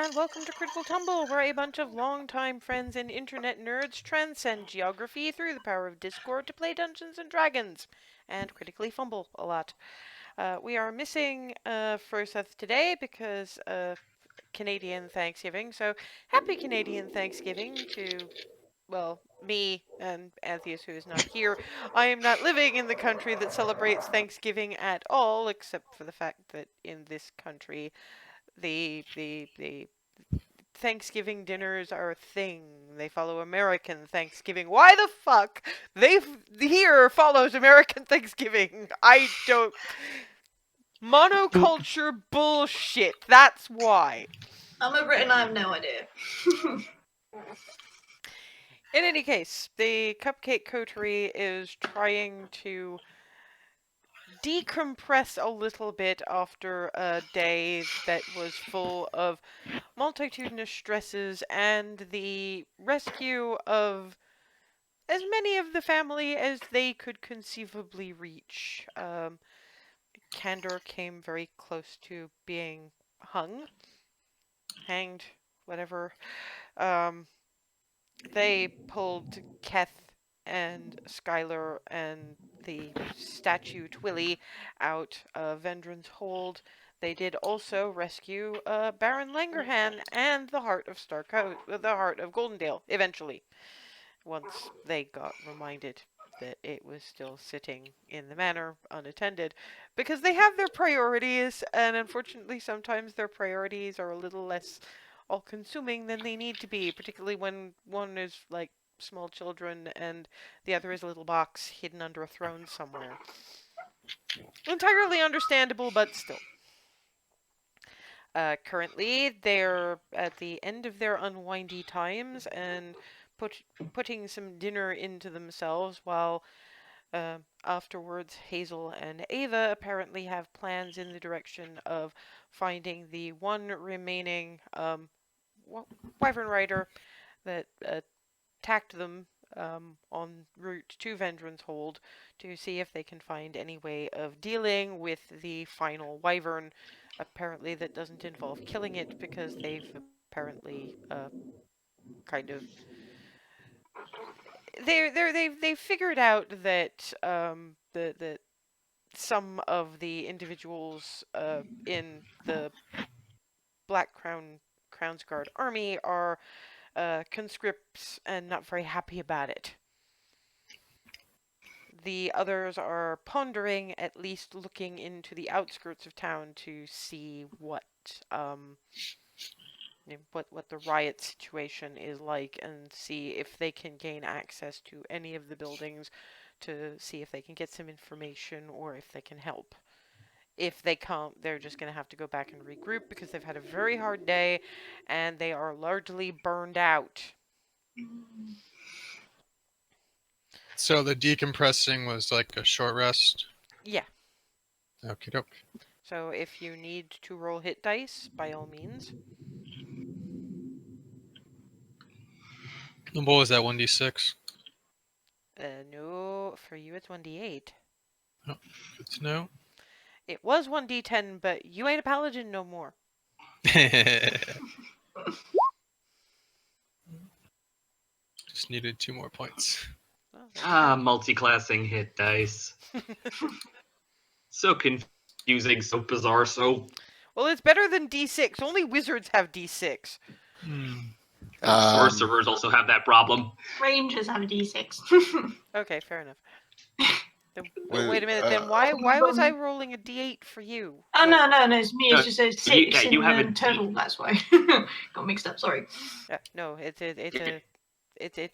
and welcome to Critical Tumble, where a bunch of longtime friends and internet nerds transcend geography through the power of Discord to play Dungeons and Dragons, and critically fumble a lot. We are missing Froseth today because of Canadian Thanksgiving, so happy Canadian Thanksgiving to, well, me and Antheus, who is not here. I am not living in the country that celebrates Thanksgiving at all, except for the fact that in this country the Thanksgiving dinners are a thing. They follow American Thanksgiving. Why the fuck they here follows American Thanksgiving? I don't. Monoculture bullshit. That's why. I'm a Brit and I have no idea. In any case, the Cupcake Coterie is trying to decompress a little bit after a day that was full of multitudinous stresses and the rescue of as many of the family as they could conceivably reach. Candor came very close to being hanged, whatever. They pulled Keth and Skylar and the statue Twilly out of Vendron's hold. They did also rescue Baron Langerhan and the heart of the heart of Goldendale, eventually, once they got reminded that it was still sitting in the manor unattended, because they have their priorities, and unfortunately sometimes their priorities are a little less all-consuming than they need to be, particularly when one is like small children and the other is a little box hidden under a throne somewhere. Entirely understandable, but still. Currently, they're at the end of their unwindy times and putting some dinner into themselves while afterwards Hazel and Ava apparently have plans in the direction of finding the one remaining wyvern rider that attacked them on route to Vendron's Hold to see if they can find any way of dealing with the final wyvern. Apparently, that doesn't involve killing it because they've apparently kind of they've figured out that that some of the individuals in the Black Crown's Guard army are conscripts and not very happy about it. The others are pondering, at least looking into the outskirts of town to see what the riot situation is like and see if they can gain access to any of the buildings to see if they can get some information or if they can help. If they can't, they're just going to have to go back and regroup because they've had a very hard day and they are largely burned out. So the decompressing was like a short rest? Yeah. Okie doke. So if you need to roll hit dice, by all means. And what was that, 1d6? No, for you it's 1d8. Oh, good to know. It was 1d10, but you ain't a paladin no more. Just needed 2 more points. Multi-classing hit dice. So confusing, so bizarre, so... Well, it's better than d6. Only wizards have d6. Sorcerers also have that problem. Rangers have a d6. Okay, fair enough. Wait a minute, then why was I rolling a d8 for you? Oh, no, it's me. It's just a 6 you have in total, that's why. Got mixed up, sorry. No, it's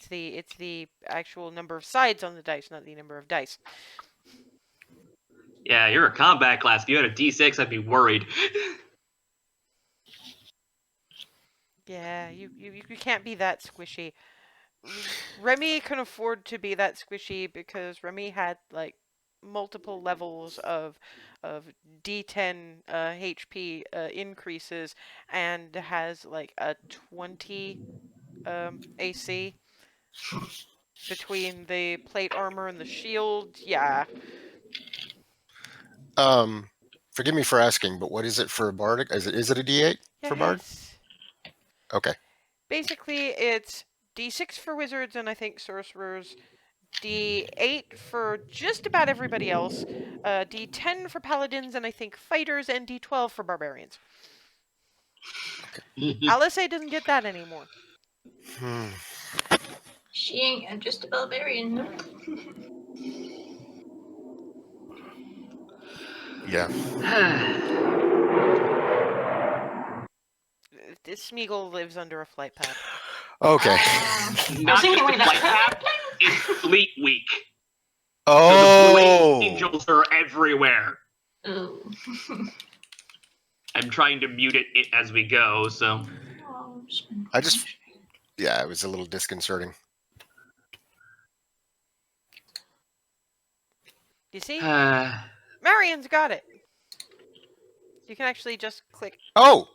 the actual number of sides on the dice, not the number of dice. Yeah, you're a combat class. If you had a d6, I'd be worried. Yeah, you can't be that squishy. Remy can afford to be that squishy because Remy had like multiple levels of D10 HP increases and has like a 20 AC between the plate armor and the shield. Yeah. Forgive me for asking, but what is it for a bard? Is it a D8 for bard? Okay. Basically, it's D6 for wizards and I think sorcerers, D8 for just about everybody else, D10 for paladins and I think fighters, and D12 for barbarians. Alice doesn't get that anymore. Hmm. She ain't just a barbarian. No. Yeah. This Smeagol lives under a flight path. Okay. Not thinking, just wait, a that's flight path, it's Fleet Week. So the Blue Oh. Angels are everywhere. Oh. I'm trying to mute it as we go, so. I just- Yeah, it was a little disconcerting. You see? Uh, Marion's got it. You can actually just click. Oh.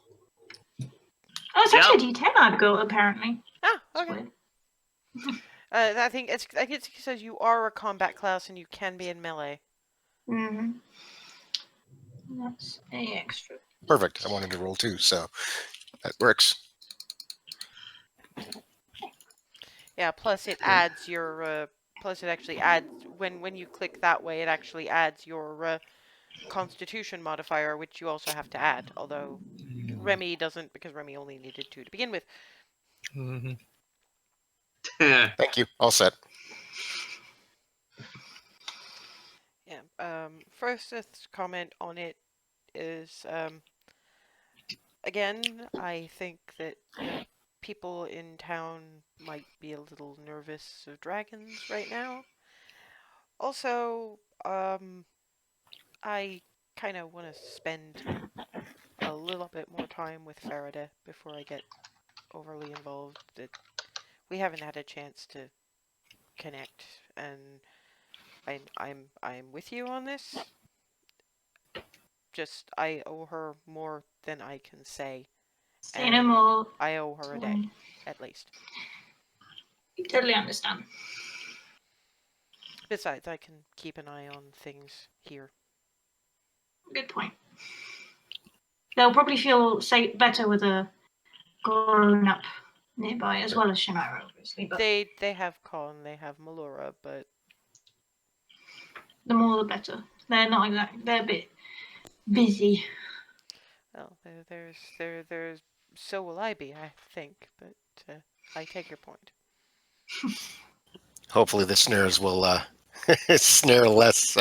Oh, it's actually a D10 I've got, apparently. Ah, That's okay. weird. I think it says you are a combat class and you can be in melee. Mm-hmm. That's a extra. Perfect. I wanted to roll 2, so that works. Yeah. Plus, it adds your. Plus, it actually adds when you click that way. It actually adds your Constitution modifier, which you also have to add. Although Remy doesn't, because Remy only needed 2 to begin with. Mm-hmm. Thank you. All set. Yeah. First comment on it is again, I think that people in town might be a little nervous of dragons right now. Also, I kind of want to spend a little bit more time with Farida before I get overly involved. That we haven't had a chance to connect, and I'm with you on this. Just I owe her more than I can say. Say no more. I owe her a day, at least. Totally understand. Besides, I can keep an eye on things here. Good point. They'll probably feel better with a grown-up nearby, as well as Shemira, obviously. But They have Con, they have Melora, but the more the better. They're not exactly. They're a bit busy. well, there's so will I be, I think. But I take your point. Hopefully the snares will snare less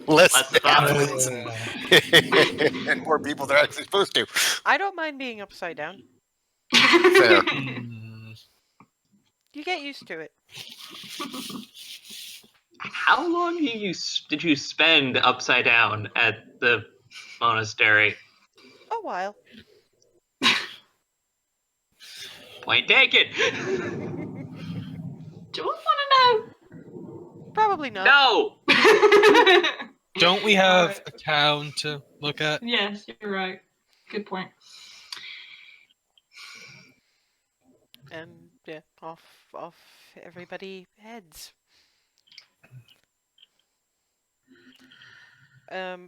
less halflings and more people they're actually supposed to. I don't mind being upside down. Fair. You get used to it. How long did you spend upside down at the monastery? A while. Point taken. Do we want Probably not. No. to know? Don't we have Alright. a town to look at? Yes, you're right. Good point. And yeah, off everybody heads.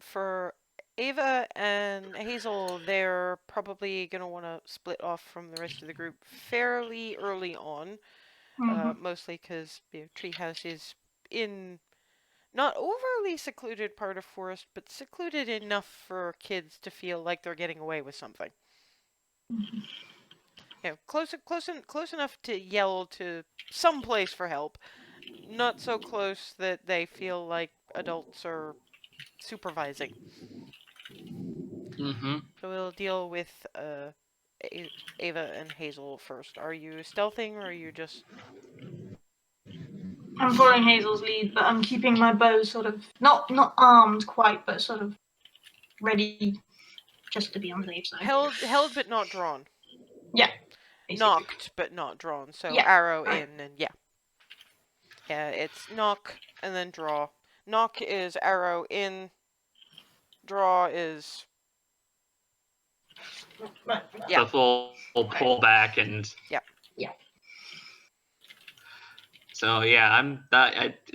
For Ava and Hazel, they're probably gonna want to split off from the rest of the group fairly early on. Mhm. Mostly because Treehouse is in not overly secluded part of forest, but secluded enough for kids to feel like they're getting away with something. Close enough to yell to some place for help. Not so close that they feel like adults are supervising. Mm-hmm. So we'll deal with Ava and Hazel first. Are you stealthing or are you just... I'm following Hazel's lead, but I'm keeping my bow sort of not armed quite, but sort of ready, just to be on the safe side. held but not drawn? Yeah. Basically. Knocked but not drawn. So Yeah, arrow right. in and yeah. Yeah, it's knock and then draw. Knock is arrow in. Draw is Right. Yeah. The full pullback and. Yeah. Yeah. So yeah, I'm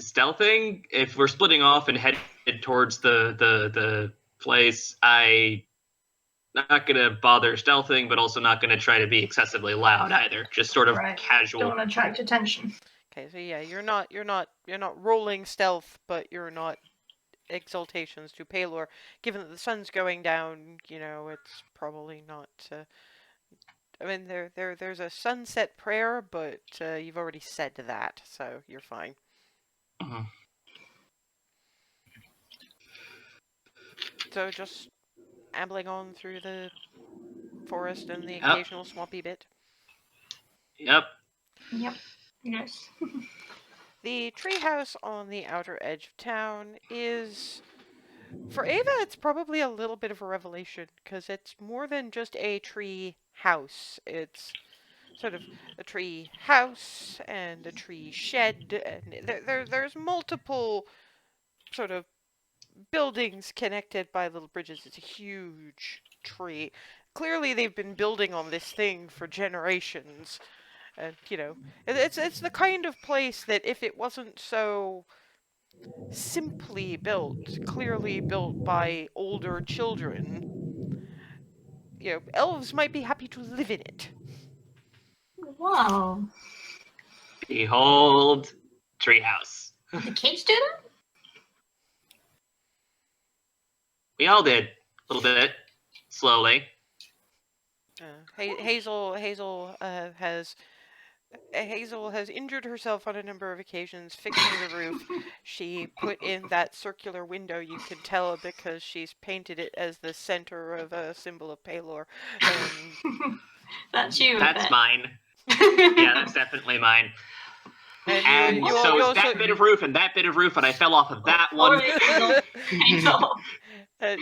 stealthing. If we're splitting off and headed towards the place, not going to bother stealthing, but also not going to try to be excessively loud either. Just sort of Right. casual. Don't want to attract attention. Okay, so yeah, you're not rolling stealth, but you're not exaltations to Palor. Given that the sun's going down, it's probably not. I mean, there's a sunset prayer, but you've already said that, so you're fine. Mhm. So just ambling on through the forest and the Yep. occasional swampy bit. Yep. Yep. Yes. The treehouse on the outer edge of town is, for Ava, it's probably a little bit of a revelation because it's more than just a tree house. It's sort of a tree house and a tree shed, and there's multiple sort of buildings connected by little bridges. It's a huge tree. Clearly, they've been building on this thing for generations, and it's the kind of place that if it wasn't so simply built, clearly built by older children, elves might be happy to live in it. Wow. Behold, treehouse. Did the kids do that? We all did. A little bit. Slowly. Hazel has injured herself on a number of occasions fixing the roof. She put in that circular window. You can tell because she's painted it as the center of a symbol of Palor. That's you. That's mine. Yeah, that's definitely mine. And you so it's also that bit of roof and that bit of roof, and I fell off of that one.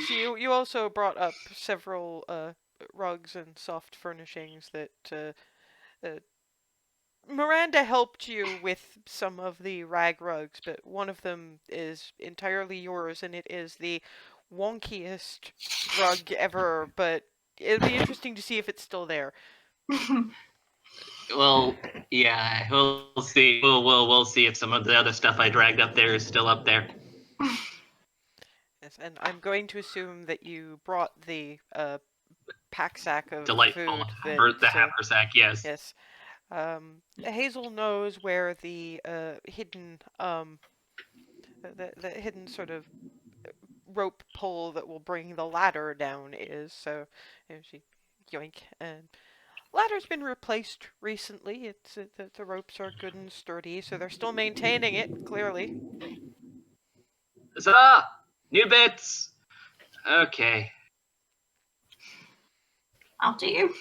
you also brought up several rugs and soft furnishings that Miranda helped you with some of the rag rugs, but one of them is entirely yours, and it is the wonkiest rug ever, but it'll be interesting to see if it's still there. Well, yeah, we'll see. We'll see if some of the other stuff I dragged up there is still up there. Yes, and I'm going to assume that you brought the pack sack of Delightful. food. The haversack, yes. Yes. Hazel knows where the hidden the hidden sort of rope pull that will bring the ladder down is. So she yoink, and ladder's been replaced recently. It's the ropes are good and sturdy, so they're still maintaining it. Clearly. Huzzah! New bits. Okay. After you.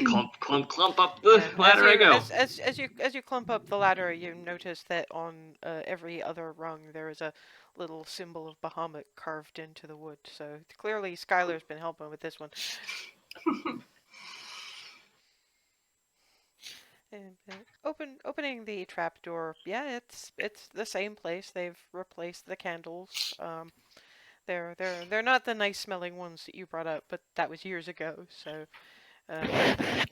Clump up the ladder I go. As you clump up the ladder, you notice that on every other rung there is a little symbol of Bahamut carved into the wood. So clearly Skylar's been helping with this one. And opening the trapdoor, yeah, it's the same place. They've replaced the candles. They're not the nice smelling ones that you brought up, but that was years ago. So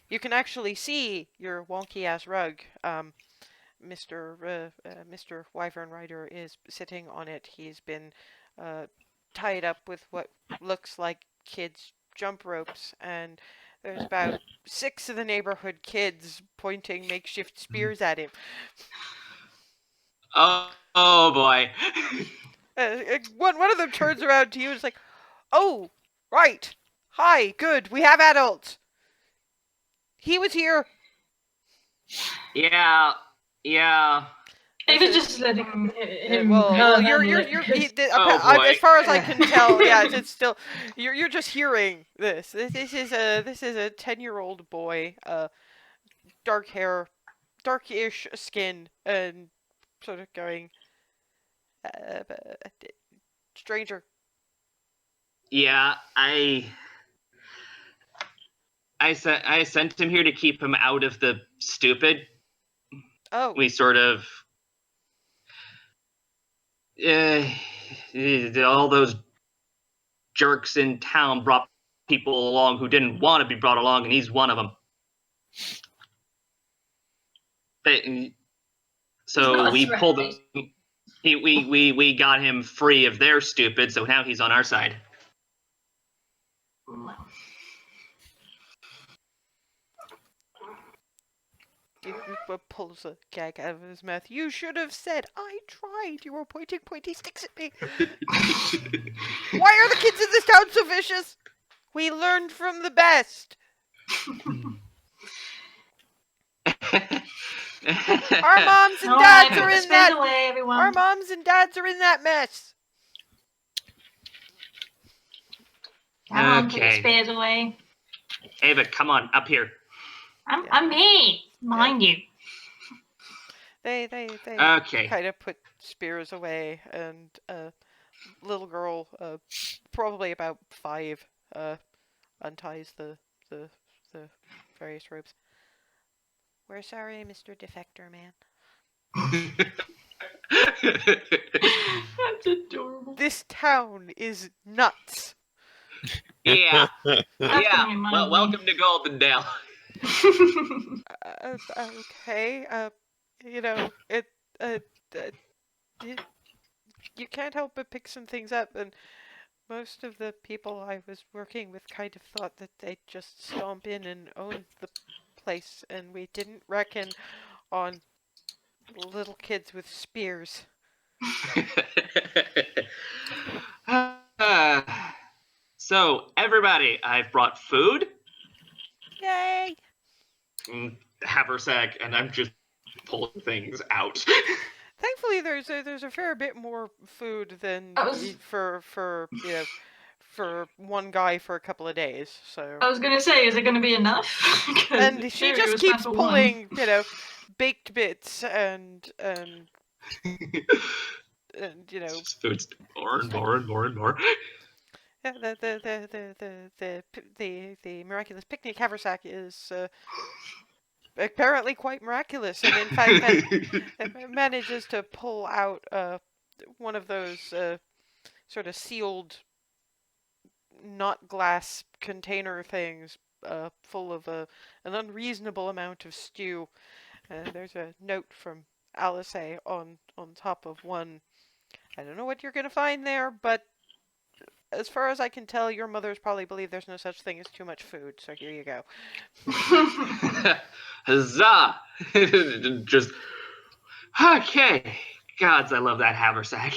you can actually see your wonky ass rug. Mr. Wyvern Rider is sitting on it. He's been tied up with what looks like kids' jump ropes, and there's about 6 of the neighborhood kids pointing makeshift spears at him. Oh boy. One of them turns around to you and is like, "Oh, right. Hi, good. We have adults. He was here." Yeah. Even just letting him. Well, you're Oh, boy. as far as I can tell, yeah, it's still you're just hearing this. This is a 10-year-old boy, dark hair, darkish skin, and sort of going, stranger. Yeah, I sent him here to keep him out of the stupid. Oh, We sort of all those jerks in town brought people along who didn't want to be brought along, and he's one of them. So we pulled him. We got him free of their stupid, so now he's on our side. Well. He pulls a gag out of his mouth. You should have said, I tried. You were pointing pointy sticks at me. Why are the kids in this town so vicious? We learned from the best. Our moms and All dads right, are put the in spears that. away, everyone. Our moms and dads are in that mess. Come on, put your Okay. spears away. Ava, come on, up here. I'm here. Mind you. They Okay. kind of put spears away, and a little girl, probably about 5, unties the various ropes. We're sorry, Mr. Defector Man. That's adorable. This town is nuts. Yeah. That's Yeah. gonna remind Well, me. welcome to Goldendale. Okay, you know, uh, you can't help but pick some things up, and most of the people I was working with kind of thought that they'd just stomp in and own the place, and we didn't reckon on little kids with spears. So, everybody, I've brought food, Yay! haversack, and I'm just pulling things out. Thankfully, there's a fair bit more food than I was- for you know, for one guy for a couple of days. So I was gonna say, is it gonna be enough? 'Cause and in she theory it just was planned keeps for one. pulling, baked bits and you know, Just food's more and more and more and more. yeah, the miraculous picnic haversack is apparently quite miraculous, and in fact it manages to pull out one of those sort of sealed, not glass container things, full of an unreasonable amount of stew. There's a note from Alice on top of one. I don't know what you're gonna find there, but as far as I can tell, your mothers probably believe there's no such thing as too much food. So here you go. Huzzah! Just okay. Gods, I love that haversack.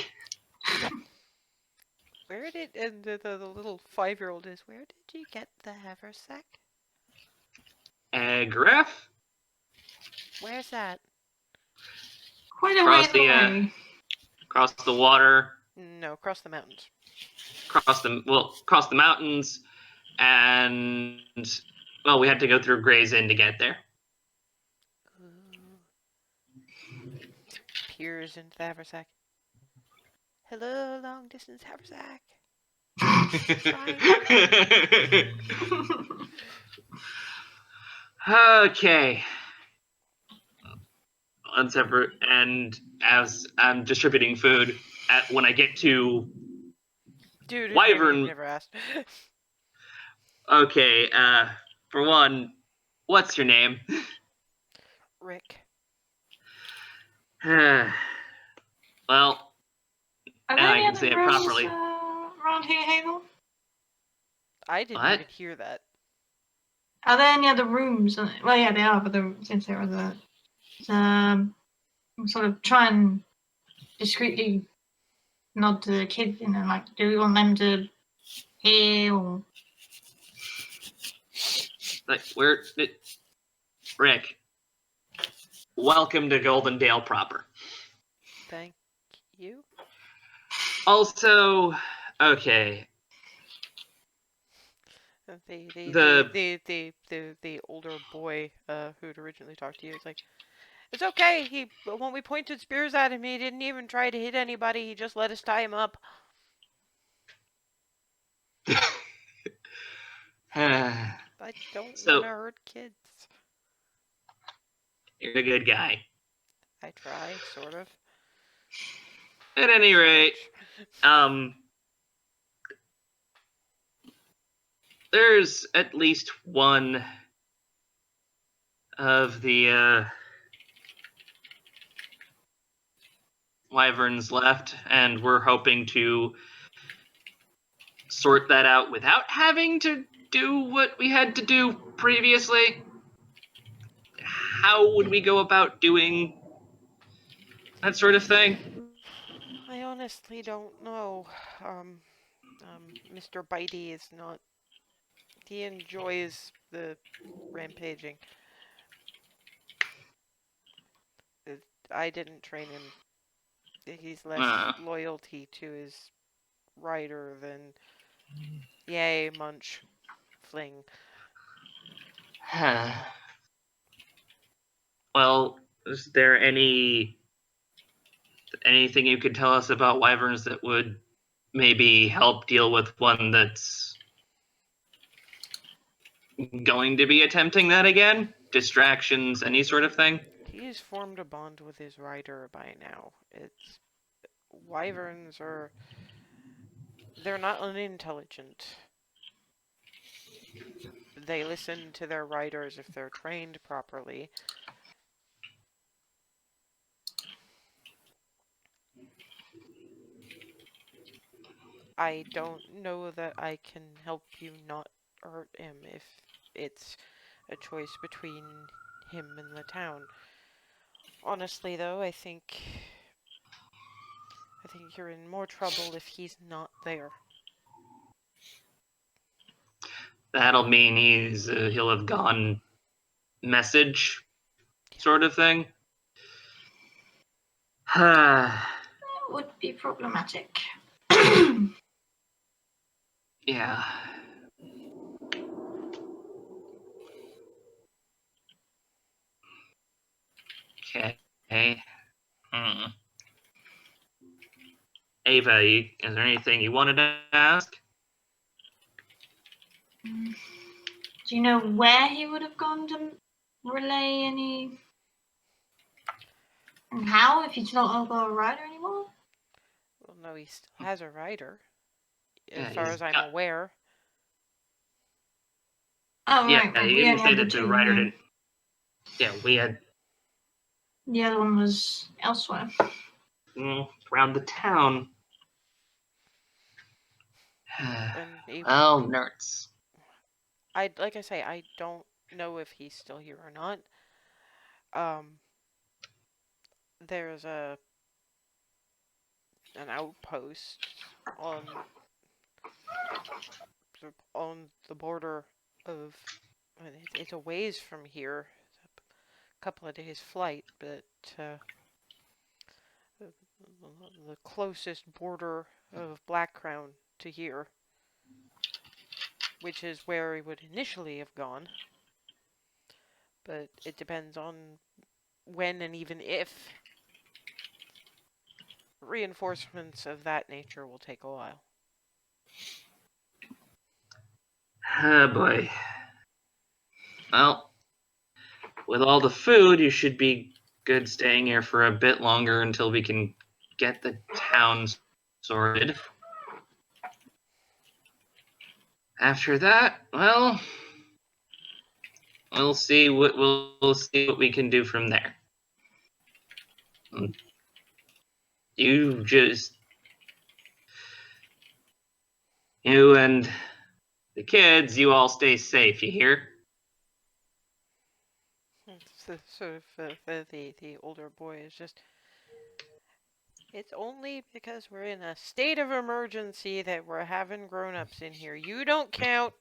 Where did and the little 5-year-old is? Where did you get the haversack? Griff? Where's that? Quite a Across way the, away. Across the water, No, across the mountains. across the mountains, and well, we had to go through Gray's Inn to get there. Peers into the haversack. Hello, long distance haversack. Okay. And as I'm distributing food, when I get to Dude, Wyvern- you never asked. okay, for one, what's your name? Rick. Well, Are now there I any can other say it rooms properly. around here, Hagel? I didn't What? even hear that. Are there any other rooms? Well, yeah, they are, but since there are sort of try and discreetly nod to the kids, like, do we want them to hear or? Like, Rick, welcome to Goldendale proper. Thank you. Also, okay, The older boy who'd originally talked to you is like, it's okay. When we pointed spears at him, he didn't even try to hit anybody. He just let us tie him up. I don't So- want to hurt kids. you're a good guy. I try, sort of. At any rate, there's at least one of the wyverns left, and we're hoping to sort that out without having to do what we had to do previously? How would we go about doing that sort of thing? I honestly don't know. Mr. Bitey is not. He enjoys the rampaging. I didn't train him. He's less Uh, loyalty to his rider than yay, munch, fling. well, is there anything you could tell us about wyverns that would maybe help deal with one that's going to be attempting that again? Distractions, any sort of thing? He's formed a bond with his rider by now. It's wyverns are they're not unintelligent. They listen to their riders if they're trained properly. I don't know that I can help you not hurt him if it's a choice between him and the town. Honestly, though, I think you're in more trouble if he's not there. That'll mean he'll have gone message sort of thing. That would be problematic. Yeah. Okay. Ava, is there anything you wanted to ask? Do you know where he would have gone to relay any? And how, if he's not got a rider anymore? Well, no, he still has a rider, as Yeah, far he's as I'm got- aware. Oh, Yeah, right. Well, he we didn't only say had the that the two. writer Yeah. didn't. Yeah, we had The other one was elsewhere. around the town. And Well, nerds. like I say, I don't know if he's still here or not. There's an outpost on the border of. It's a ways from here, a couple of days' flight, but the closest border of Black Crown to here, which is where he would initially have gone. But it depends on when and even if reinforcements of that nature will take a while. Oh boy. Well, with all the food, you should be good staying here for a bit longer until we can get the town sorted. After that, well, we'll see what we can do from there. You and the kids, you all stay safe. You hear? The older boy is just. It's only because we're in a state of emergency that we're having grown-ups in here. You don't count.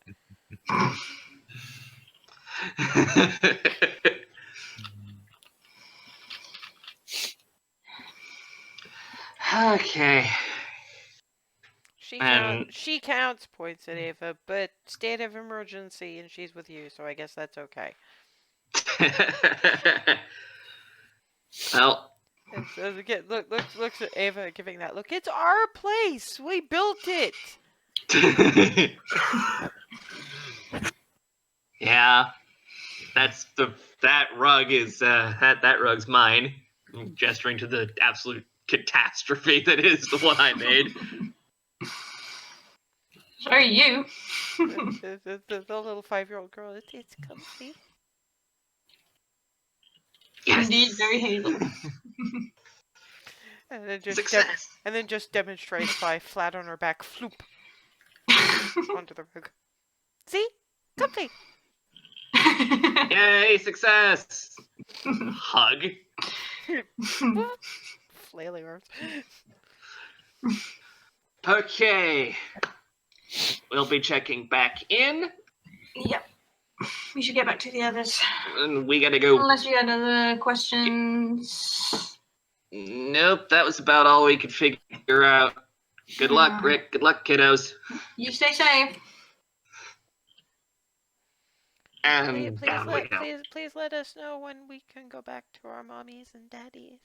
Okay. She counts, points at Ava, but state of emergency and she's with you, so I guess that's okay. Well, Again, looks at Ava giving that look. It's our place. We built it. yeah, that rug is that rug's mine. I'm gesturing to the absolute catastrophe that is the one I made. Sorry, you. The little 5-year-old girl. It's comfy. Yes. Indeed, very hazel. And then Success. just demonstrates by flat on her back, floop onto the rug. See? Cupcake! Yay, success! Hug. Flailing arms. Okay. We'll be checking back in, Yep. We should get back to the others. and we gotta go. Unless you had other questions. Nope, that was about all we could figure out. Good luck, Rick. Good luck, kiddos. You stay safe. And down we go. Please let us know when we can go back to our mommies and daddies.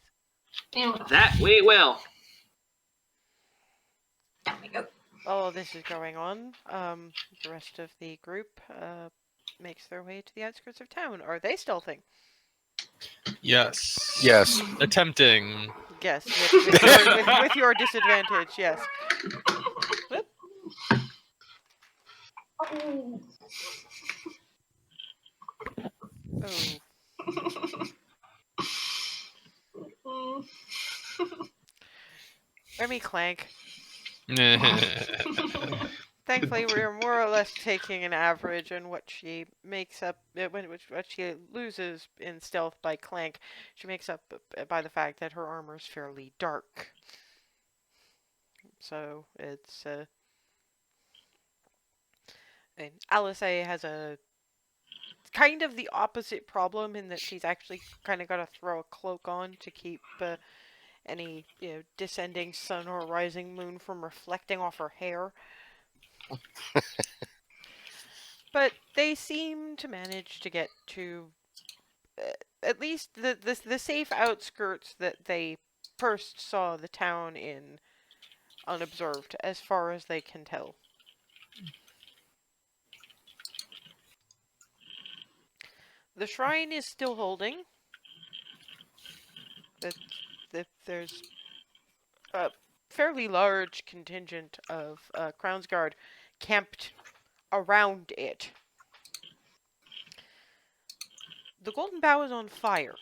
That we will. Down we go. While this is going on, the rest of the group makes their way to the outskirts of town. Are they stealthing? Yes. Yes. Attempting. Yes, with your disadvantage, yes. Whoop. Oh. Remy Clank. Thankfully, we're more or less taking an average in what she makes up, what she loses in stealth by Clank. She makes up by the fact that her armor is fairly dark. So it's and Alice A has a kind of the opposite problem in that she's actually kind of got to throw a cloak on to keep any descending sun or rising moon from reflecting off her hair. But they seem to manage to get to at least the safe outskirts that they first saw the town in unobserved, as far as they can tell. The shrine is still holding. There's a fairly large contingent of Crown's Guard camped around it. The Golden Bough is on fire.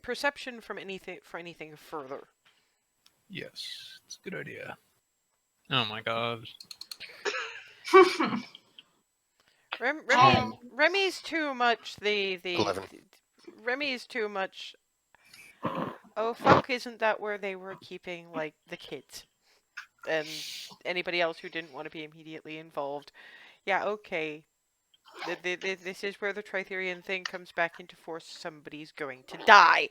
Perception from anything further. Yes, it's a good idea. Oh my god. Remy's too much the 11. Remy's too much. Oh fuck! Isn't that where they were keeping like the kids and anybody else who didn't want to be immediately involved? Yeah, okay. This is where the Tritherian thing comes back into force. Somebody's going to die.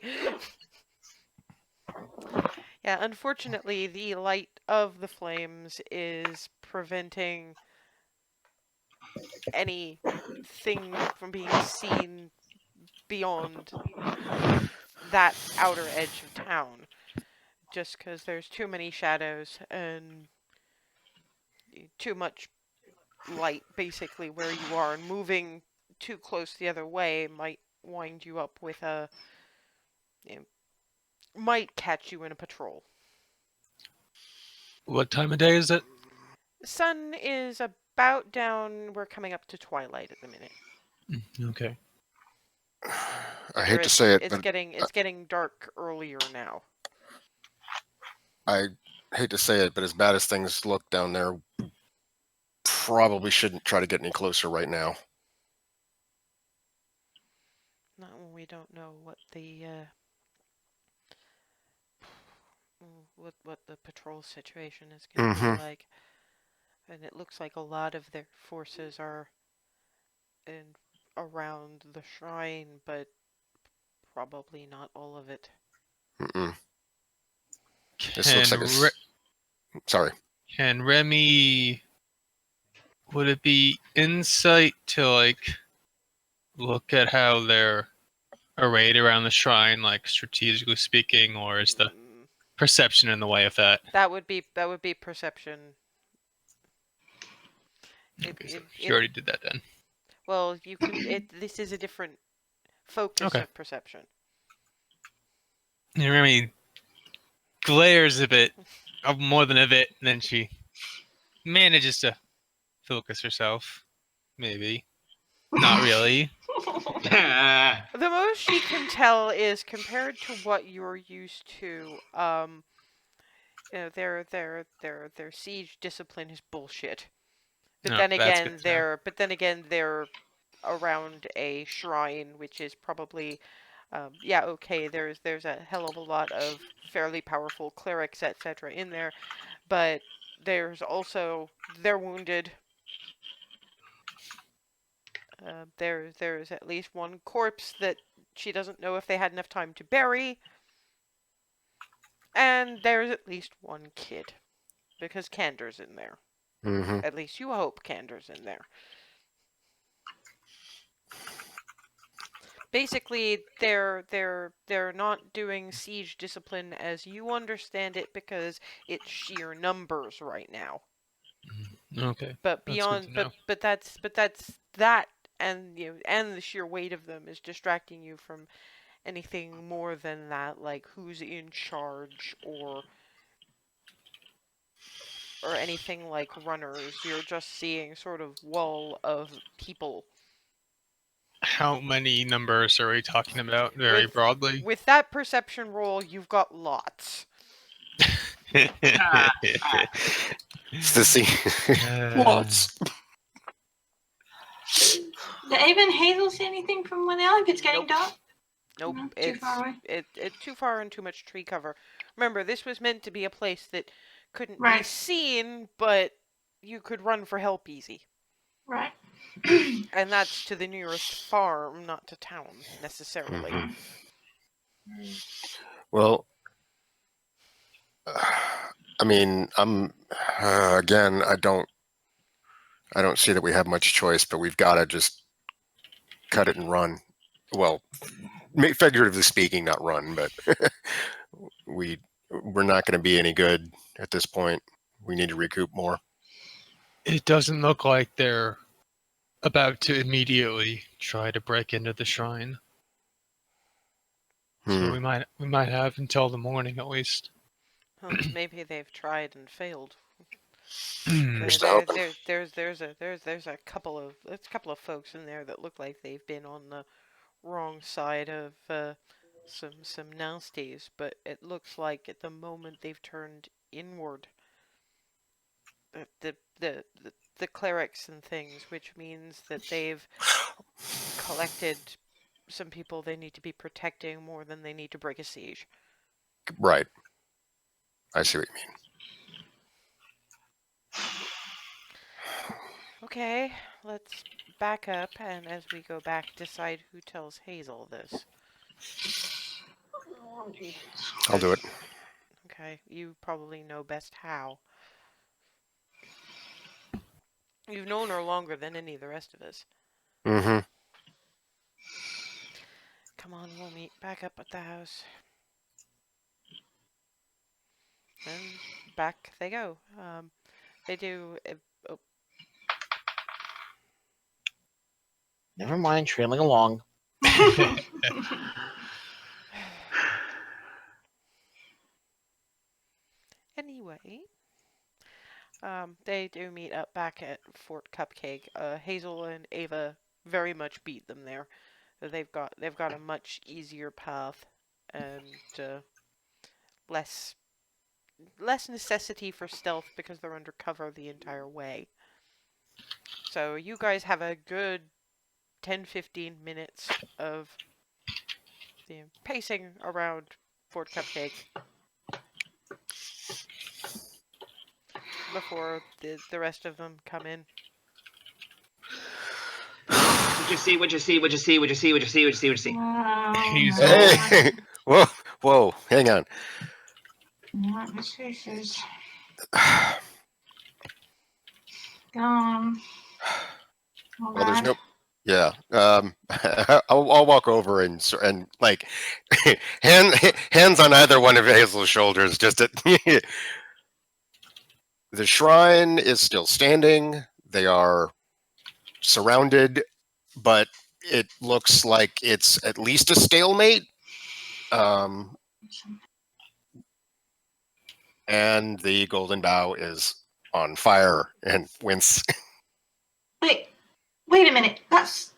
Yeah, unfortunately, the light of the flames is preventing anything from being seen beyond that outer edge of town. Just because there's too many shadows and too much light, basically, where you are, and moving too close the other way might wind you up with a... might catch you in a patrol. What time of day is it? The sun is about down. We're coming up to twilight at the minute. Okay. I hate to say it, it's but getting dark earlier now. I hate to say it, but as bad as things look down there, probably shouldn't try to get any closer right now. Not when we don't know what the what the patrol situation is going to be like, and it looks like a lot of their forces are in around the shrine, but probably not all of it. This looks like sorry. Can Remy... Would it be insight to, like, look at how they're arrayed around the shrine, like, strategically speaking, or is the perception in the way of that? That would be perception. You already did that then. Well, you can. This is a different focus of perception. And Remy glares a bit, more than a bit, and then she manages to focus herself. Maybe. Not really. The most she can tell is compared to what you're used to. Their siege discipline is bullshit. But No, then that's again, good to know. they're around a shrine, which is probably, yeah, okay. There's a hell of a lot of fairly powerful clerics, etc. in there, but they're wounded. There's at least one corpse that she doesn't know if they had enough time to bury, and there's at least one kid because Cander's in there. Mm-hmm. At least you hope Cander's in there. Basically, they're not doing siege discipline as you understand it because it's sheer numbers right now. Okay. But That's good beyond, to know. but that's that, and and the sheer weight of them is distracting you from anything more than that, like who's in charge or anything like runners. You're just seeing sort of wall of people. How many numbers are we talking about very With- broadly? With that perception roll, you've got lots. It's the scene. Lots. Did Ava and Hazel see anything from where they are? If it's getting Nope. dark? Nope, No, too it's far away. It's too far and too much tree cover. Remember, this was meant to be a place that couldn't be Right. seen, but you could run for help easy. Right. And that's to the nearest farm, not to town, necessarily. Mhm. Well, I mean, I'm again. I don't see that we have much choice, but we've got to just cut it and run. Well, figuratively speaking, not run, but we're not going to be any good at this point. We need to recoup more. It doesn't look like they're about to immediately try to break into the shrine. So we might have until the morning at least. Well, maybe they've tried and failed. Here's to hoping. There's a couple of folks in there that look like they've been on the wrong side of some nasties, but it looks like at the moment they've turned inward. The clerics and things, which means that they've collected some people they need to be protecting more than they need to break a siege. Right. I see what you mean. Okay, let's back up, and as we go back, decide who tells Hazel this. I'll do it. Okay, you probably know best how. You've known her longer than any of the rest of us. Mm-hmm. Come on, we'll meet back up at the house. And back they go. They do. Oh, Never mind, trailing along. anyway, they do meet up back at Fort Cupcake. Hazel and Ava very much beat them there. They've got a much easier path and less necessity for stealth because they're under cover the entire way. So you guys have a good 10-15 minutes of pacing around Fort Cupcake before the rest of them come in. What'd you see? What'd you see? What'd you see? What'd you see? What'd you see? What'd you see? Hazel. Hey, whoa, hang on. What the faces? Gone. Well, there's no. Yeah. I'll walk over and like hands on either one of Hazel's shoulders. Just at, the shrine is still standing. They are surrounded, but it looks like it's at least a stalemate. and the golden bough is on fire and wince. Wait a minute. That's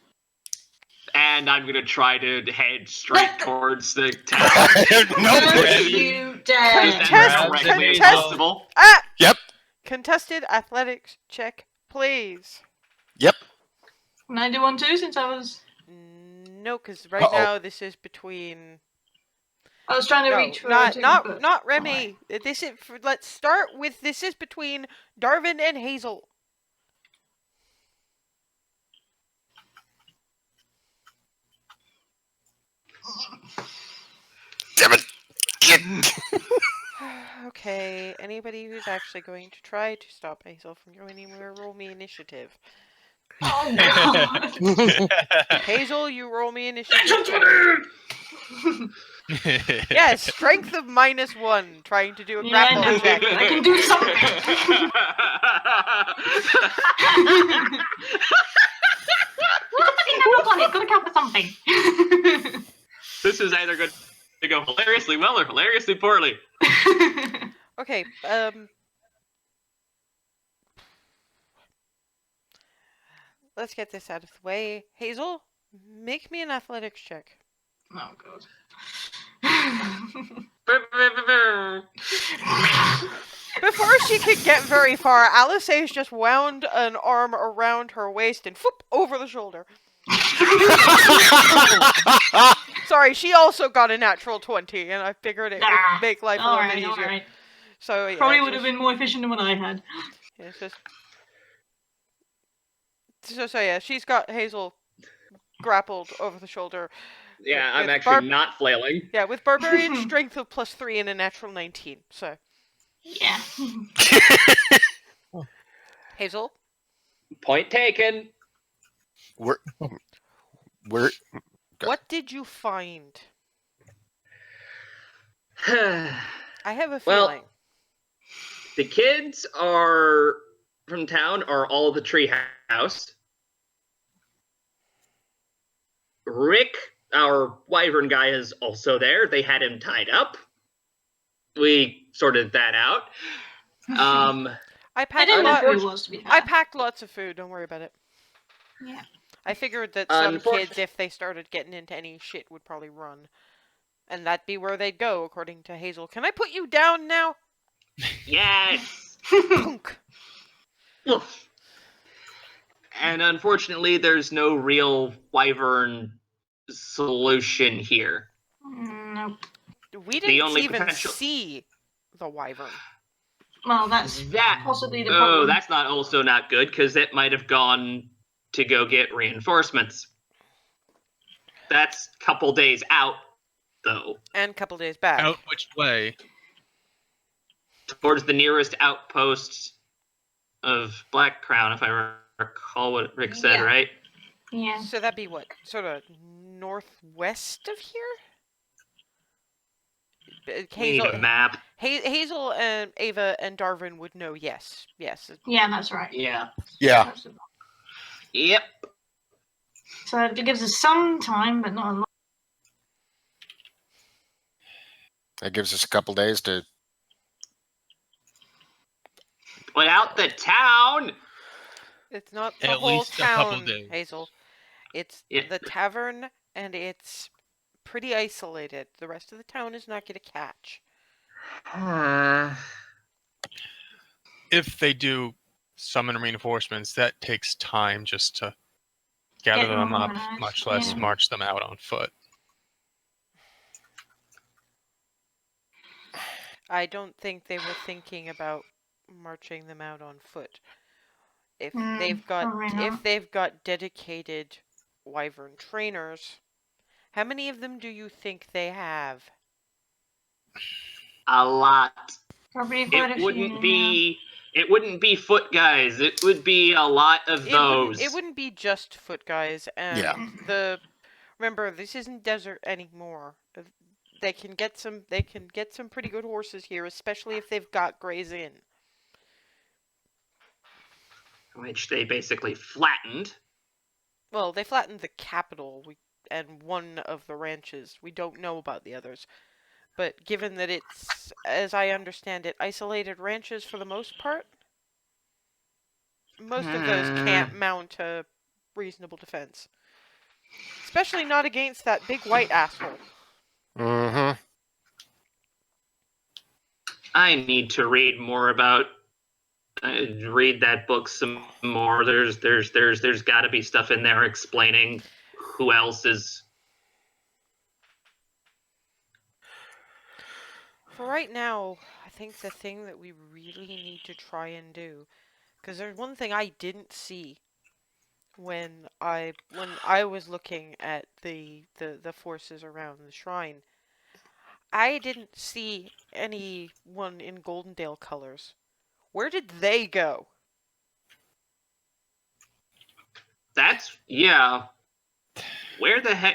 And I'm gonna try to head straight Let- towards the town. No, don't you dare. As Contest- correctly as contest- possible. Ah! Yep. Contested athletics check, please. Yep. Can I do one too, since I was... No, because right Uh-oh. now this is between. I was trying to No, reach for not a not but- not Remy. This is. Let's start with this is between Darwin and Hazel. Damn it. Okay, anybody who's actually going to try to stop Hazel from going anywhere, roll me initiative. Oh, God. Hazel, you roll me initiative. Natural check. Yeah, strength of -1, trying to do a Yeah, grapple no, check. I can do something. Gotta count for something. This is either going to go hilariously well or hilariously poorly. Okay, let's get this out of the way. Hazel, make me an athletics check. Oh, God. Before she could get very far, Alice Ace just wound an arm around her waist and whoop over the shoulder. Sorry, she also got a natural 20, and I figured it would make life a little bit easier. Alright. So yeah, Probably it's would have just- been more efficient than what I had. yeah, it's just so yeah, she's got Hazel grappled over the shoulder. Yeah, With I'm actually barb- not flailing. Yeah, with barbarian strength of +3 and a natural 19. So Yeah. Hazel, Point taken. We're Go. what did you find? The I have a Well- feeling. kids are from town are all at the tree house. Rick, our wyvern guy, is also there. They had him tied up. We sorted that out. I I packed didn't know lot- who it was, to be fair. I packed lots of food. Don't worry about it. Yeah. I figured that some Unfortunate- kids, if they started getting into any shit, would probably run, and that'd be where they'd go, according to Hazel. Can I put you down now? Yes. Punk. Woof. And unfortunately, there's no real wyvern solution here. Nope. We didn't only even potential- see the wyvern. Well, that's That possibly the problem. Oh, that's not also not good because it might have gone to go get reinforcements. That's a couple days out, though, And a couple days back. Out which way? towards the nearest outpost of Black Crown, if I recall what Rick said, Yeah. right? Yeah. So that'd be what? Sort of northwest of here? We need a map. Hazel and Ava and Darwin would know, yes. Yes. Yeah, that's right. Yeah. Yeah. That's it. Yep. So it gives us some time, but not a lot. That gives us a couple days to. Put out the town. It's not the At whole least a couple town, days. Hazel. It's Yeah. the tavern, and it's pretty isolated. The rest of the town is not going to catch. If they do summon reinforcements, that takes time just to gather Get them up, organized, much less yeah. march them out on foot. I don't think they were thinking about marching them out on foot. If probably not. they've got dedicated wyvern trainers, how many of them do you think they have? A lot. Probably quite a It few. wouldn't be. It wouldn't be foot guys. It would be a lot of those. It wouldn't be just foot guys, and Yeah. remember, this isn't desert anymore. They can get some pretty good horses here, especially if they've got Grays Inn. Which they basically flattened. Well, they flattened the capital and one of the ranches. We don't know about the others. But given that it's, as I understand it, isolated ranches for the most part, most of those can't mount a reasonable defense. Especially not against that big white asshole. Mm-hmm. I need to read more about. Read that book some more. There's got to be stuff in there explaining who else is. For right now, I think the thing that we really need to try and do, because there's one thing I didn't see when I was looking at the forces around the shrine. I didn't see anyone in Goldendale colors. Where did they go? That's yeah. Where the heck?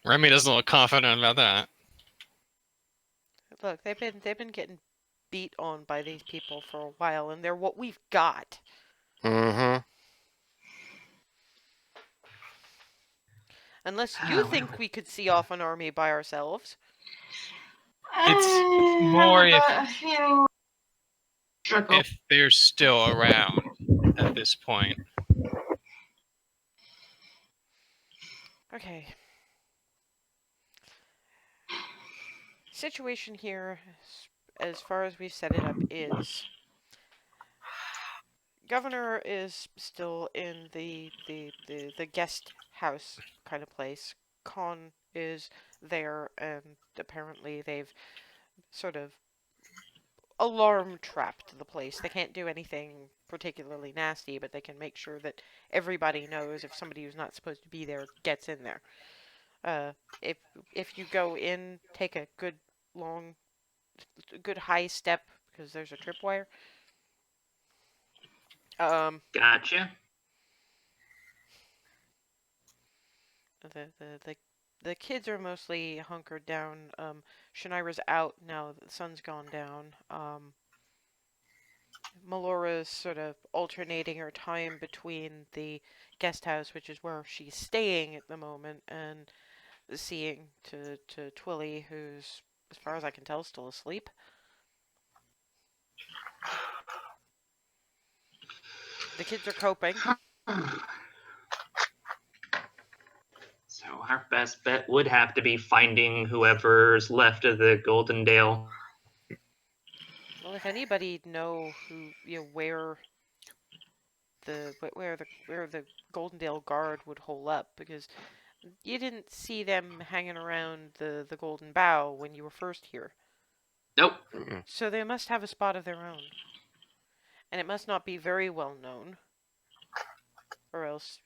Remy doesn't look confident about that. Look, they've been getting beat on by these people for a while, and they're what we've got. Mm-hmm. Unless you think we could see off an army by ourselves. It's I more have a feeling struggle. if they're still around at this point. Okay. Situation here, as far as we've set it up, is Governor is still in the guest house kind of place. Con is there, and apparently they've sort of alarm trapped the place. They can't do anything particularly nasty, but they can make sure that everybody knows if somebody who's not supposed to be there gets in there. Uh, if if you go in, take a good long, good high step because there's a tripwire. Gotcha. The kids are mostly hunkered down. Shannira's out now that the sun's gone down. Melora's sort of alternating her time between the guest house, which is where she's staying at the moment, and seeing to Twilly, who's, as far as I can tell, still asleep. The kids are coping. So our best bet would have to be finding whoever's left of the Goldendale. Well, if anybody'd know where the Goldendale guard would hole up, because you didn't see them hanging around the Golden Bough when you were first here. Nope. Mm-mm. So they must have a spot of their own. And it must not be very well known. Or else,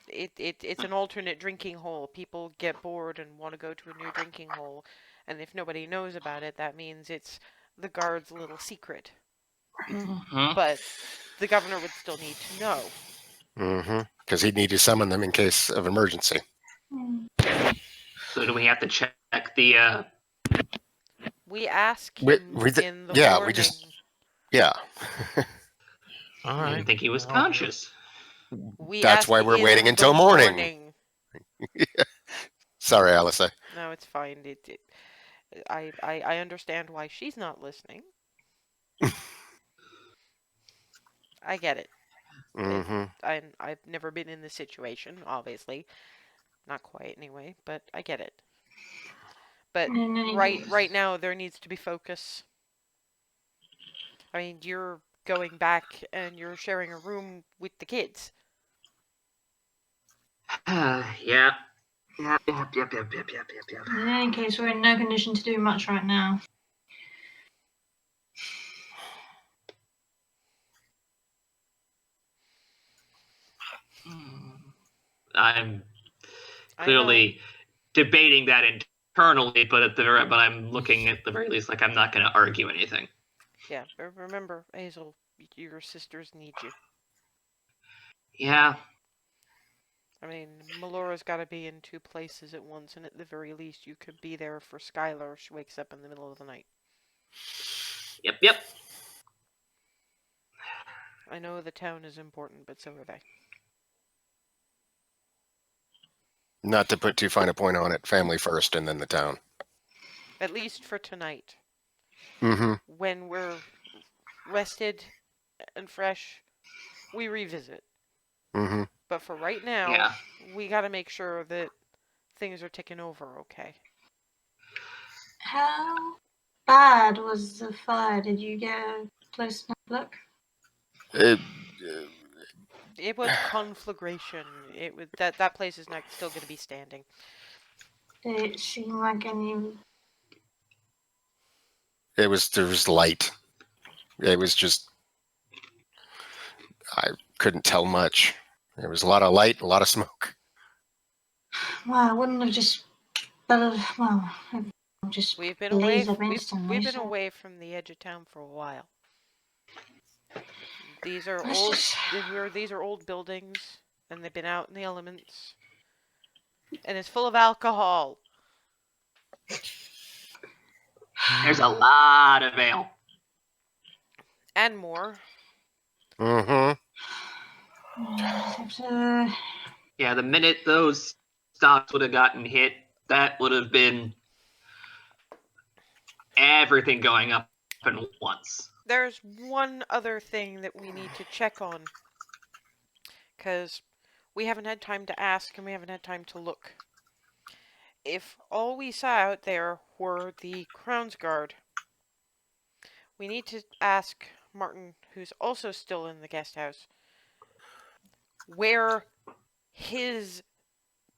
it's an alternate drinking hole. People get bored and want to go to a new drinking hole. And if nobody knows about it, that means it's the guard's little secret. Mhm. But the governor would still need to know. Mm-hmm. Because he'd need to summon them in case of emergency. So do we have to check the? We ask We- him we in the yeah, morning. we just- Yeah. All I right. didn't think he was Well, conscious. We That's ask why we're in waiting the until morning. Sorry, Alice. No, it's fine. I understand why she's not listening. I get it. Mm-hmm. I've never been in this situation, obviously. Not quite, anyway, but I get it. But right now, there needs to be focus. I mean, you're going back and you're sharing a room with the kids. Yeah. Yep. In any case, we're in no condition to do much right now. I'm I know. clearly debating that internally, but I'm looking at the very least like I'm not going to argue anything. Yeah, but remember, Hazel, your sisters need you. Yeah. I mean, Melora's got to be in two places at once, and at the very least, you could be there for Skylar if she wakes up in the middle of the night. Yep. I know the town is important, but so are they. Not to put too fine a point on it, family first and then the town. At least for tonight. Mm-hmm. When we're rested and fresh, we revisit. Mm-hmm. But for right now, Yeah. we gotta make sure that things are ticking over okay. How bad was the fire? Did you get a close enough look? It, It was conflagration. It was that place is not still gonna be standing. Did it seem like any? there was light. It was just I couldn't tell much. There was a lot of light, a lot of smoke. Well, I wouldn't have just better. Well, just We've been blaze away. up instantly. We've been so- away from the edge of town for a while. These are Let's old. just- These are old buildings, and they've been out in the elements, and it's full of alcohol. There's a lot of ale. And more. Mm-hmm. Just have to- Yeah, the minute those stocks would have gotten hit, that would have been everything going up at once. There's one other thing that we need to check on. Because we haven't had time to ask and we haven't had time to look. If all we saw out there were the Crown's Guard, we need to ask Martin, who's also still in the guest house, where his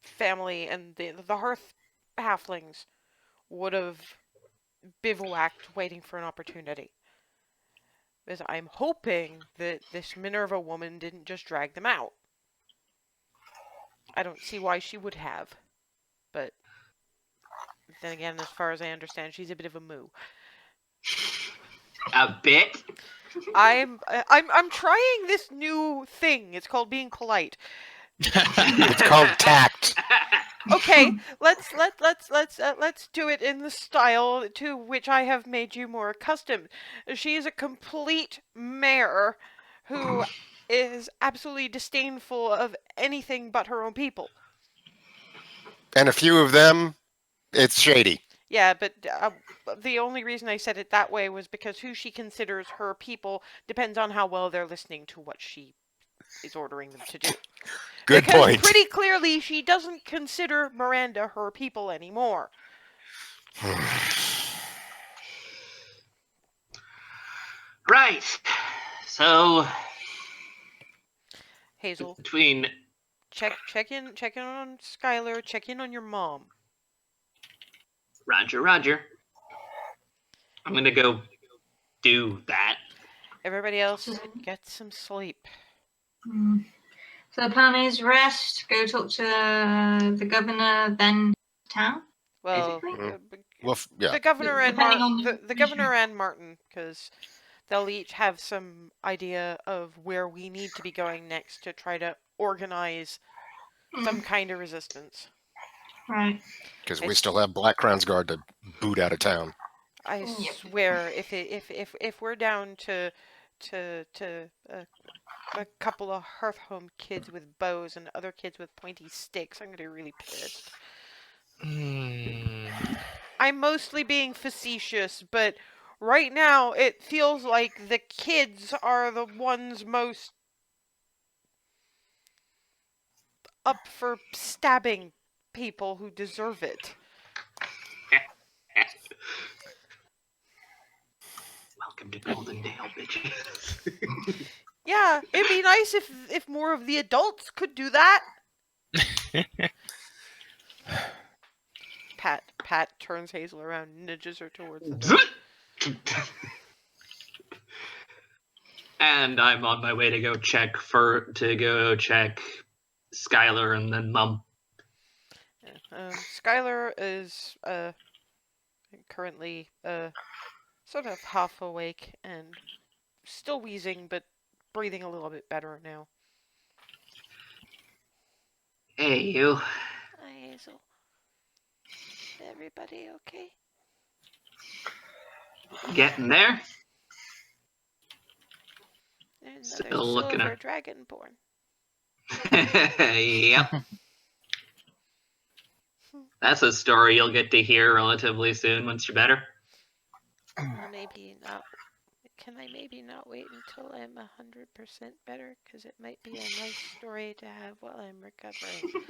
family and the Hearth halflings would have bivouacked waiting for an opportunity. Because I'm hoping that this Minerva woman didn't just drag them out. I don't see why she would have. But then again, as far as I understand, she's a bit of a moo. A bit? I'm trying this new thing. It's called being polite. It's called tact. Okay, let's do it in the style to which I have made you more accustomed. She is a complete mare who is absolutely disdainful of anything but her own people. And a few of them, it's shady. Yeah, but the only reason I said it that way was because who she considers her people depends on how well they're listening to what she is ordering them to do. Good Because point. pretty clearly she doesn't consider Miranda her people anymore. Right. So Hazel, between check in on Skylar, check in on your mom. Roger, I'm gonna go do that. Everybody else, get some sleep. So the plan is rest, go talk to the governor, then town. Well, Basically? Well, yeah. the governor and Depending on the governor and Martin, because they'll each have some idea of where we need to be going next to try to organize some kind of resistance. Right. Because we still have Black Crown's Guard to boot out of town. I Yep. swear, if we're down to a couple of Hearthhome kids with bows and other kids with pointy sticks, I'm gonna be really pissed. I'm mostly being facetious, but right now it feels like the kids are the ones most up for stabbing people who deserve it. Welcome to Goldendale, bitches. Yeah, it'd be nice if more of the adults could do that. Pat turns Hazel around and nudges her towards the door. And I'm on my way to go check Skylar and then Mum. Skylar is currently sort of half awake and still wheezing, but breathing a little bit better now. Hey, you. Hi, Hazel. Everybody okay? Getting there? There's Still another looking silver at- dragon born. Yep. That's a story you'll get to hear relatively soon once you're better. Well, maybe not. Can I maybe not wait until I'm 100% better? Because it might be a nice story to have while I'm recovering.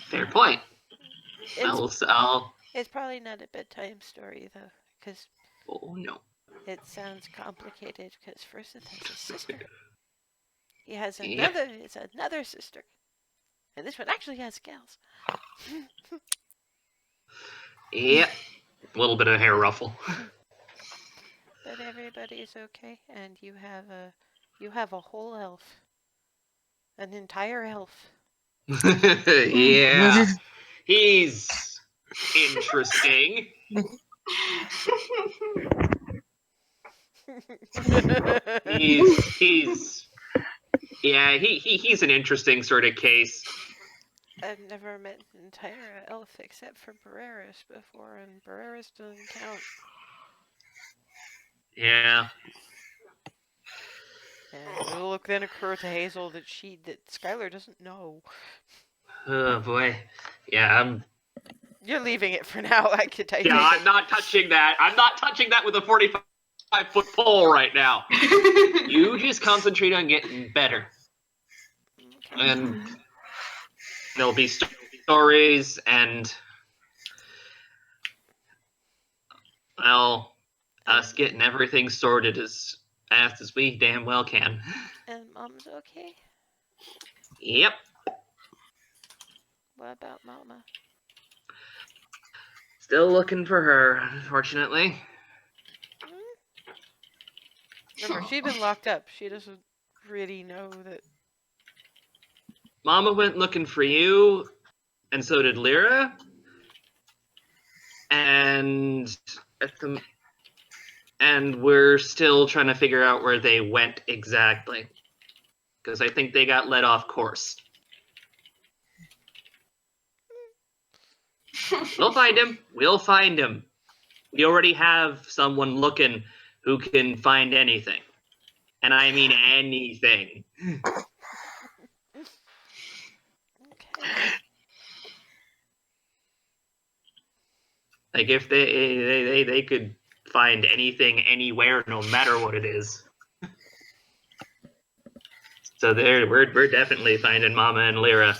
Fair point. It's I'll. it's probably not a bedtime story though, because Oh no. it sounds complicated. Because Furseth has a sister. He has Yep. another sister, and this one actually has scales. Yep. A little bit of hair ruffle. But everybody's okay, and you have a whole elf, an entire elf. Yeah. He's interesting. He's yeah, he's an interesting sort of case. I've never met an entire elf except for Barreras before, and Barreras doesn't count. Yeah. And the look then occurred to Hazel that Skylar doesn't know. Oh boy. Yeah, You're leaving it for now, I could tell you. yeah, I'm not touching that. I'm not touching that with a 45-foot pole right now. You just concentrate on getting better. Okay. And there'll be stories and well, us getting everything sorted as fast as we damn well can. And Mom's okay? Yep. What about Mama? Still looking for her, unfortunately. Remember, she's been locked up. She doesn't really know that. Mama went looking for you, and so did Lyra. And we're still trying to figure out where they went exactly. Because I think they got let off course. We'll find him. We'll find him. We already have someone looking who can find anything. And I mean anything. Okay. Like if they could find anything anywhere, no matter what it is. So we're definitely finding Mama and Lyra.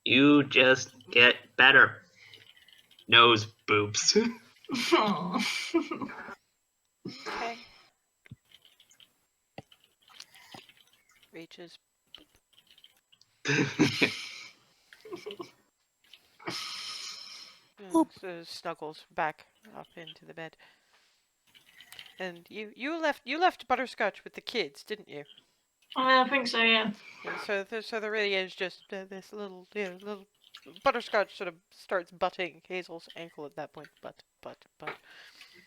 You just get better. Nose boobs. Okay. Reaches. So snuggles back up into the bed. And you left Butterscotch with the kids, didn't you? I think so, yeah. And so there really is just this little Butterscotch sort of starts butting Hazel's ankle at that point. But.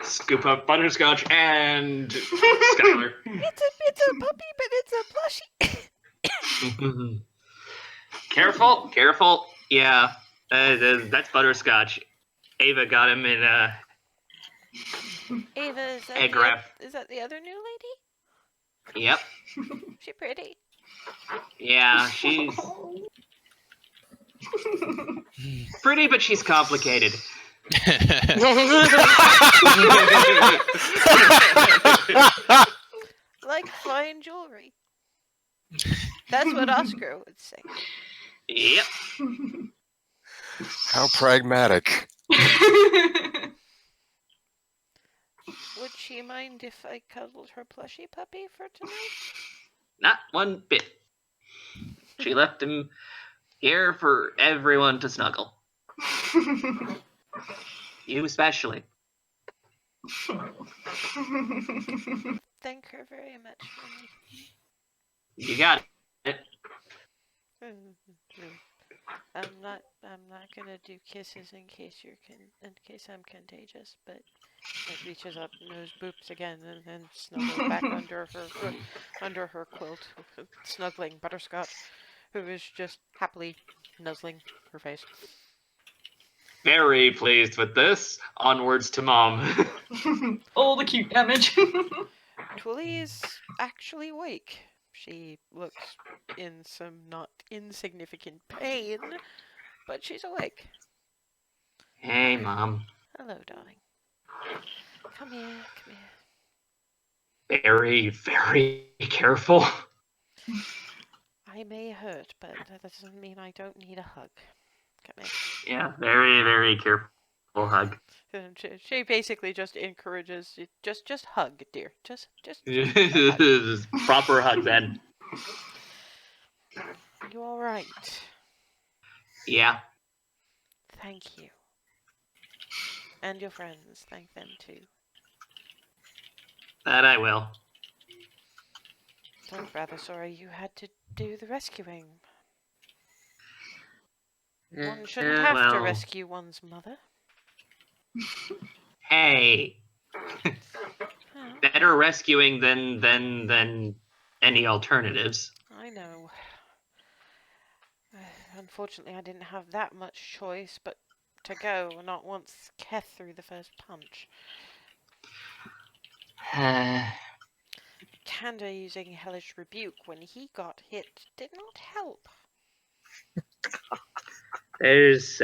Scoop up Butterscotch and Skylar. It's a puppy, but it's a plushie. Careful. Yeah, that's Butterscotch. Ava got him in Ava, is that the other new lady? Yep. She pretty. Yeah, she's pretty, but she's complicated. Like fine jewelry. That's what Oscar would say. Yep. How pragmatic. Would she mind if I cuddled her plushie puppy for tonight? Not one bit. She left him here for everyone to snuggle. You especially. Thank her very much for me. You got it. I'm not gonna do kisses in case I'm contagious, but it reaches up, nose boops again, and then snuggles back under her quilt, snuggling Butterscotch, who is just happily nuzzling her face. Very pleased with this. Onwards to Mom. All the cute damage. Twilly is actually awake. She looks in some not insignificant pain, but she's awake. Hey, Mom. Hello, darling. Come here, come here. Very, very careful. I may hurt, but that doesn't mean I don't need a hug. Come Yeah, very, very careful hug. here. She basically just encourages you. Just hug, dear. Just hug. Proper hug then. You all right? Yeah. Thank you. And your friends, thank them too. That I will. I'm rather sorry you had to do the rescuing. One shouldn't Yeah, have to well, rescue one's mother. hey, Huh, better rescuing than any alternatives. I know. Unfortunately, I didn't have that much choice, but to go, not once Keth threw the first punch. Kanda using Hellish Rebuke when he got hit did not help. There's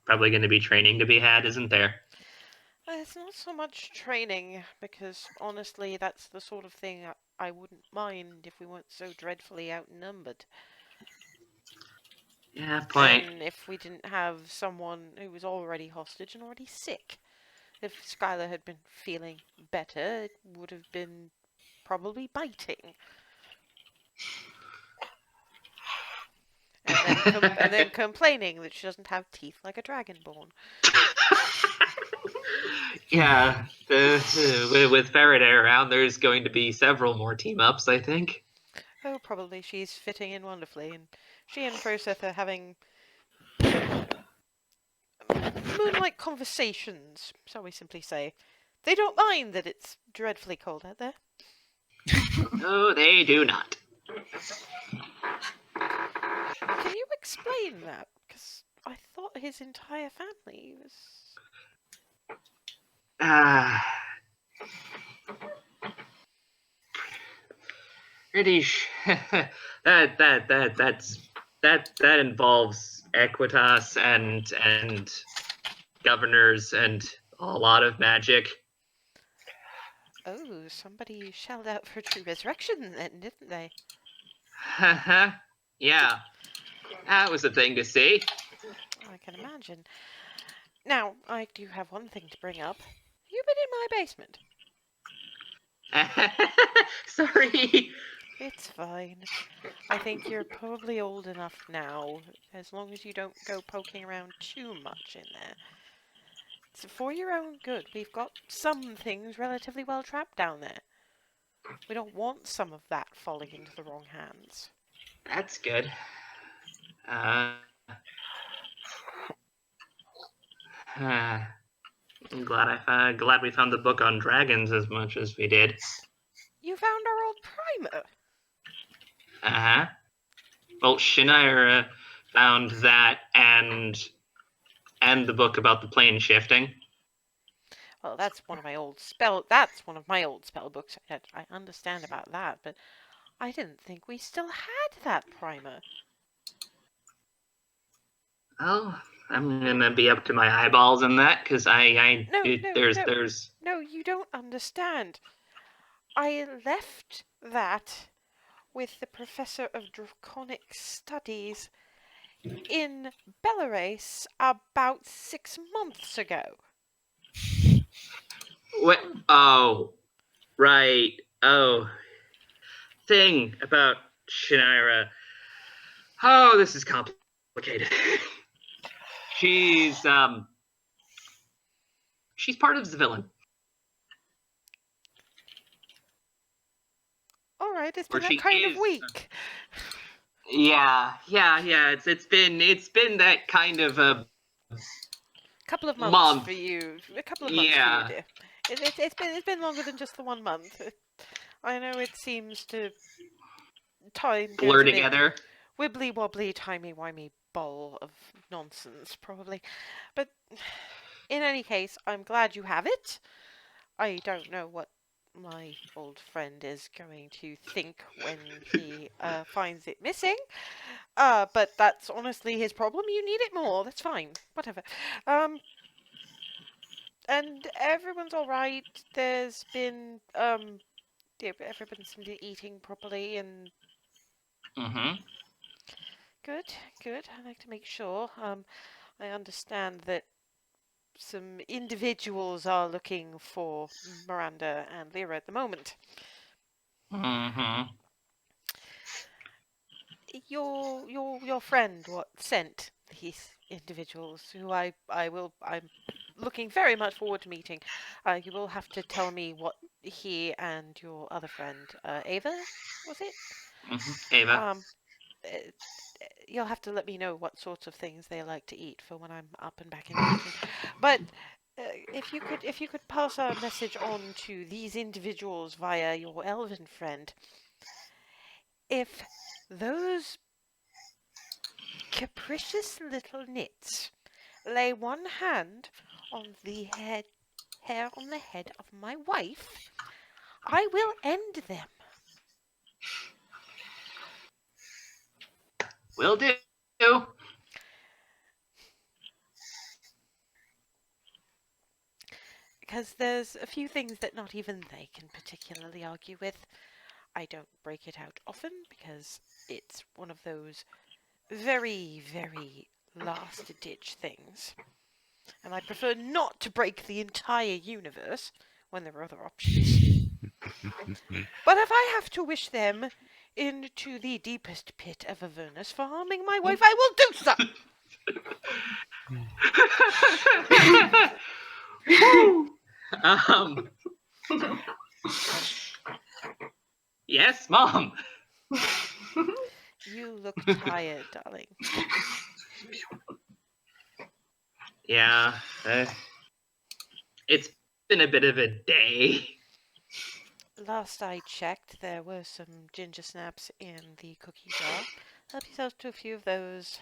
probably going to be training to be had, isn't there? It's not so much training, because honestly, that's the sort of thing I wouldn't mind if we weren't so dreadfully outnumbered. Yeah, point. And if we didn't have someone who was already hostage and already sick. If Skylar had been feeling better, it would have been probably biting. And then complaining that she doesn't have teeth like a dragonborn. Yeah, with Faraday around, there's going to be several more team ups, I think. Oh, probably she's fitting in wonderfully, and she and Froseth are having moonlight conversations, shall we simply say. They don't mind that it's dreadfully cold out there. No, they do not. Can you explain that? Because I thought his entire family was... Ah, that involves Equitas and governors and a lot of magic. Oh, somebody shelled out for true resurrection then, didn't they? Yeah, that was a thing to see. I can imagine. Now, I do have one thing to bring up. You've been in my basement. Sorry. It's fine. I think you're probably old enough now, as long as you don't go poking around too much in there. It's for your own good. We've got some things relatively well trapped down there. We don't want some of that falling into the wrong hands. That's good. I'm glad we found the book on dragons as much as we did. You found our old primer. Uh-huh. Well, Shinaira found that and the book about the plane shifting. Well, that's one of my old spell books. I understand about that, but I didn't think we still had that primer. Oh, I'm gonna be up to my eyeballs in that because there's No, you don't understand. I left that with the Professor of Draconic Studies in Belarus about 6 months ago. what? Oh, right. Oh, thing about Shinaira. Oh, this is complicated. She's part of the villain. All right, it's Or been that she kind of is. week. Yeah. It's been that kind of a Couple of months month. for you. A couple of months for you, Yeah. dear. It's been longer than just the 1 month. I know it seems to time goes Blur a bit together. wibbly wobbly, timey wimey ball of nonsense, probably. But in any case, I'm glad you have it. I don't know what my old friend is going to think when he finds it missing. But that's honestly his problem. You need it more. That's fine. Whatever. And everyone's all right. There's been yeah, everyone's been eating properly and Mm-hmm. good. Good. I like to make sure. I understand that some individuals are looking for Miranda and Lyra at the moment. Mm-hmm. Your friend what sent these individuals who I'm looking very much forward to meeting. You will have to tell me what he and your other friend, Ava, was it? Mm-hmm. Ava. Uh, you'll have to let me know what sorts of things they like to eat for when I'm up and back in the kitchen. But if you could pass a message on to these individuals via your elven friend, if those capricious little nits lay one hand on the hair on the head of my wife, I will end them. Will do. Because there's a few things that not even they can particularly argue with. I don't break it out often because it's one of those very, very last-ditch things. And I prefer not to break the entire universe when there are other options. But if I have to wish them into the deepest pit of Avernus for harming my wife, I will do so! um. Yes, Mom. You look tired, darling. Yeah. It's been a bit of a day. Last I checked, there were some ginger snaps in the cookie jar. Help yourself to a few of those.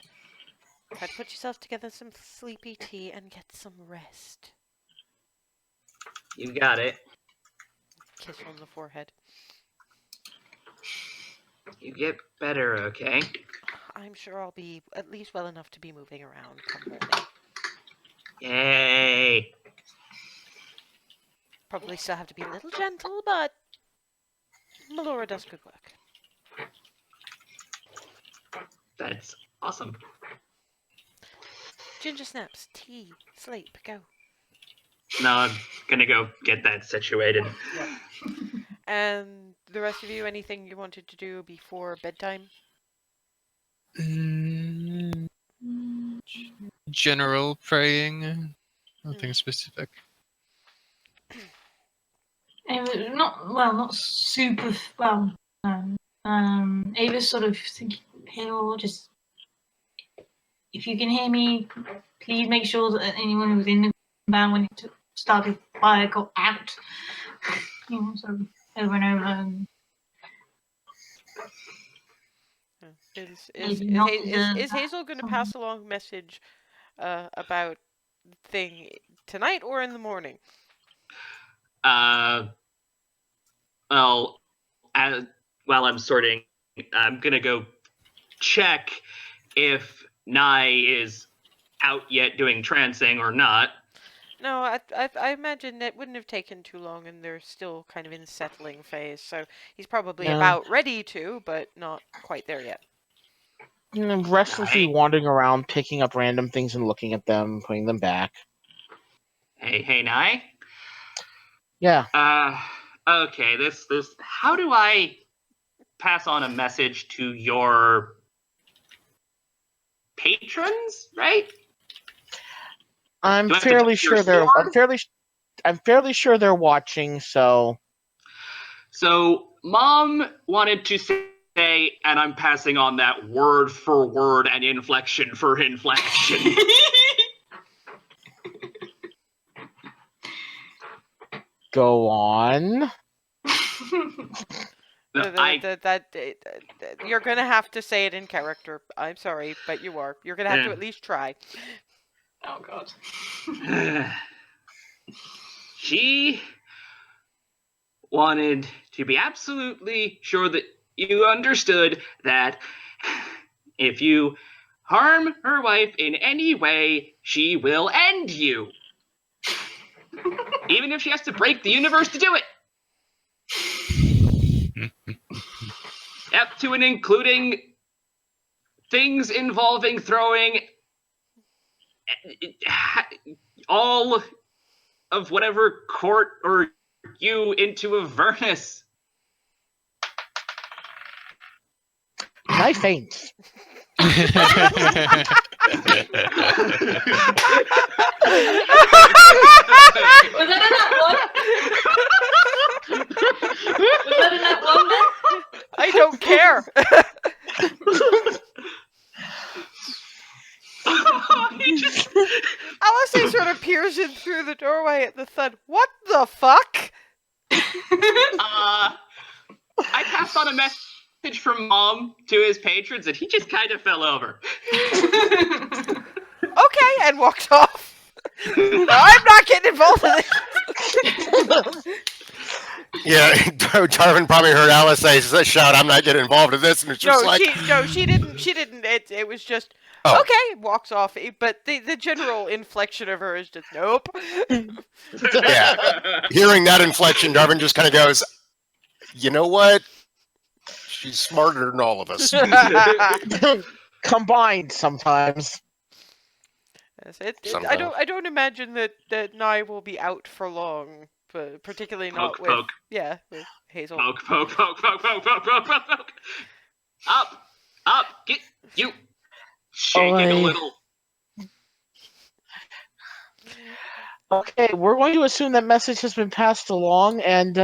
Try to put yourself together some sleepy tea and get some rest. You got it. Kiss on the forehead. You get better, okay? I'm sure I'll be at least well enough to be moving around come morning. Yay. Probably still have to be a little gentle, but Melora does good work. That's awesome. Ginger snaps, tea, sleep, go. Now I'm gonna go get that situated. Yep. And the rest of you, anything you wanted to do before bedtime? General praying, nothing specific. Not super well. Ava's sort of thinking, "Hey, just if you can hear me, please make sure that anyone who's in the compound when it started fire got out." Sort of over and over. Maybe not Is Hazel going to pass along message about thing tonight or in the morning? Well, while I'm sorting, I'm gonna go check if Nye is out yet doing trancing or not. No, I imagine it wouldn't have taken too long, and they're still kind of in settling phase. So he's probably No. about ready to, but not quite there yet. Restlessly Right. wandering around, picking up random things and looking at them, putting them back. Hey, Nye. Yeah. Okay. This. How do I pass on a message to your patrons? Right? I'm Do I have to fairly put your sure they're. sword? I'm fairly sure they're watching. So So, Mom wanted to say, and I'm passing on that word for word and inflection for inflection. go on. No, You're gonna have to say it in character. I'm sorry, but you are. You're gonna have to at least try. Oh God. She wanted to be absolutely sure that you understood that if you harm her wife in any way, she will end you. Even if she has to break the universe to do it. Up to and including things involving throwing all of whatever court or you into a furnace. I faint. Was that in that one? Was that in that one bit? I don't care. He just, Alice sort of peers in through the doorway at the thud. What the fuck? I passed on a message from Mom to his patrons, and he just kind of fell over. Okay, and walks off. I'm not getting involved in this. Yeah, Darwin probably heard Alice say, shout, I'm not getting involved in this. And it's just She didn't. She didn't. It was just, Oh. okay, walks off. But the general inflection of her is just, nope. Yeah. Hearing that inflection, Darwin just kind of goes, you know what? She's smarter than all of us. Combined sometimes. I don't imagine that Nye will be out for long, but particularly not with with Hazel. Poke, poke, poke, poke, poke, poke, poke, poke, poke. Up, get you. Shaking a little. Okay, we're going to assume that message has been passed along, and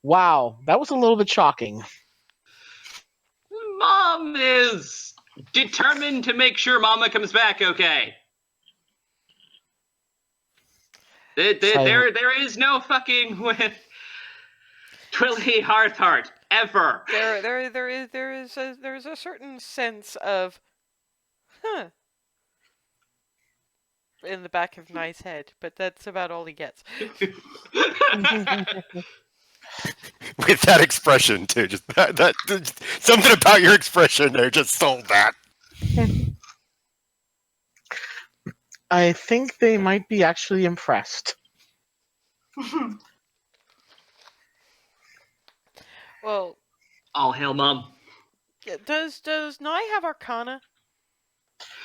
wow, that was a little bit shocking. Mom is determined to make sure Mama comes back okay. There is no fucking with Twilly Hearthheart ever. There's a certain sense of, in the back of Nye's head, but that's about all he gets. With that expression, too. Just that something about your expression there just sold that. I think they might be actually impressed. Well, all hail Mom. Does Nye have Arcana?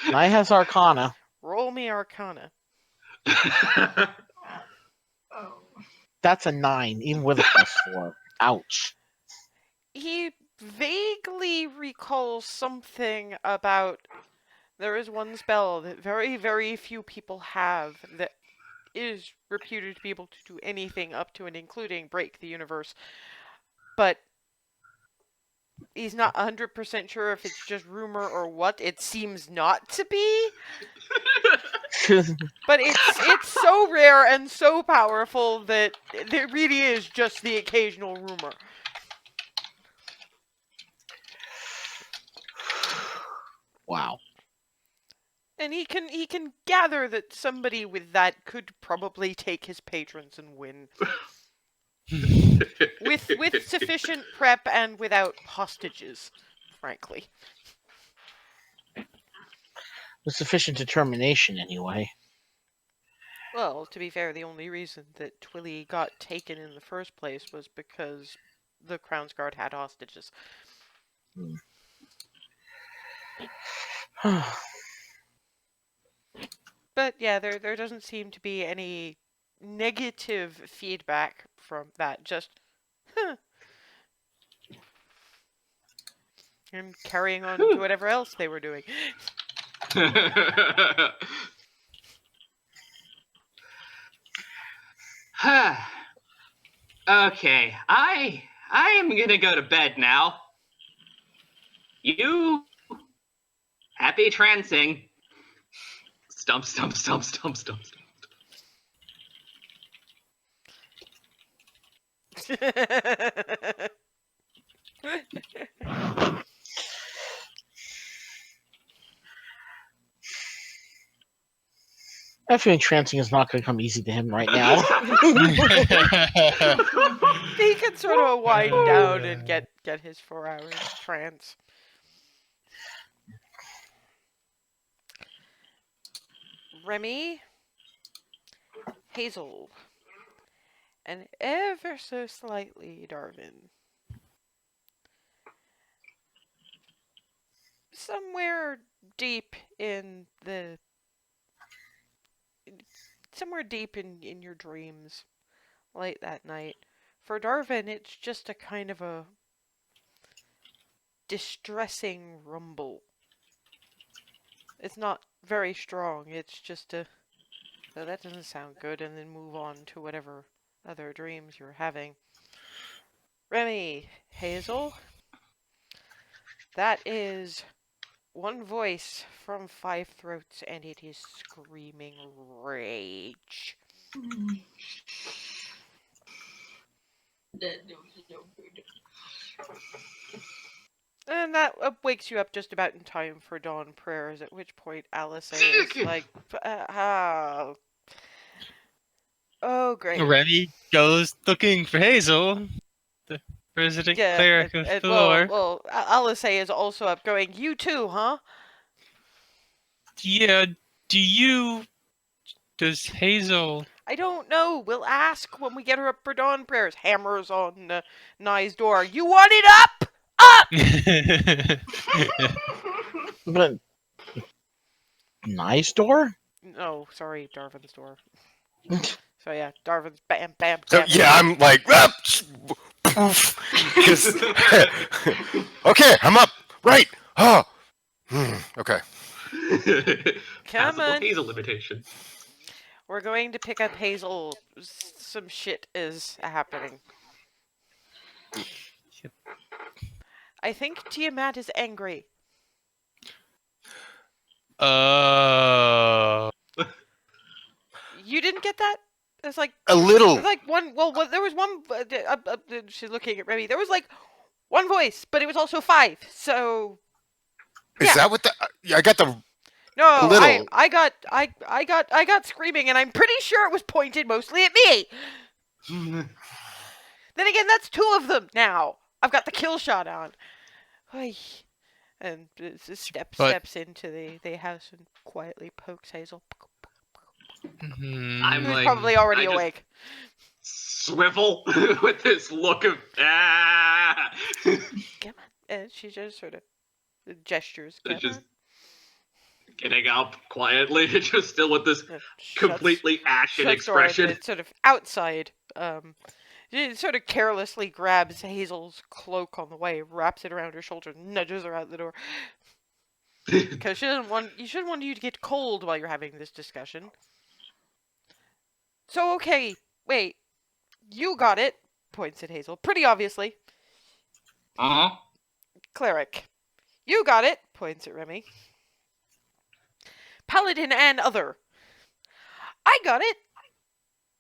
Nye has Arcana. Roll me Arcana. That's a 9, even with a +4. Ouch. He vaguely recalls something about there is one spell that very, very few people have that is reputed to be able to do anything up to and including break the universe. But he's not 100% sure if it's just rumor or what. It seems not to be. But it's so rare and so powerful that there really is just the occasional rumor. Wow. And he can gather that somebody with that could probably take his patrons and win. with sufficient prep and without hostages, frankly. With sufficient determination, anyway. Well, to be fair, the only reason that Twilly got taken in the first place was because the Crown's Guard had hostages. But yeah, there doesn't seem to be any negative feedback from that. Just, and carrying on to whatever else they were doing. Okay, I am gonna go to bed now. You happy trancing. Stump, stump, stump, stump, stump, stump. I feel trancing is not going to come easy to him right now. He can sort of wind down and get his 4 hours trance. Remy, Hazel, and ever so slightly Darwin. Somewhere deep in your dreams late that night. For Darwin, it's just a kind of a distressing rumble. It's not very strong, it's just a, oh, that doesn't sound good, and then move on to whatever other dreams you're having. Remy, Hazel, that is one voice from 5 throats, and it is screaming rage. And that wakes you up just about in time for dawn prayers, at which point Alice is like, oh, great. Remy goes looking for Hazel, the resident cleric of the lore. Well, Alice is also up going, you too, huh? Yeah, does Hazel... I don't know. We'll ask when we get her up for dawn prayers. Hammers on Nye's door. You want it up? But nice door? No, sorry, Darvin's door. So yeah, Darvin's bam, bam, So, bam. yeah, I'm like, poof. Okay, I'm up. Right. Oh. Okay. Come Passable on. Hazel limitation. We're going to pick up Hazel. Some shit is happening. I think Tiamat is angry. You didn't get that? There's like A little. There's like one. Well, there was one. She's looking at Remy. There was like one voice, but it was also 5. So Is yeah. that what the? I got the. no, Little. I got screaming, and I'm pretty sure it was pointed mostly at me. Then again, that's 2 of them now. I've got the kill shot on. Oy. And steps into the house and quietly pokes Hazel. I'm Who's like, probably already I just awake. Swivel with this look of Come on. And she just sort of gestures. Come just on. getting up quietly, just still with this completely ashen shuts door, expression. but sort of outside. She sort of carelessly grabs Hazel's cloak on the way, wraps it around her shoulder, nudges her out the door. Because she shouldn't want you to get cold while you're having this discussion. So, okay, wait. You got it, points at Hazel, pretty obviously. Uh-huh. Cleric. You got it, points at Remy. Paladin and other. I got it.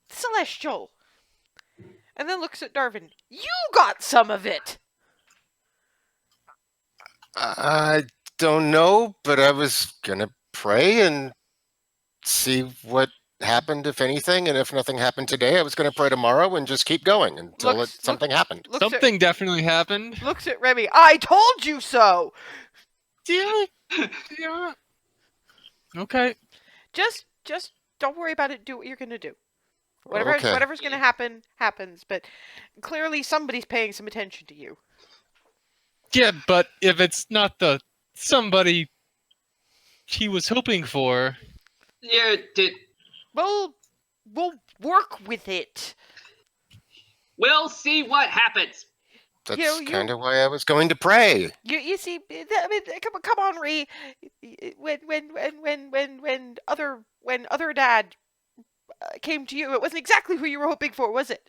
Celestial. And then looks at Darwin. You got some of it! I don't know, but I was gonna pray and see what happened, if anything, and if nothing happened today, I was gonna pray tomorrow and just keep going until something happened. Something definitely happened. Looks at Remy. I told you so! Yeah. Okay. Just don't worry about it. Do what you're gonna do. Okay. Whatever's gonna happen, happens. But clearly somebody's paying some attention to you. Yeah, but if it's not the somebody he was hoping for... Yeah, We'll work with it. we'll see what happens. That's kind of why I was going to pray. You see, I mean, come on, Ree. When other dad came to you, it wasn't exactly who you were hoping for, was it?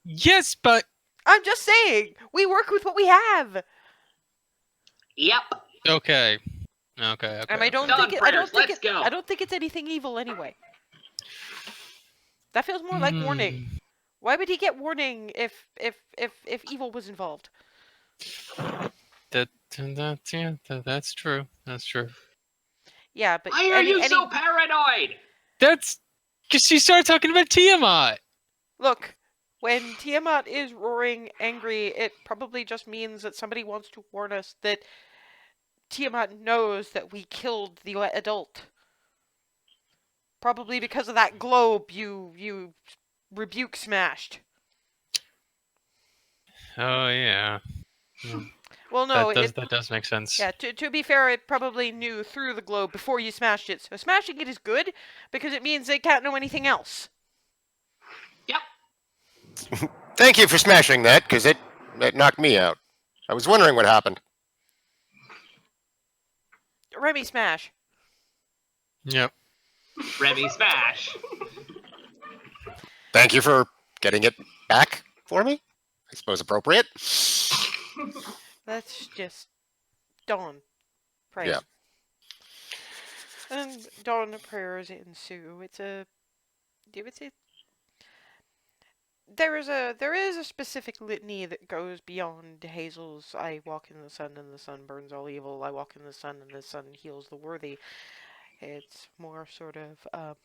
Yes, but... I'm just saying, we work with what we have. Yep. Okay. And I don't think it's anything evil anyway. That feels more like warning. Why would he get warning if evil was involved? That's true. That's true. Yeah, but Why are you so paranoid? That's because she started talking about Tiamat. Look, when Tiamat is roaring angry, it probably just means that somebody wants to warn us that Tiamat knows that we killed the adult. Probably because of that globe you rebuke smashed. Oh yeah. Well, no, that does make sense. Yeah, to be fair, it probably knew through the globe before you smashed it. So smashing it is good because it means they can't know anything else. Thank you for smashing that, because it knocked me out. I was wondering what happened. Remy smash. Yep. Remy smash. Thank you for getting it back for me. I suppose appropriate. That's just dawn praying. Yeah. And dawn prayers ensue. It's a there is a specific litany that goes beyond Hazel's I walk in the sun and the sun burns all evil. I walk in the sun and the sun heals the worthy. It's more sort of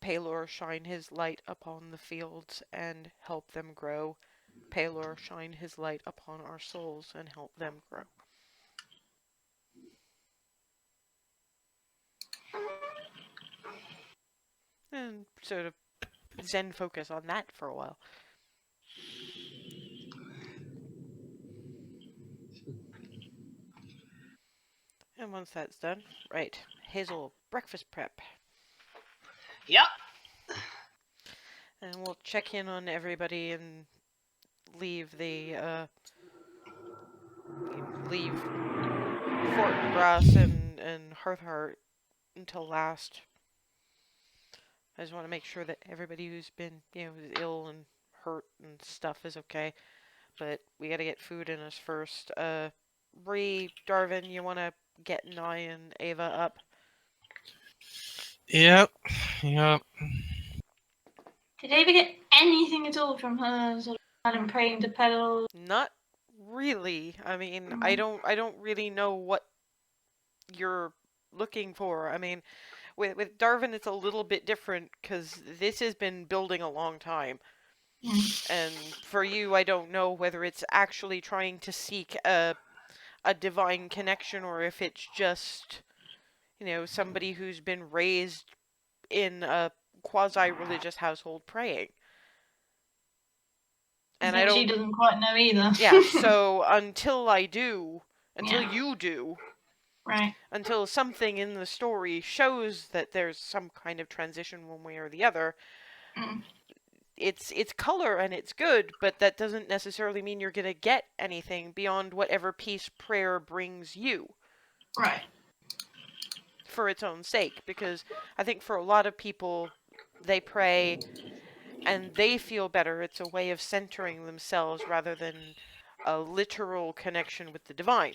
Palor shine his light upon the fields and help them grow. Palor shine his light upon our souls and help them grow. And sort of zen focus on that for a while. And once that's done, right, Hazel, breakfast prep. Yep. And we'll check in on everybody and leave leave Fortinbras and Hearthheart until last. I just want to make sure that everybody who's been, ill and hurt and stuff is okay. But we gotta get food in us first. Bree, Darvin, you want to get Nye and Ava up? Yep. Did Ava get anything at all from her sort of Madam praying to pedal? Not really. I mean, I don't really know what you're looking for. I mean, with Darvin, it's a little bit different because this has been building a long time. And for you, I don't know whether it's actually trying to seek a divine connection or if it's just, somebody who's been raised in a quasi-religious household praying. And I don't. She doesn't quite know either. Yeah. So until I do, you do. Right. Until something in the story shows that there's some kind of transition one way or the other, it's color and it's good, but that doesn't necessarily mean you're going to get anything beyond whatever peace prayer brings you. Right. For its own sake, because I think for a lot of people, they pray and they feel better. It's a way of centering themselves rather than a literal connection with the divine.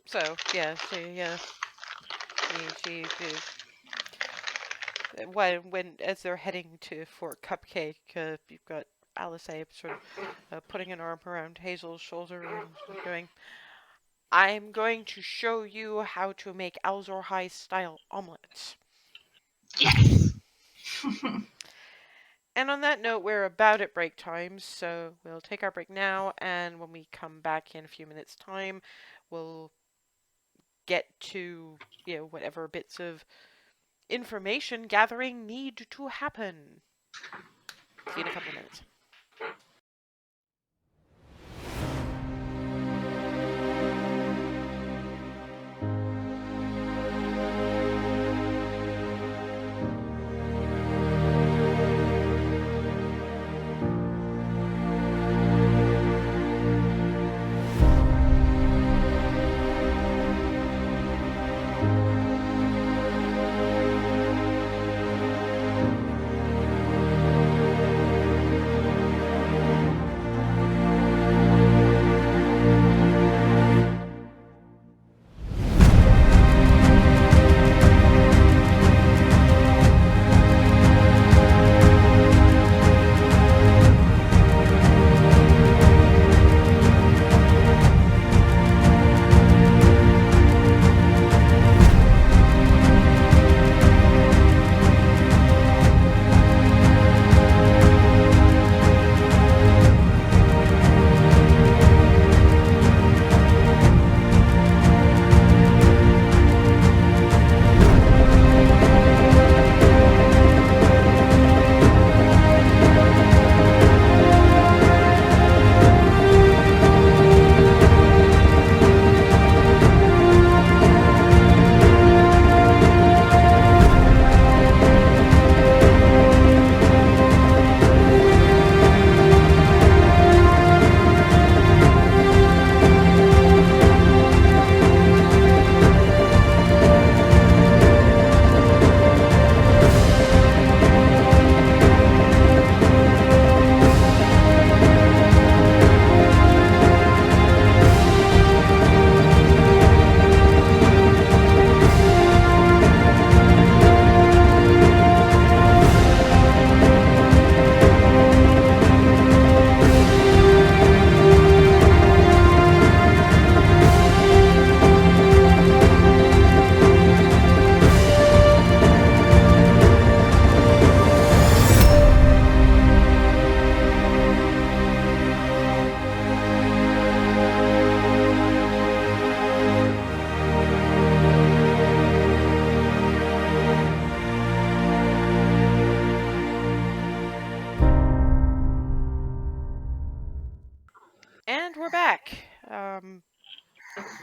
So, yeah, when as they're heading for Cupcake, you've got Alice sort of putting an arm around Hazel's shoulder and going, I'm going to show you how to make Alzor High style omelets. Yes! And on that note, we're about at break time, so we'll take our break now, and when we come back in a few minutes' time, we'll get to, whatever bits of information gathering need to happen. See you in a couple of minutes.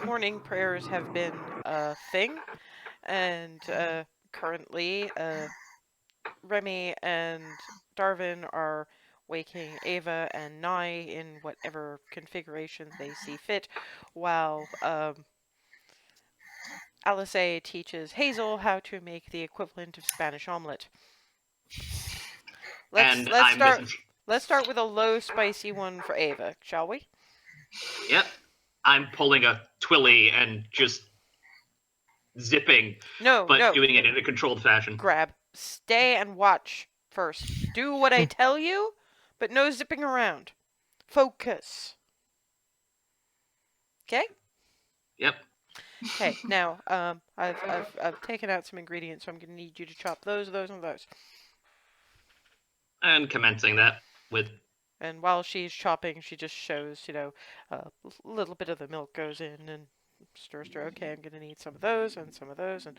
morning prayers have been a thing, and currently Remy and Darwin are waking Ava and Nye in whatever configuration they see fit, while Alice teaches Hazel how to make the equivalent of Spanish omelet. And Let's I'm start. just, Let's start with a low spicy one for Ava, shall we? yep. I'm pulling a Twilly and just zipping, No, but no. doing it in a controlled fashion. Grab. Stay and watch first. Do what I tell you, but no zipping around. Focus. Okay? Yep. Okay, now, I've taken out some ingredients, so I'm gonna need you to chop those, and those. And commencing that with And while she's chopping, she just shows, a little bit of the milk goes in and stir. Okay, I'm gonna need some of those, and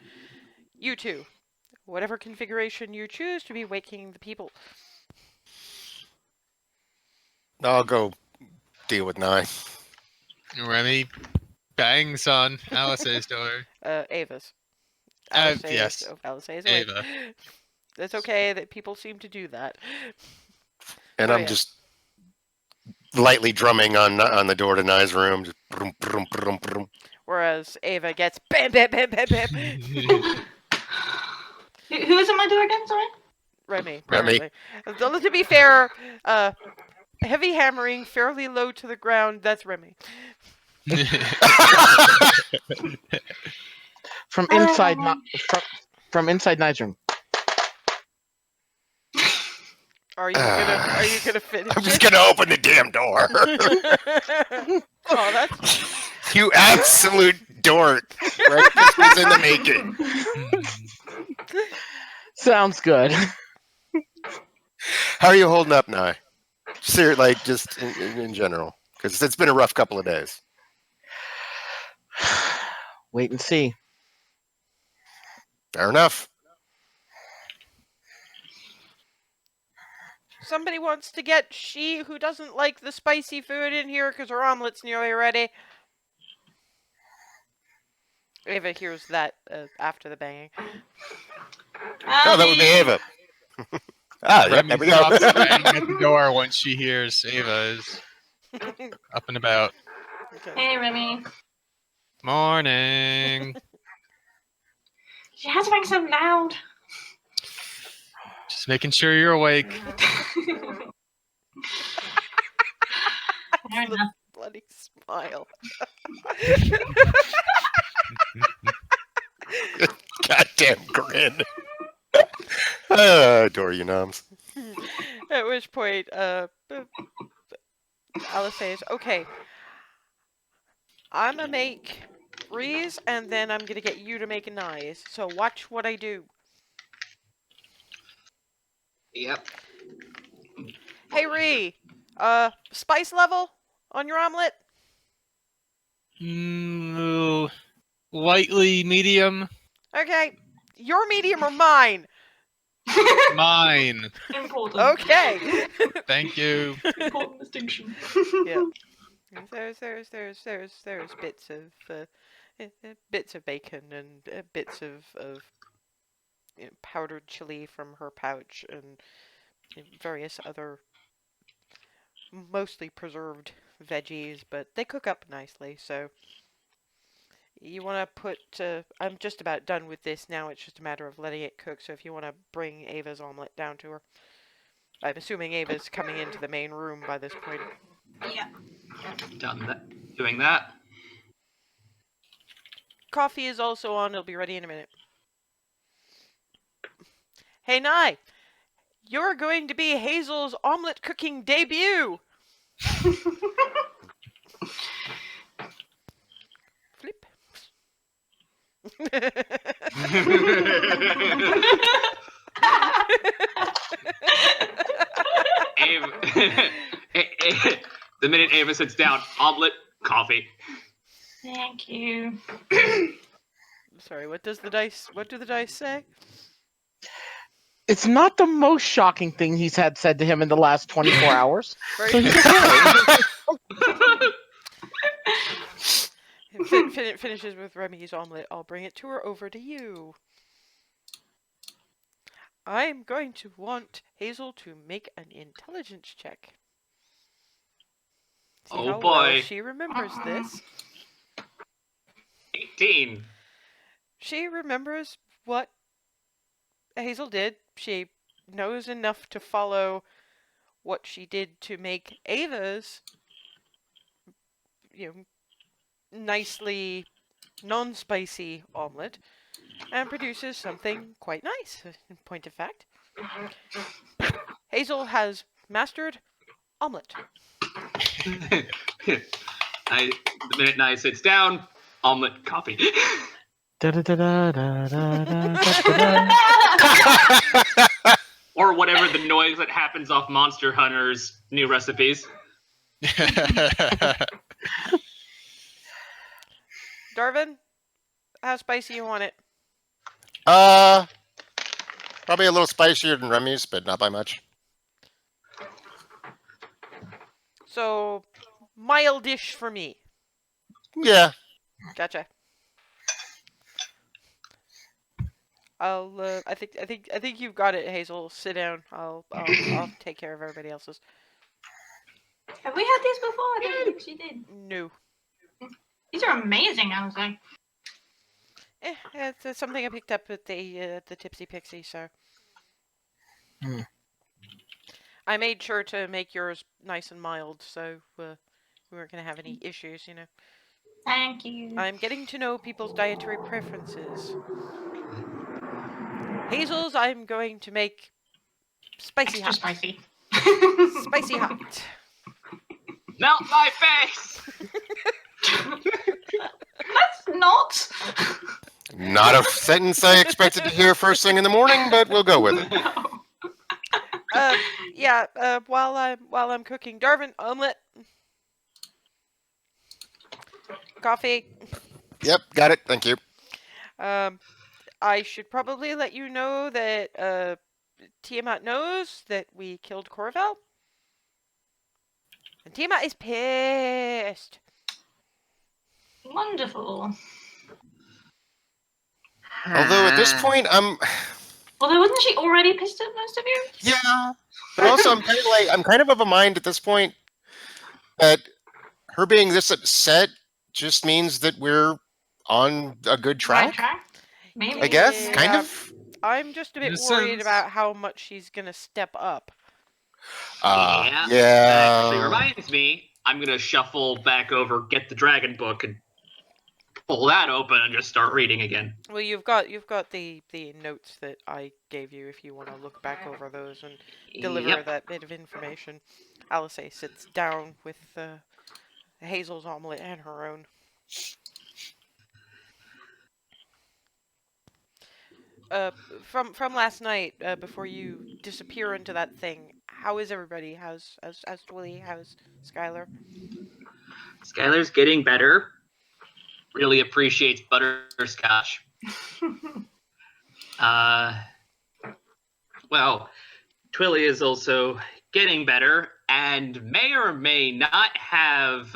you two, whatever configuration you choose to be waking the people. I'll go deal with Nye. Remy bangs on Alice's door. Ava's. Yes, Alice is awake. Ava. It's okay that people seem to do that. And Oh, I'm yeah. just lightly drumming on the door to Nye's room. Just brum, brum, brum, brum. Whereas Ava gets bam, bam, bam, bam, bam. Who is at my door again? Sorry. Remy. Remy. Apparently. To be fair, heavy hammering, fairly low to the ground. That's Remy. From inside, from inside Nye's room. Are you gonna finish? I'm just gonna open the damn door. Oh, that's You absolute dork. Right? This was in the making. Sounds good. How are you holding up, Nye? Just in general, because it's been a rough couple of days. Wait and see. Fair enough. somebody wants to get she who doesn't like the spicy food in here because her omelet's nearly ready. Ava hears that after the banging. Oh, that would be Ava. Yep, Remy there we go. stops banging at the door once she hears Ava is up and about. Okay. Hey, Remy. Morning. She has to make so loud. Just making sure you're awake. Fair enough. Bloody smile. Goddamn grin. Adore you, Noms. At which point, Alice says, "Okay, I'm gonna make Reese, and then I'm gonna get you to make an eyes. So watch what I do." Yep. Hey, Ree, spice level on your omelet? Lightly medium. Okay, your medium or mine? Mine. Important. Okay. Thank you. Important distinction. Yeah. There's bits of bacon and bits of powdered chili from her pouch and various other mostly preserved veggies, but they cook up nicely. So you want to put. I'm just about done with this now. It's just a matter of letting it cook. So if you want to bring Ava's omelet down to her, I'm assuming Ava's coming into the main room by this point. Yeah. Done that. Doing that. Coffee is also on. It'll be ready in a minute. Hey, Nye, you're going to be Hazel's omelet cooking debut. Flip. Ava, the minute Ava sits down, omelet, coffee. Thank you. Sorry, what do the dice say? It's not the most shocking thing he's had said to him in the last 24 hours. Very So good. he's okay. Finishes with Remy's omelet. I'll bring it to her over to you. I'm going to want Hazel to make an intelligence check. See Oh how well boy. she remembers this. 18. She remembers what Hazel did. She knows enough to follow what she did to make Ava's, nicely non-spicy omelet, and produces something quite nice, in point of fact. Hazel has mastered omelet. The minute Nye sits down, omelet coffee. Or whatever the noise that happens off Monster Hunter's new recipes. Darvin, how spicy you want it? Probably a little spicier than Remy's, but not by much. So, mildish for me. Yeah. Gotcha. I think you've got it, Hazel. Sit down. I'll take care of everybody else's. Have we had these before? I don't think she did. No. These are amazing, I was like. It's something I picked up at the Tipsy Pixie, so. I made sure to make yours nice and mild, so we weren't going to have any issues, Thank you. I'm getting to know people's dietary preferences. Hazel's, I'm going to make spicy Extra hot. spicy. Spicy hot. Melt my face! That's not. Not a sentence I expected to hear first thing in the morning, but we'll go with it. While I'm cooking, Darvin, omelet. Coffee. Yep, got it. Thank you. I should probably let you know that Tiamat knows that we killed Corval. And Tiamat is pissed. Wonderful. Although at this point, Although wasn't she already pissed at most of you? yeah. But also, I'm kind of a mind at this point that her being this upset just means that we're on a good Right track. track? Maybe. I guess, kind Yeah. of. I'm just a bit In a worried sense. about how much she's gonna step up. That actually Yeah. reminds me, I'm gonna shuffle back over, get the dragon book, and pull that open and just start reading again. Well, you've got the notes that I gave you if you want to look back over those and deliver Yep. that bit of information. Alice sits down with Hazel's omelet and her own. From last night, before you disappear into that thing, how is everybody? How's Twilly? How's Skylar? Skylar's getting better. Really appreciates butterscotch. Well, Twilly is also getting better and may or may not have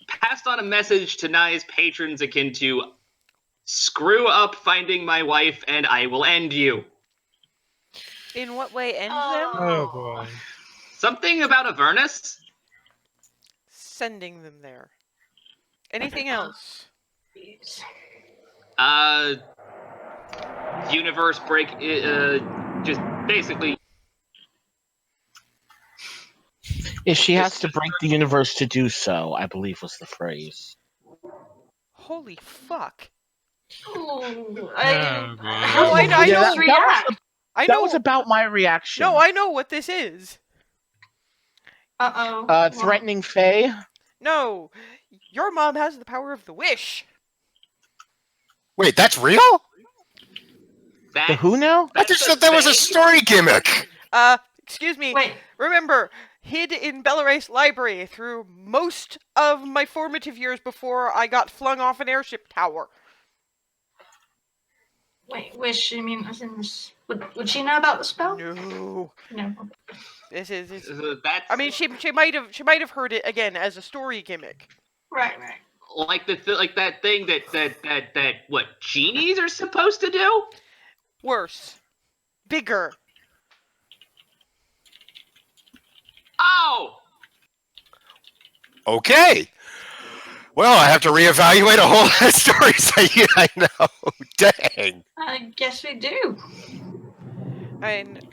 passed on a message to Nye's patrons akin to screw up finding my wife and I will end you. In what way end them? Oh boy. Something about Avernus? Sending them there. Anything else? Universe break, just basically. If she has to break the universe to do so, I believe was the phrase. Holy fuck! Ooh, Oh, how boy. I know. just react? I That know. was about my reaction. No, I know what this is. Uh-oh. Threatening Faye. No, your mom has the power of the wish. Wait, that's real? The who now? I just thought that was a story gimmick. Excuse me. Wait, Remember, hid in Belarus Library through most of my formative years before I got flung off an airship tower. wish, you mean as in this... Would she know about the spell? No, No. this is. That's, I mean, she might have heard it again as a story gimmick. Right. Like like that thing that what genies are supposed to do? Worse. Bigger. Oh, Okay. Well, I have to reevaluate a whole lot of stories. I know. Dang. I guess we do. And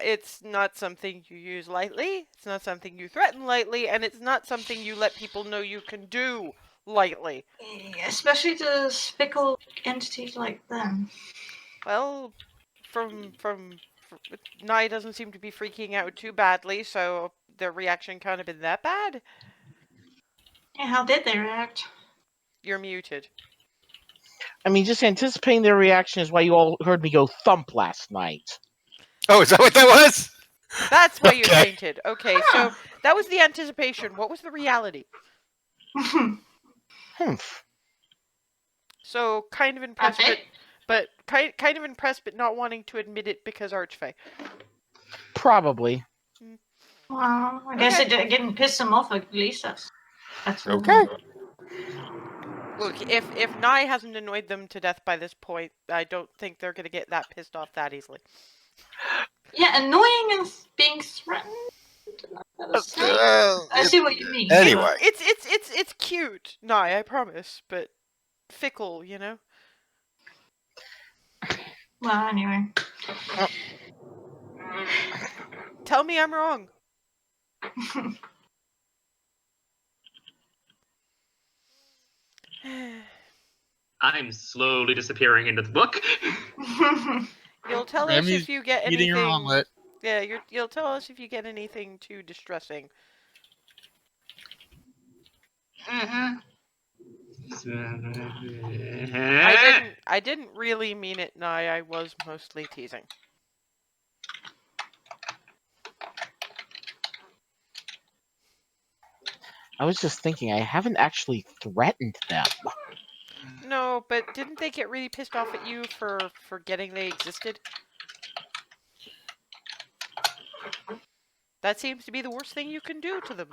it's not something you use lightly, it's not something you threaten lightly, and it's not something you let people know you can do lightly. Especially to fickle entities like them. Well, from Nye doesn't seem to be freaking out too badly, so their reaction can't have been that bad. Yeah, how did they react? You're muted. I mean, just anticipating their reaction is why you all heard me go thump last night. Oh, is that what that was? That's why you Okay. fainted. Okay, so that was the anticipation. What was the reality? Humph. So kind of impressed, Okay. but kind of impressed, but not wanting to admit it because Archfey. Probably. Well, I guess Okay. it didn't piss them off. At least that's Okay. Look, if Nye hasn't annoyed them to death by this point, I don't think they're gonna get that pissed off that easily. Yeah, annoying and being threatened. I see what you mean. Anyway. It's cute, Nye, I promise, but fickle, you know. Well, anyway. Tell me I'm wrong. I'm slowly disappearing into the book. You'll tell us Remy's if you get eating her anything. omelet. Yeah, you'll tell us if you get anything too distressing. I didn't really mean it, Nye. I was mostly teasing. I was just thinking, I haven't actually threatened them. No, but didn't they get really pissed off at you for forgetting they existed? That seems to be the worst thing you can do to them.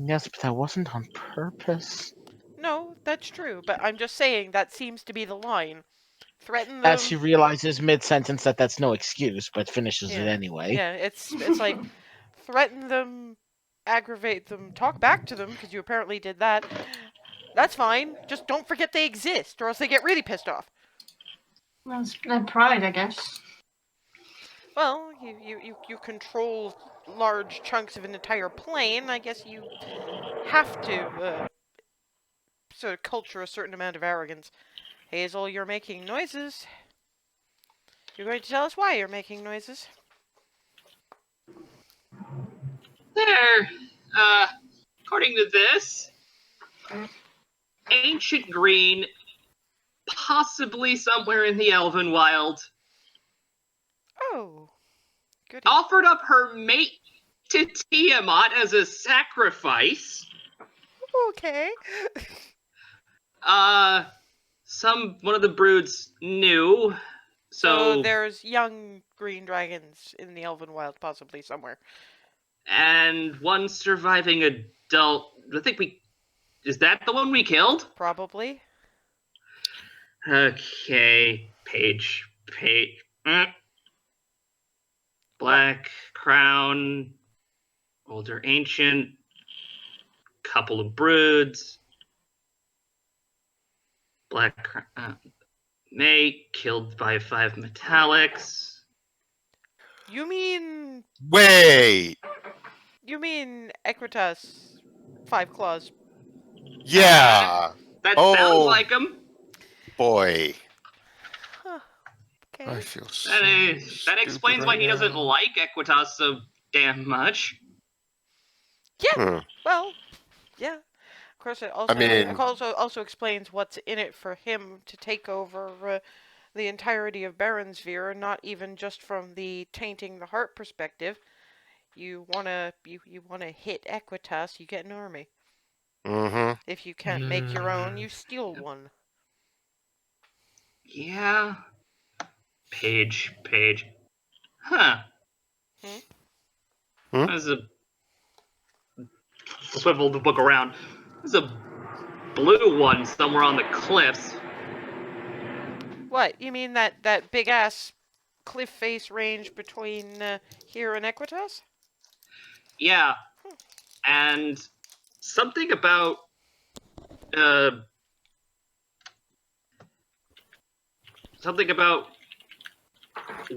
Yes, but that wasn't on purpose. No, that's true, but I'm just saying that seems to be the line. Threaten them. As she realizes mid-sentence that that's no excuse, but finishes it Yeah. anyway. Yeah, it's like threaten them, aggravate them, talk back to them because you apparently did that. That's fine. Just don't forget they exist, or else they get really pissed off. That's their pride, I guess. Well, you control large chunks of an entire plane. I guess you have to sort of culture a certain amount of arrogance. Hazel, you're making noises. You're going to tell us why you're making noises. There. According to this, ancient green, possibly somewhere in the Elven Wild, Oh, goody. offered up her mate to Tiamat as a sacrifice. Okay. One of the broods knew, So so there's young green dragons in the Elven Wild, possibly somewhere. and one surviving adult. Is that the one we killed? Probably. Okay, page. Black crown, older ancient, couple of broods. Black crown, mate killed by 5 metallics. You mean Wait. Equitas 5 claws? Yeah. That Oh. sounds like him. Boy. Huh. I Okay. feel so That stupid explains right why he now. doesn't like Equitas so damn much. Yeah. Hmm. Well, yeah. Of course, it also mean- also explains what's in it for him to take over the entirety of Baronsphere, not even just from the tainting the heart perspective. You wanna hit Equitas, you get an army. Mm-hmm. If you can't make your own, you steal one. Yeah. Page. Huh. Hmm? Hmm? There's a swivel the book around. There's a blue one somewhere on the cliffs. What? You mean that big ass cliff face range between here and Equitas? Yeah, and something about uh, something about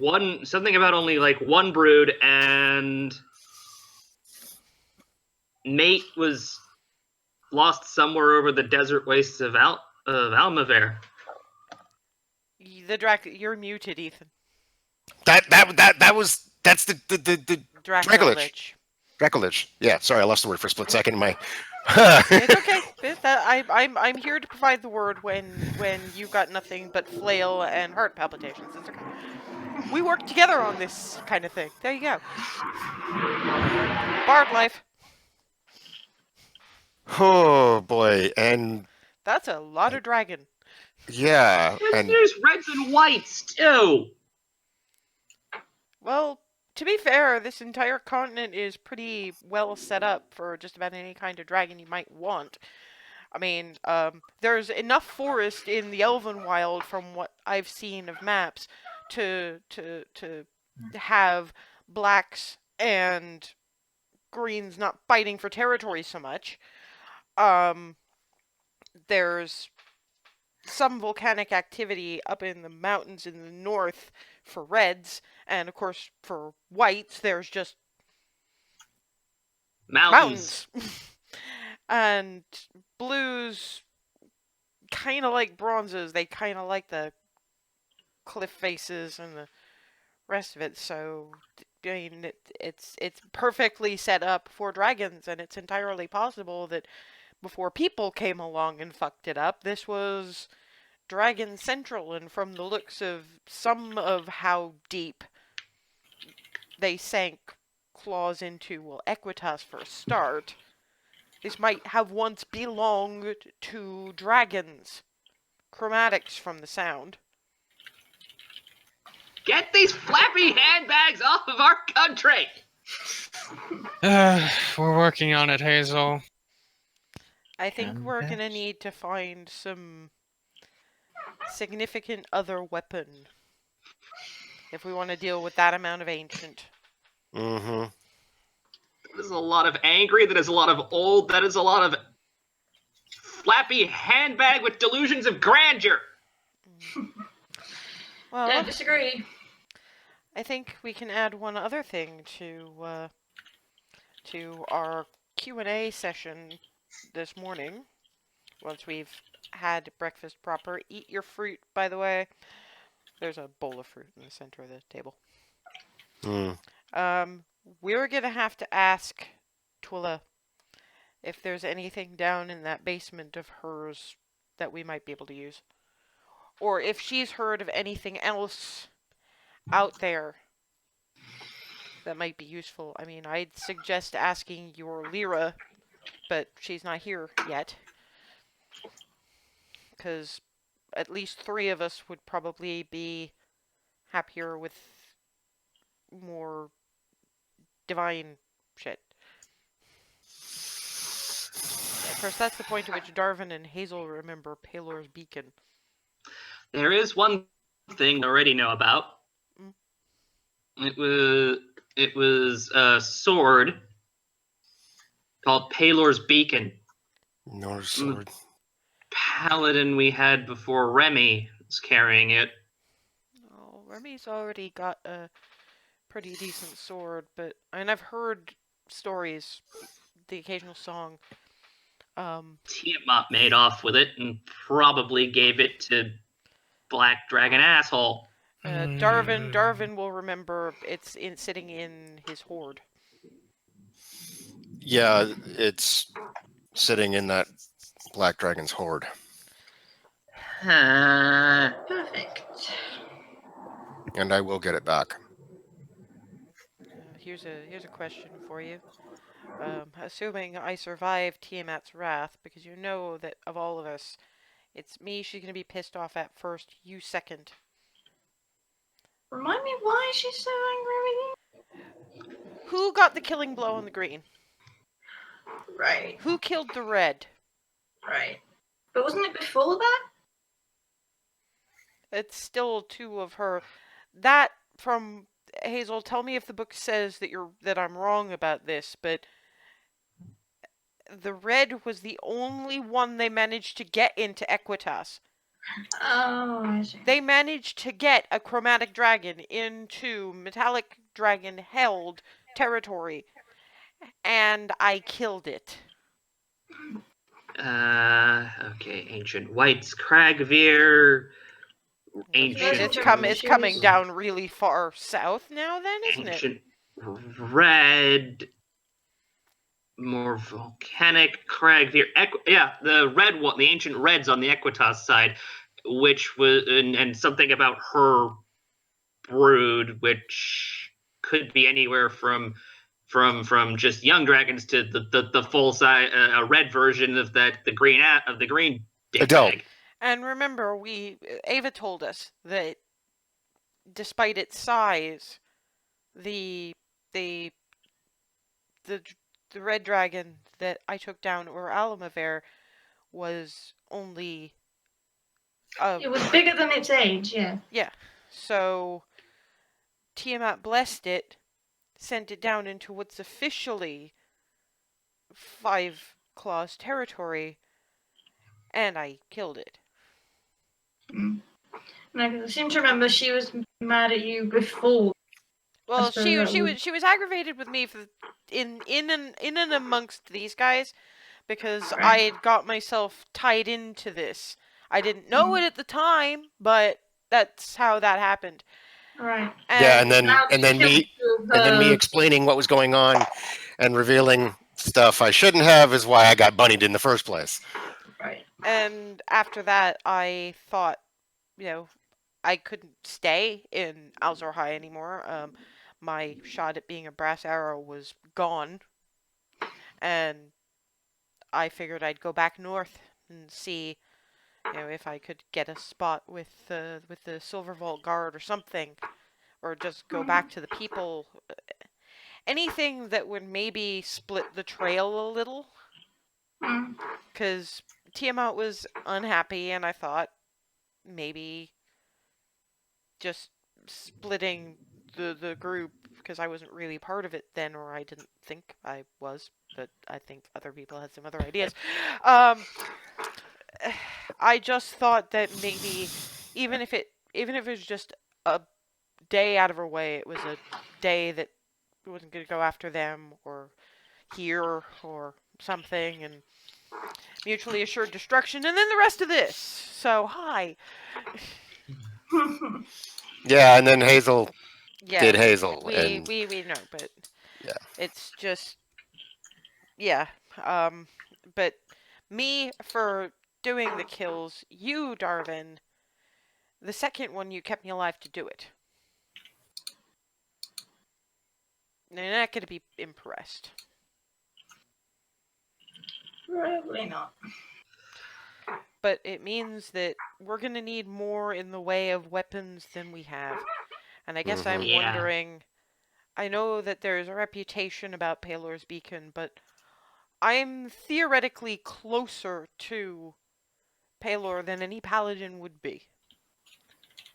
only like one brood, and mate was lost somewhere over the desert wastes of Almaver. You're muted, Ethan. That's the Dracolich. Dracolich. Yeah, sorry, I lost the word for a split second in my. It's okay. I'm here to provide the word when you've got nothing but flail and heart palpitations. It's okay. We work together on this kind of thing. There you go. Bard life. Oh boy, and That's a lot of dragon. yeah, And and there's reds and whites too. Well, to be fair, this entire continent is pretty well set up for just about any kind of dragon you might want. I mean, there's enough forest in the Elven Wild, from what I've seen of maps, to have blacks and greens not fighting for territory so much. There's some volcanic activity up in the mountains in the north for reds, and of course for whites, there's just Mountains. And blues kind of like bronzes. They kind of like the cliff faces and the rest of it. So I mean, it's perfectly set up for dragons, and it's entirely possible that before people came along and fucked it up, this was Dragon Central. And from the looks of some of how deep they sank claws into, well, Equitas for a start, this might have once belonged to dragons. Chromatics from the sound. Get these flappy handbags off of our country! We're working on it, Hazel. I think we're gonna need to find some significant other weapon if we want to deal with that amount of ancient. mm-hmm. That is a lot of angry, that is a lot of old, that is a lot of flappy handbag with delusions of grandeur. Well, Don't disagree. I think we can add one other thing to our Q&A session this morning. Once we've had breakfast proper. Eat your fruit, by the way. There's a bowl of fruit in the center of the table. We're gonna have to ask Twila if there's anything down in that basement of hers that we might be able to use. Or if she's heard of anything else out there that might be useful. I mean, I'd suggest asking your Lyra, but she's not here yet. Because at least 3 of us would probably be happier with more divine shit. Of course, that's the point at which Darvin and Hazel remember Palor's beacon. There is one thing I already know about. It was a sword called Palor's Beacon. Norse sword. paladin we had before Remy was carrying it. Oh, Remy's already got a pretty decent sword, but I've heard stories, the occasional song. Tiamat made off with it and probably gave it to Black Dragon Asshole. Darvin will remember it's sitting in his hoard. Yeah, it's sitting in that Black Dragon's hoard. Perfect. And I will get it back. Here's a question for you. Assuming I survive Tiamat's wrath, because you know that of all of us, it's me she's gonna be pissed off at first, you second. Remind me why she's so angry with you? Who got the killing blow on the green? Right. Who killed the red? Right. But wasn't it before that? It's still two of her. That from Hazel. Tell me if the book says that I'm wrong about this, but the red was the only one they managed to get into Equitas. Oh, I see. They managed to get a chromatic dragon into metallic dragon held territory, and I killed it. Okay, Ancient Whites, Cragveer, ancient It's coming down really far south now, then, isn't it? ancient red, more volcanic Cragveer. Yeah, the red one, the ancient reds on the Equitas side, which was and something about her brood, which could be anywhere from just young dragons to the full size red version of the green Adult. dickbag. And remember, Ava told us that despite its size, the the the the red dragon that I took down, or Alamaver, was only It was bigger than its age, yeah. Yeah. So Tiamat blessed it, sent it down into what's officially Five Claws territory, and I killed it. Mm. No, I seem to remember she was mad at you before. Well, she was aggravated with me for in and amongst these guys because Right. I had got myself tied into this. I didn't know it at the time, but that's how that happened. Right. And then me explaining what was going on and revealing stuff I shouldn't have is why I got bunnied in the first place. Right. And after that, I thought, I couldn't stay in Alzor High anymore. My shot at being a brass arrow was gone, and I figured I'd go back north and see, if I could get a spot with the Silver Vault Guard or something, or just go back to the people. Anything that would maybe split the trail a little, because Tiamat was unhappy, and I thought maybe just splitting the group, because I wasn't really part of it then, or I didn't think I was, but I think other people had some other ideas. I just thought that maybe even if it was just a day out of her way, it was a day that wasn't going to go after them or here or something, and mutually assured destruction, and then the rest of this. So hi. Yeah, and then Hazel Yeah, did Hazel. we know, but yeah, it's just but me for doing the kills, you, Darvin, the second one you kept me alive to do it. They're not going to be impressed. Probably not. But it means that we're going to need more in the way of weapons than we have. And I guess I'm wondering, I know that there's a reputation about Palor's Beacon, but I'm theoretically closer to Palor than any paladin would be.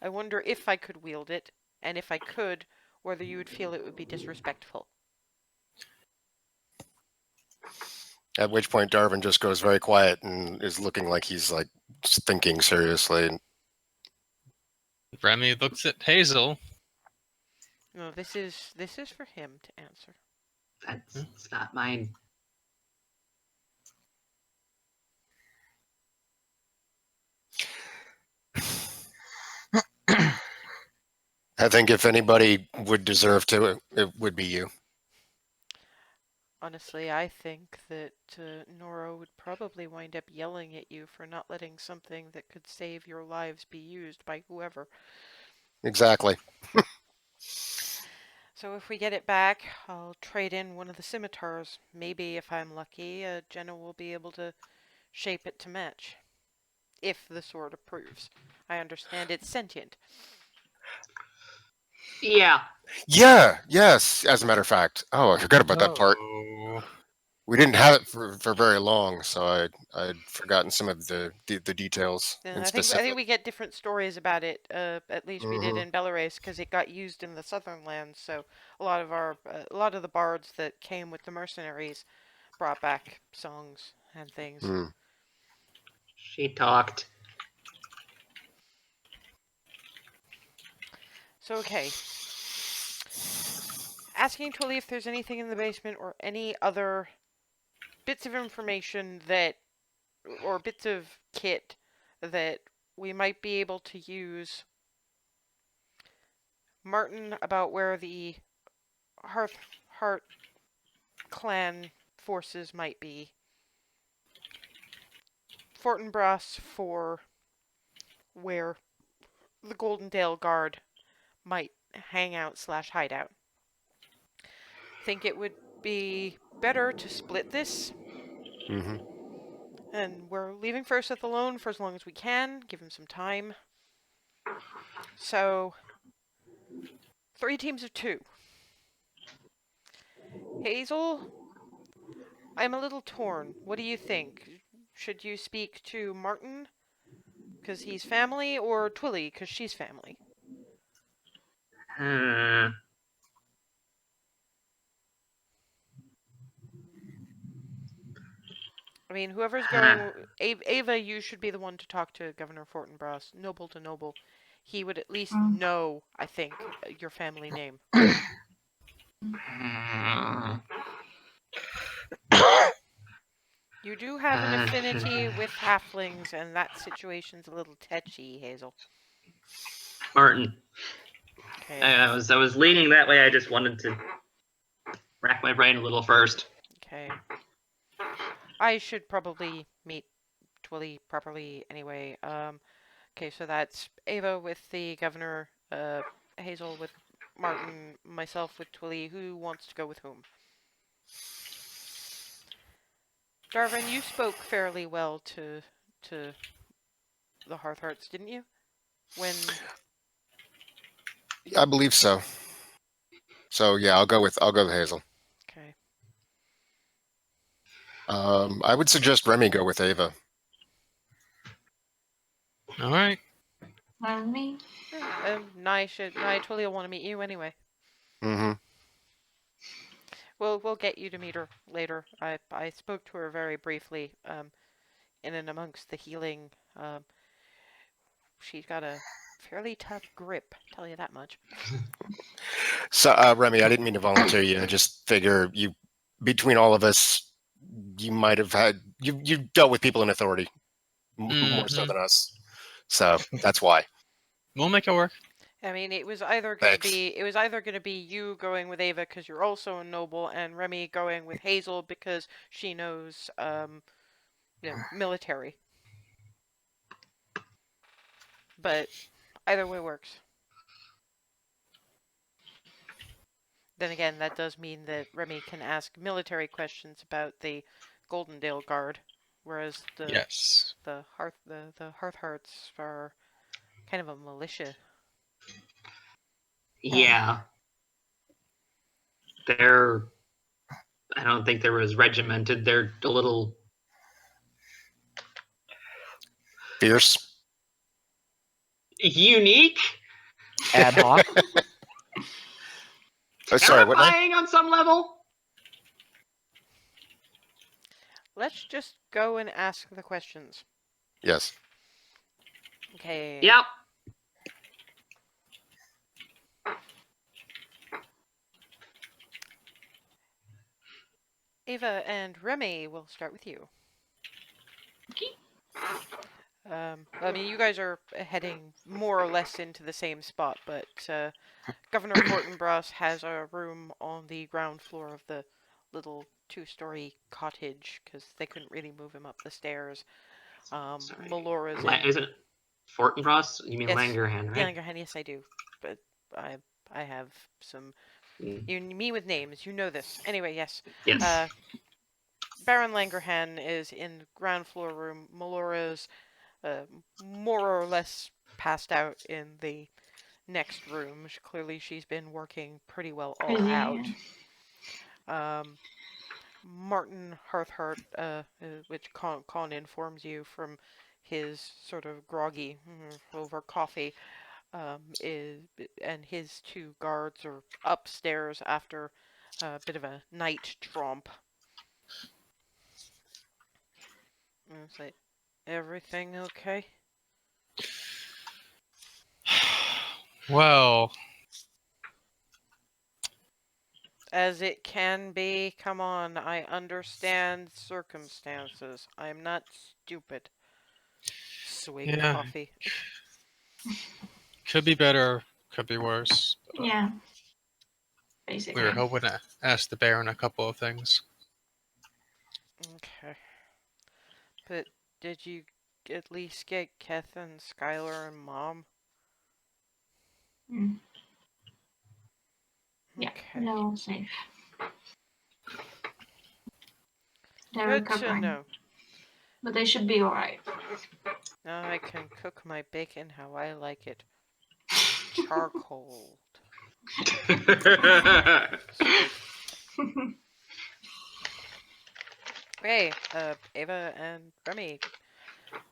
I wonder if I could wield it, and if I could, whether you would feel it would be disrespectful. At which point Darvin just goes very quiet and is looking like he's like thinking seriously. Remy looks at Hazel. No, this is for him to answer. That's not mine. I think if anybody would deserve to, it would be you. Honestly, I think that Nora would probably wind up yelling at you for not letting something that could save your lives be used by whoever. Exactly. So if we get it back, I'll trade in one of the scimitars. Maybe, if I'm lucky, Jenna will be able to shape it to match. If the sword approves. I understand it's sentient. Yeah. Yeah. Yes. As a matter of fact. Oh, I forgot about that part. Oh. We didn't have it for very long, so I'd forgotten some of the details And in I think specific. we get different stories about it. At least we did Mhm. in Belarus because it got used in the southern lands. So a lot of the bards that came with the mercenaries brought back songs and things. Mm. She talked. So okay, asking Twilly if there's anything in the basement or any other bits of information that or bits of kit that we might be able to use. Martin about where the Heart clan forces might be. Fortinbras for where the Golden Dale Guard might hang out slash hideout. Think it would be better to split this, Hmm. and we're leaving first at the loan for as long as we can. Give him some time. So 3 teams of 2. Hazel, I'm a little torn. What do you think? Should you speak to Martin because he's family, or Twilly because she's family? Hmm. I mean, whoever's going, Ava, you should be the one to talk to Governor Fortinbras, noble to noble. He would at least Mm. know, I think, your family name. You do have an affinity with halflings, and that situation's a little tetchy, Hazel. Martin. Okay, I was leaning that way. I just wanted to rack my brain a little first. okay. I should probably meet Twilly properly anyway. Okay, so that's Ava with the governor, Hazel with Martin, myself with Twilly. Who wants to go with whom? Darvin, you spoke fairly well to the Hearthhearts, didn't you? When I believe so. So yeah, I'll go with Hazel. okay, I would suggest Remy go with Ava. All right. Me. Nye totally want to meet you anyway. Hmm. We'll get you to meet her later. I spoke to her very briefly. In and amongst the healing, she's got a fairly tough grip. Tell you that much. So Remy, I didn't mean to volunteer you. I just figure you, between all of us, you might have had you dealt with people in authority more so Mhm. than us. So that's why. We'll make it work. I mean, it was Thanks. either gonna be you going with Ava because you're also a noble, and Remy going with Hazel because she knows military. But either way works. Then again, that does mean that Remy can ask military questions about the Goldendale Guard, whereas Yes. the Hearthhearts are kind of a militia. Yeah. They're. I don't think they're as regimented. They're a little Fierce. unique, Ad hoc. Sorry, what? Now? terrifying on some level. Let's just go and ask the questions. Yes. Okay. Yep. Ava and Remy, we'll start with you. Okay. I mean, you guys are heading more or less into the same spot, but Governor Fortinbras has a room on the ground floor of the little 2-story cottage because they couldn't really move him up the stairs. Sorry. Melora's Is in. it Fortinbras? You mean Yes, Langerhans, right? Langerhan, yes, I do. But I have some. Mm. Me with names, you know this. Anyway, yes. Yes. Baron Langerhan is in the ground floor room. Melora's more or less passed out in the next room. Clearly, she's been working pretty well all Busy. out. Um, Martin Hearthheart, which Con informs you from his sort of groggy over coffee, is and his two guards are upstairs after a bit of a night tromp. And it's like, everything okay? Well, As it can be. Come on, I understand circumstances. I'm not stupid. Swig yeah, coffee. could be better, could be worse. Yeah, We basically. were hoping to ask the Baron a couple of things. Okay. But did you at least get Keth and Skylar and Mom? Mm. Yeah, Okay. they're all safe. They're Good to recovering, know. but they should be alright. Now I can cook my bacon how I like it. Charcoal. Swig. Hey, Ava and Remy.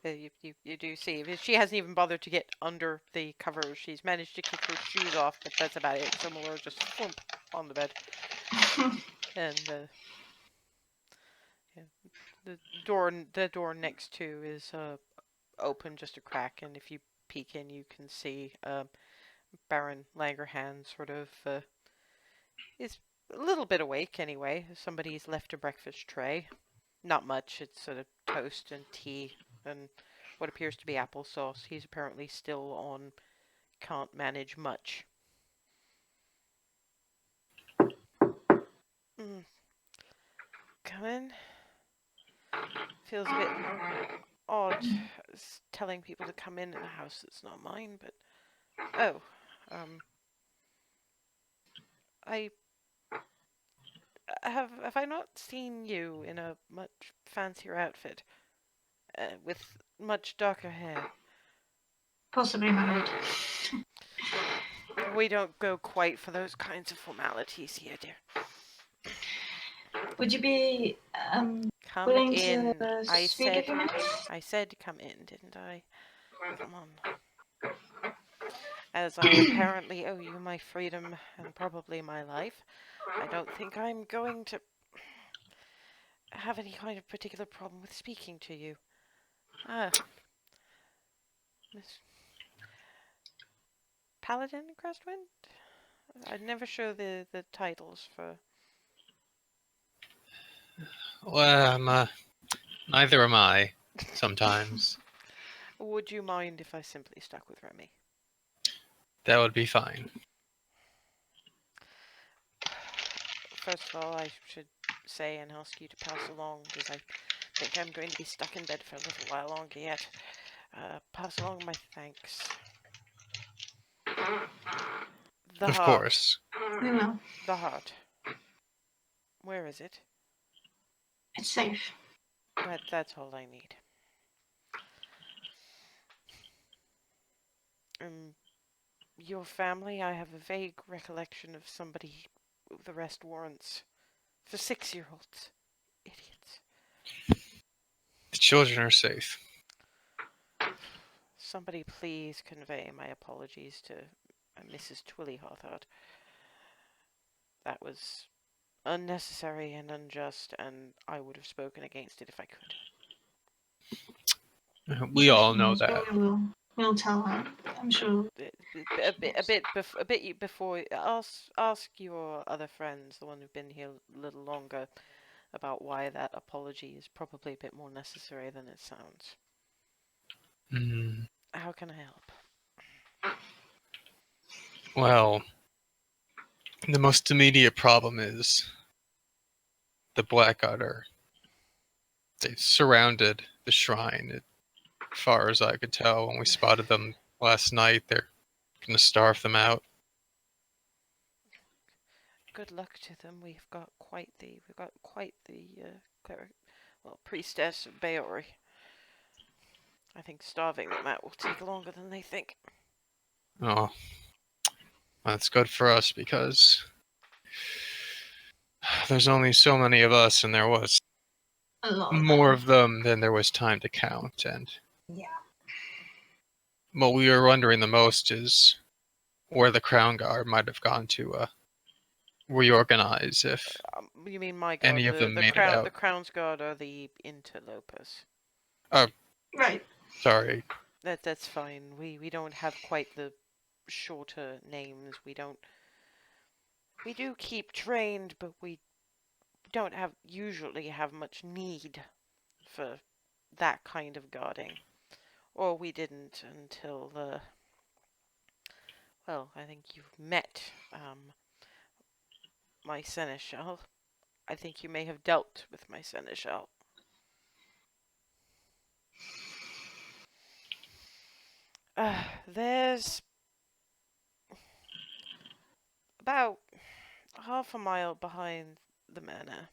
You do see. She hasn't even bothered to get under the covers. She's managed to kick her shoes off, but that's about it. So Malora just flump on the bed. And yeah, the door next to is open just a crack, and if you peek in, you can see Baron Langerhans sort of is a little bit awake anyway. Somebody's left a breakfast tray. Not much. It's sort of toast and tea and what appears to be applesauce. He's apparently still on can't manage much. Come in. Feels a bit odd telling people to come in a house that's not mine, but oh, I have I not seen you in a much fancier outfit with much darker hair? Possibly married. We don't go quite for those kinds of formalities here, dear. Would you be Come willing in. to I speak a few minutes? said come in, didn't I? Come on. As I apparently owe you my freedom and probably my life, I don't think I'm going to have any kind of particular problem with speaking to you. Ah, Miss Paladin Crestwind? I'd never show the titles for. Well, neither am I, sometimes. Would you mind if I simply stuck with Remy? That would be fine. First of all, I should say and ask you to pass along, because I think I'm going to be stuck in bed for a little while longer yet. Pass along my thanks. The Of heart. course. We will. The heart. Where is it? It's safe. That's all I need. Your family, I have a vague recollection of somebody the rest warrants. For 6-year-olds. Idiots. The children are safe. Somebody please convey my apologies to Mrs. Twilly Hawthorne. That was unnecessary and unjust, and I would have spoken against it if I could. We all know that. We'll tell her. I'm sure. A bit before. Ask your other friends, the one who've been here a little longer, about why that apology is probably a bit more necessary than it sounds. Mm, How can I help? well, the most immediate problem is the Black Otter. They surrounded the shrine, as far as I could tell. When we spotted them last night, they're going to starve them out. Good luck to them. We've got quite the priestess of Baori. I think starving them out will take longer than they think. Oh, that's good for us because There's only so many of us, and there was A lot more of them than there was time to count. And Yeah. what we were wondering the most is where the Crown Guard might have gone to reorganize if You mean my guard? any of them The made it crown, out. the crown's guard are the interlopers. Right. Sorry. That's fine. We don't have quite the shorter names. We do keep trained, but we don't usually have much need for that kind of guarding. Or we didn't until well, I think you've met my seneschal. I think you may have dealt with my seneschal. There's about half a mile behind the manor.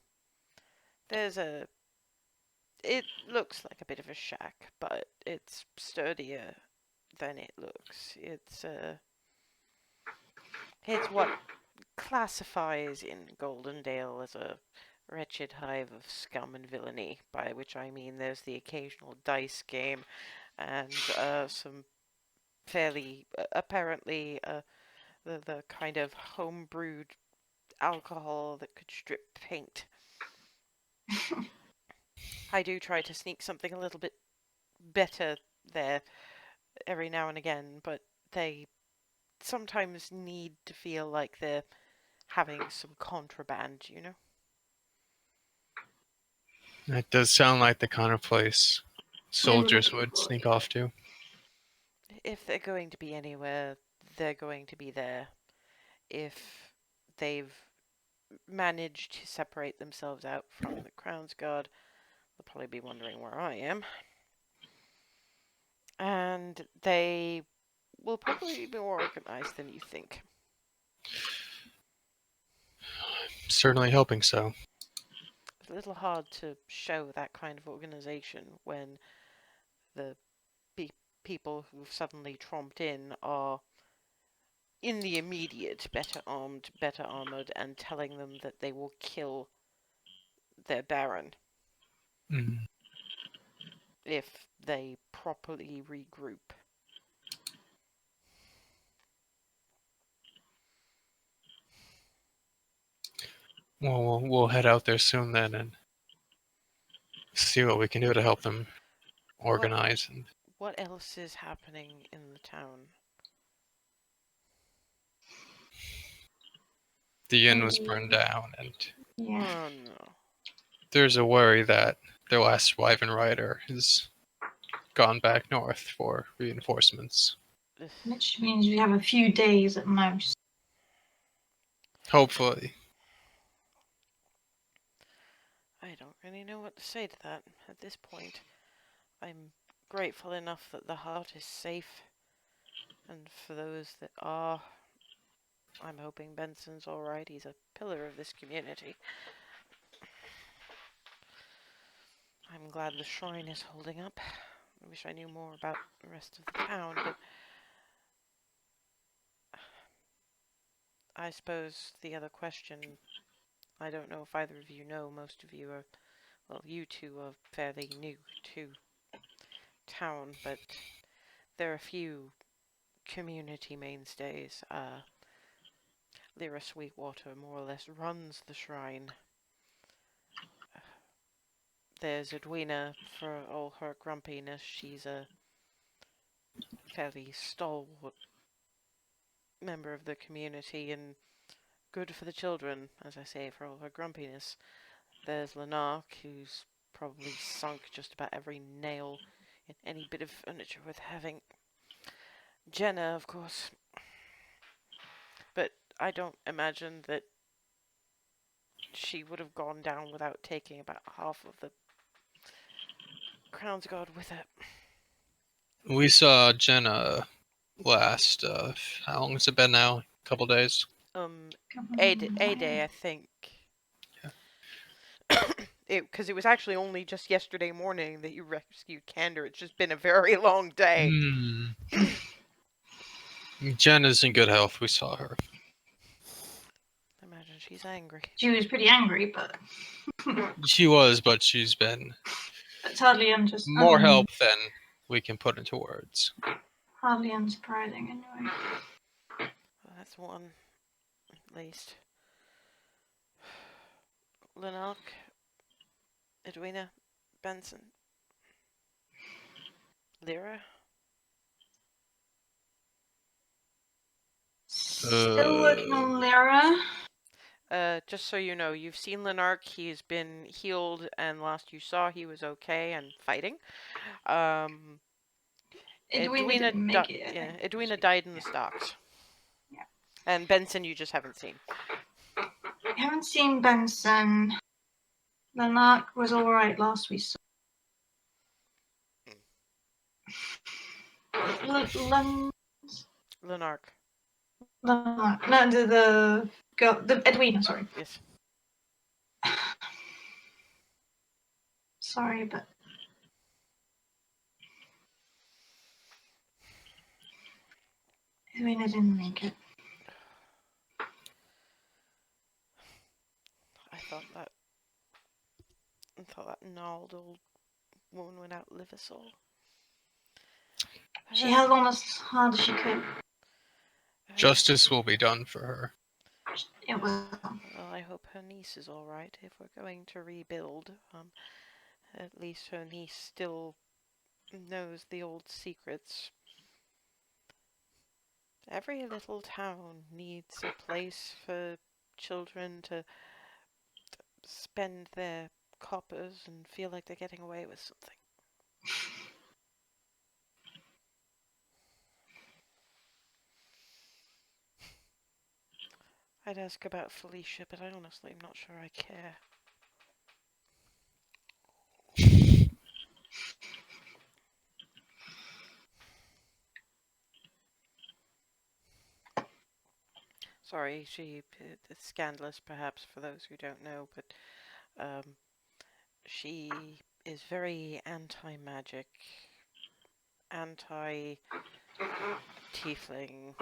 It looks like a bit of a shack, but it's sturdier than it looks. It's what classifies in Goldendale as a wretched hive of scum and villainy, by which I mean there's the occasional dice game and some fairly apparently the kind of homebrewed alcohol that could strip paint. I do try to sneak something a little bit better there every now and again, but they sometimes need to feel like they're having some contraband, you know? It does sound like the kind of place soldiers would sneak off to. If they're going to be anywhere, they're going to be there. If they've managed to separate themselves out from the Crown's Guard, they'll probably be wondering where I am. And they will probably be more organized than you think. Certainly hoping so. It's a little hard to show that kind of organization when the people who've suddenly tromped in are in the immediate better armed, better armored, and telling them that they will kill their baron Mm. if they properly regroup. Well, we'll head out there soon then and see what we can do to help them organize. And What else is happening in the town? the inn was burned down, and Yeah. Oh no. there's a worry that the last Wyvern rider has gone back north for reinforcements. Ugh. Which means we have a few days at most. Hopefully. I don't really know what to say to that at this point. I'm grateful enough that the heart is safe, and for those that are, I'm hoping Benson's alright. He's a pillar of this community. I'm glad the shrine is holding up. I wish I knew more about the rest of the town, but I suppose the other question, I don't know if either of you know, most of you are, well, you two are fairly new to town, but there are a few community mainstays. Lyra Sweetwater more or less runs the shrine. There's Edwina, for all her grumpiness, she's a fairly stalwart member of the community and good for the children, as I say, for all her grumpiness. There's Lanark, who's probably sunk just about every nail in any bit of furniture worth having. Jenna, of course. But I don't imagine that she would have gone down without taking about half of the Crown's Guard with her. We saw Jenna last, how long has it been now? A couple days? A day, I think. Because it was actually only just yesterday morning that you rescued Candor. It's just been a very long day. Jenna's in good health. We saw her. I imagine she's angry. She was pretty angry, but She was, but she's been it's hardly just more help than we can put into words. hardly unsurprising anyway. Well, that's one, at least. Lanark, Edwina, Benson, Lyra. Still working on Lyra. Just so you know, you've seen Lanark. He's been healed, and last you saw, he was okay and fighting. Edwina didn't make it. Yeah, Edwina died in the stocks. Yeah. And Benson, you just haven't seen. I haven't seen Benson. Lanark was alright last we saw. Lanark. No, the girl, the Edwina, sorry. Yes. Sorry, but Edwina didn't make it. I thought that gnarled old woman would outlive us all. She held on as hard as she could. Justice will be done for her. It was. Well, I hope her niece is all right. If we're going to rebuild, at least her niece still knows the old secrets. Every little town needs a place for children to spend their coppers and feel like they're getting away with something. I'd ask about Felicia, but I honestly am not sure I care. Sorry, it's scandalous perhaps for those who don't know, but she is very anti-magic, anti-tiefling,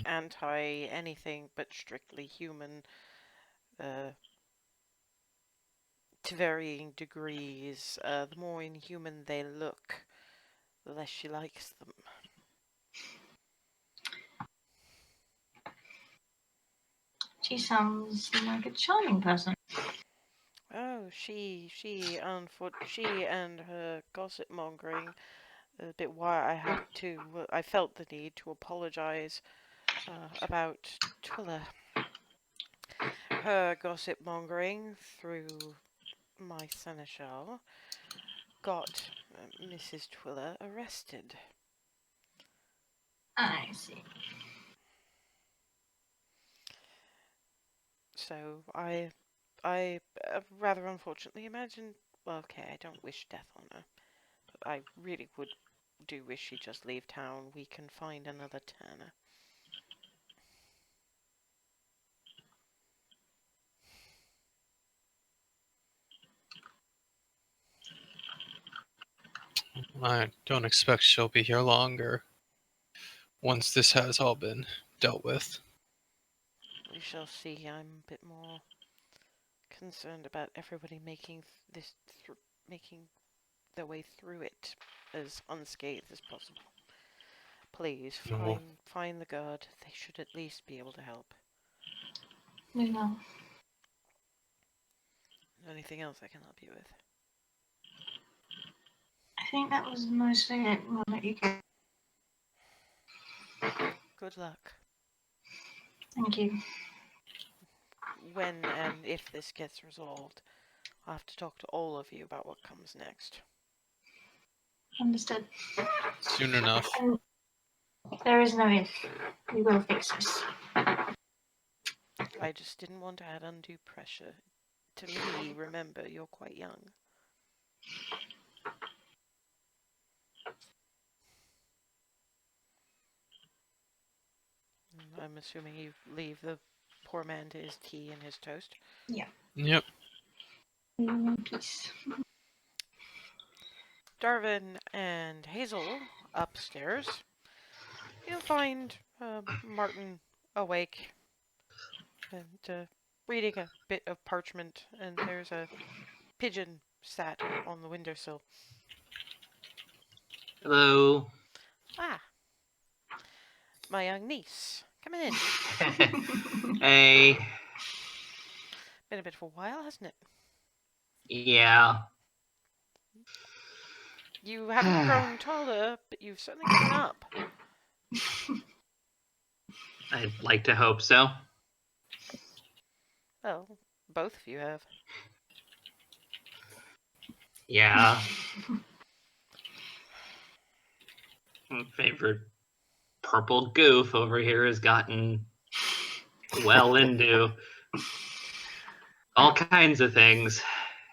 anti-anything but strictly human, to varying degrees. The more inhuman they look, the less she likes them. She sounds like a charming person. Oh, she and her gossip mongering. A bit why I felt the need to apologize about Twilla. Her gossip mongering through my seneschal got Mrs. Twilla arrested. I see. So I rather unfortunately imagine. Well, okay, I don't wish death on her, but I really do wish she'd just leave town. We can find another Tanner. I don't expect she'll be here longer once this has all been dealt with. We shall see. I'm a bit more concerned about everybody making making their way through it as unscathed as possible. Please No. find the guard. They should at least be able to help. We will. Anything else I can help you with? I think that was mostly it. We'll let you go. Good luck. Thank you. When and if this gets resolved, I'll have to talk to all of you about what comes next. Understood. Soon enough. And there is no if. We will fix this. I just didn't want to add undue pressure. To me, remember, you're quite young. I'm assuming you leave the poor man to his tea and his toast. Yeah. Yep. In peace. Darwin and Hazel upstairs. You'll find Martin awake. and reading a bit of parchment, and there's a pigeon sat on the windowsill. Hello. Ah, my young niece. Come in. Hey. Been a bit of a while, hasn't it? Yeah. You haven't grown taller, but you've certainly grown up. I'd like to hope so. Well, both of you have. Yeah. My favorite purple goof over here has gotten well into all kinds of things.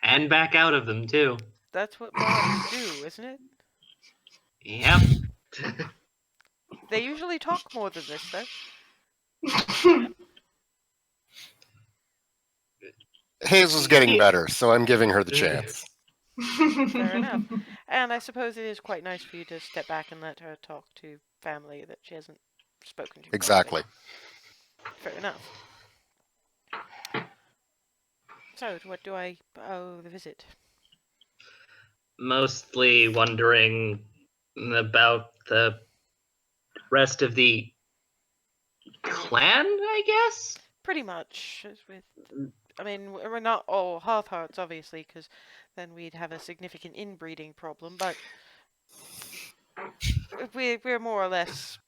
And back out of them, too. That's what bards do, isn't it? Yep. They usually talk more than this, though. Hazel's getting better, so I'm giving her the chance. Fair enough. And I suppose it is quite nice for you to step back and let her talk to family that she hasn't spoken to. Exactly. Fair enough. So, what do I owe the visit? Mostly wondering about the rest of the clan, I guess? Pretty much. I mean, we're not all Hearthhearts, obviously, because then we'd have a significant inbreeding problem, but we're more or less...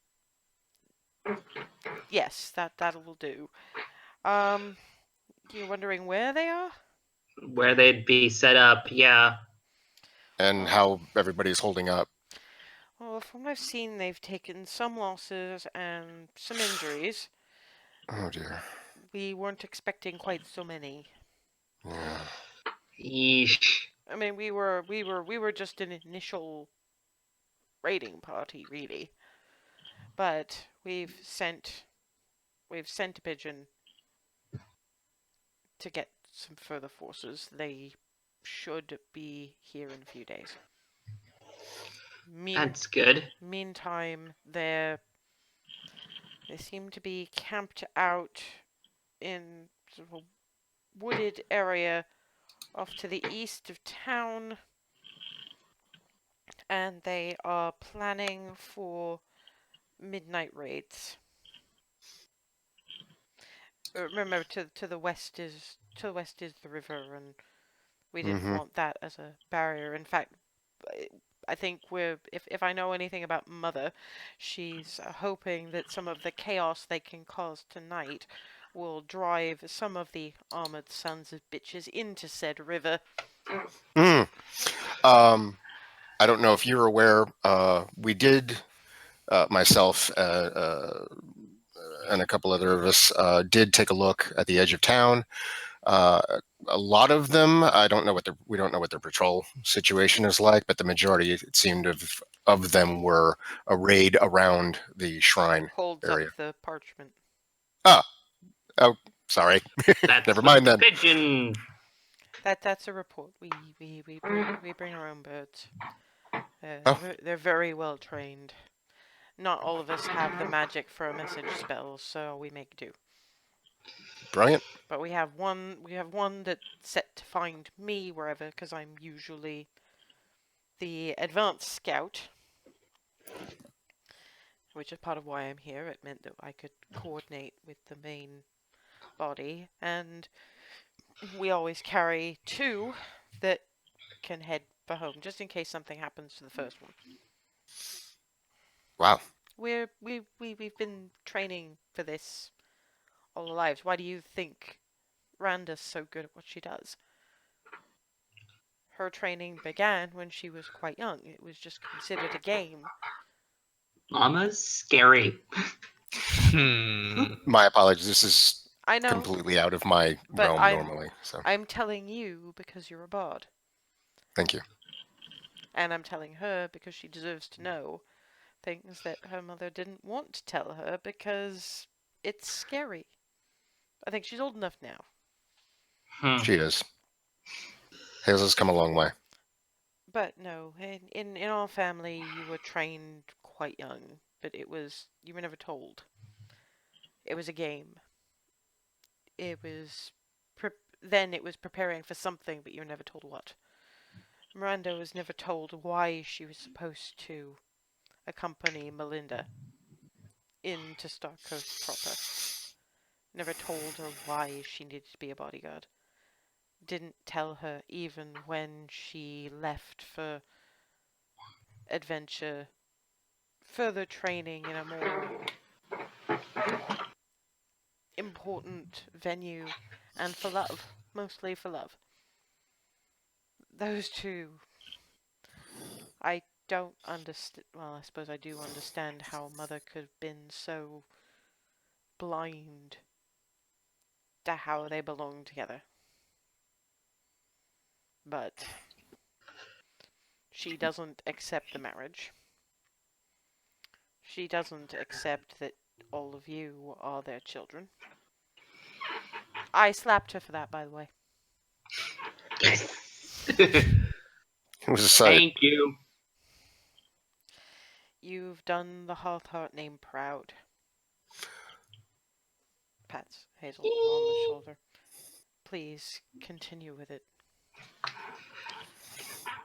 Yes, that will do. You're wondering where they are? Where they'd be set up, yeah. And how everybody's holding up. Well, from what I've seen, they've taken some losses and some injuries. Oh dear. We weren't expecting quite so many. Yeah. Yeesh. I mean, we were just an initial raiding party, really. But we've sent a pigeon to get some further forces. They should be here in a few days. That's good. Meantime, they seem to be camped out in sort of a wooded area off to the east of town, and they are planning for midnight raids. Remember, to the west is the river, and we didn't Mhm. want that as a barrier. In fact, I think if I know anything about Mother, she's hoping that some of the chaos they can cause tonight will drive some of the armored sons of bitches into said river. Mm. I don't know if you're aware. We did myself and a couple other of us did take a look at the edge of town. A lot of them, we don't know what their patrol situation is like, but the majority, it seemed, of them were a raid around the shrine Holds area. up the parchment. Oh, sorry. That's Never the mind then. pigeon. That's a report. We bring our own birds. Oh. They're very well trained. Not all of us have the magic for a message spell, so we make do. Brilliant. But we have one that's set to find me wherever, because I'm usually the advanced scout, which is part of why I'm here. It meant that I could coordinate with the main body, and we always carry two that can head for home, just in case something happens to the first one. Wow. We've been training for this all our lives. Why do you think Randa's so good at what she does? Her training began when she was quite young. It was just considered a game. Mama's scary. My apologies. This is I know, completely out of my but realm normally. So I'm telling you because you're a bard. thank you. And I'm telling her because she deserves to know things that her mother didn't want to tell her because it's scary. I think she's old enough now. She is. Hazel's come a long way. But no, in our family, you were trained quite young, but you were never told. It was a game. it was then it was preparing for something, but you're never told what. Miranda was never told why she was supposed to accompany Melinda into Star Coast proper. Never told her why she needed to be a bodyguard. Didn't tell her even when she left for adventure, further training in a more important venue, and for love. Mostly for love. Those two, I don't understand. Well, I suppose I do understand how Mother could have been so blind to how they belong together. But she doesn't accept the marriage. She doesn't accept that all of you are their children. I slapped her for that, by the way. It was a sight. Thank you. You've done the Hearth name proud. Pats Hazel on the shoulder. Please continue with it.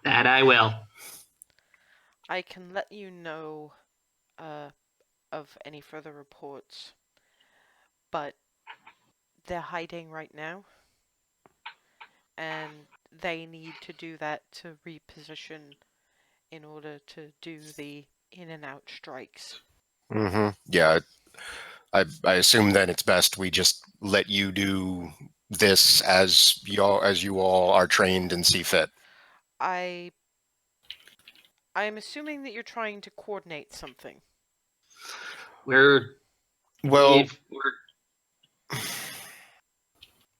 That I will. I can let you know of any further reports, but they're hiding right now, and they need to do that to reposition in order to do the in and out strikes. Mm-hmm. Yeah, I assume then it's best we just let you do this as you all are trained and see fit. I'm assuming that you're trying to coordinate something. Well, We're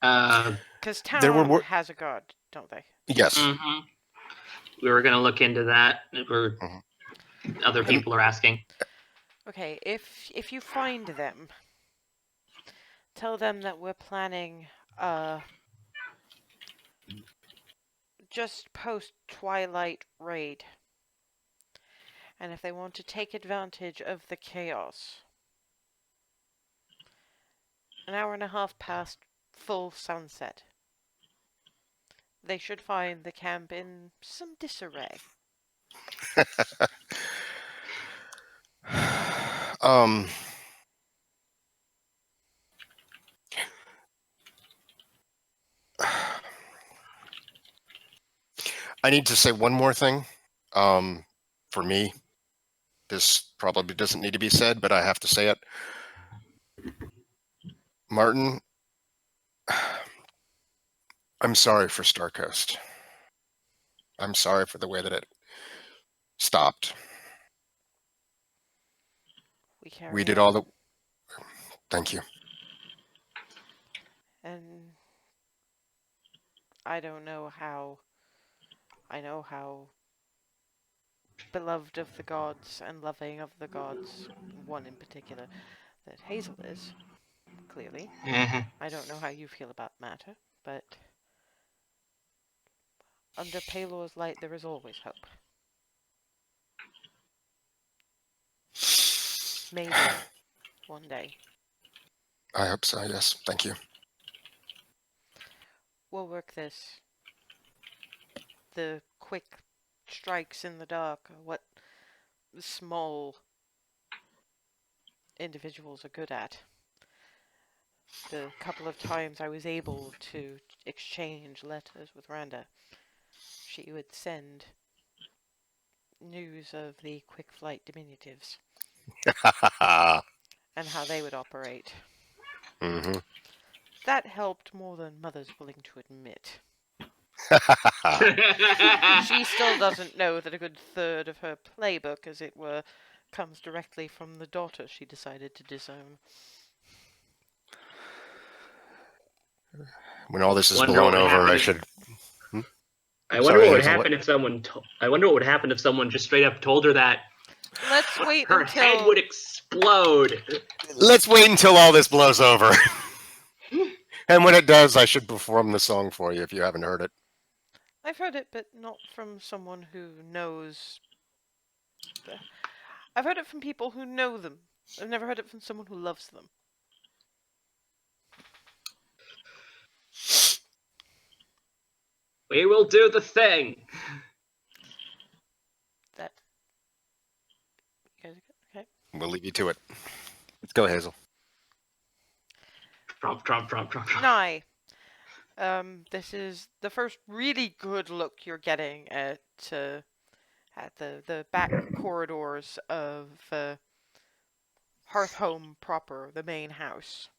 Because there town were has a guard, don't they? yes. mhm. We were gonna look into that. Other people are asking. Okay, if you find them, tell them that we're planning just post Twilight raid. And if they want to take advantage of the chaos, an hour and a half past full sunset, they should find the camp in some disarray. um, I need to say one more thing. For me, this probably doesn't need to be said, but I have to say it. Martin, I'm sorry for Starcoast. I'm sorry for the way that it stopped. We did all the. Thank you. And I don't know how. I know how beloved of the gods and loving of the gods, one in particular, that Hazel is, clearly. I don't know how you feel about matter, but under Palor's light there is always hope. Maybe one day. I hope so, yes. Thank you. We'll work this. The quick strikes in the dark are what small individuals are good at. The couple of times I was able to exchange letters with Randa, she would send news of the quick flight diminutives and how they would operate. Mm-hmm. That helped more than Mother's willing to admit. She still doesn't know that a good third of her playbook, as it were, comes directly from the daughter she decided to disown. When all this is Wonder what blown would over, happen I if- should. I wonder Sorry, what would Hazel, happen if someone. I wonder what would happen if someone just straight up told her that Let's wait her until head would explode. Let's wait until all this blows over. And when it does, I should perform the song for you if you haven't heard it. I've heard it, but not from someone who knows. I've heard it from people who know them. I've never heard it from someone who loves them. We will do the thing. That. Okay. We'll leave you to it. Let's go, Hazel. Tromp, tromp, tromp, tromp, tromp. Nye. This is the first really good look you're getting at the back corridors of Hearthhome proper, the main house.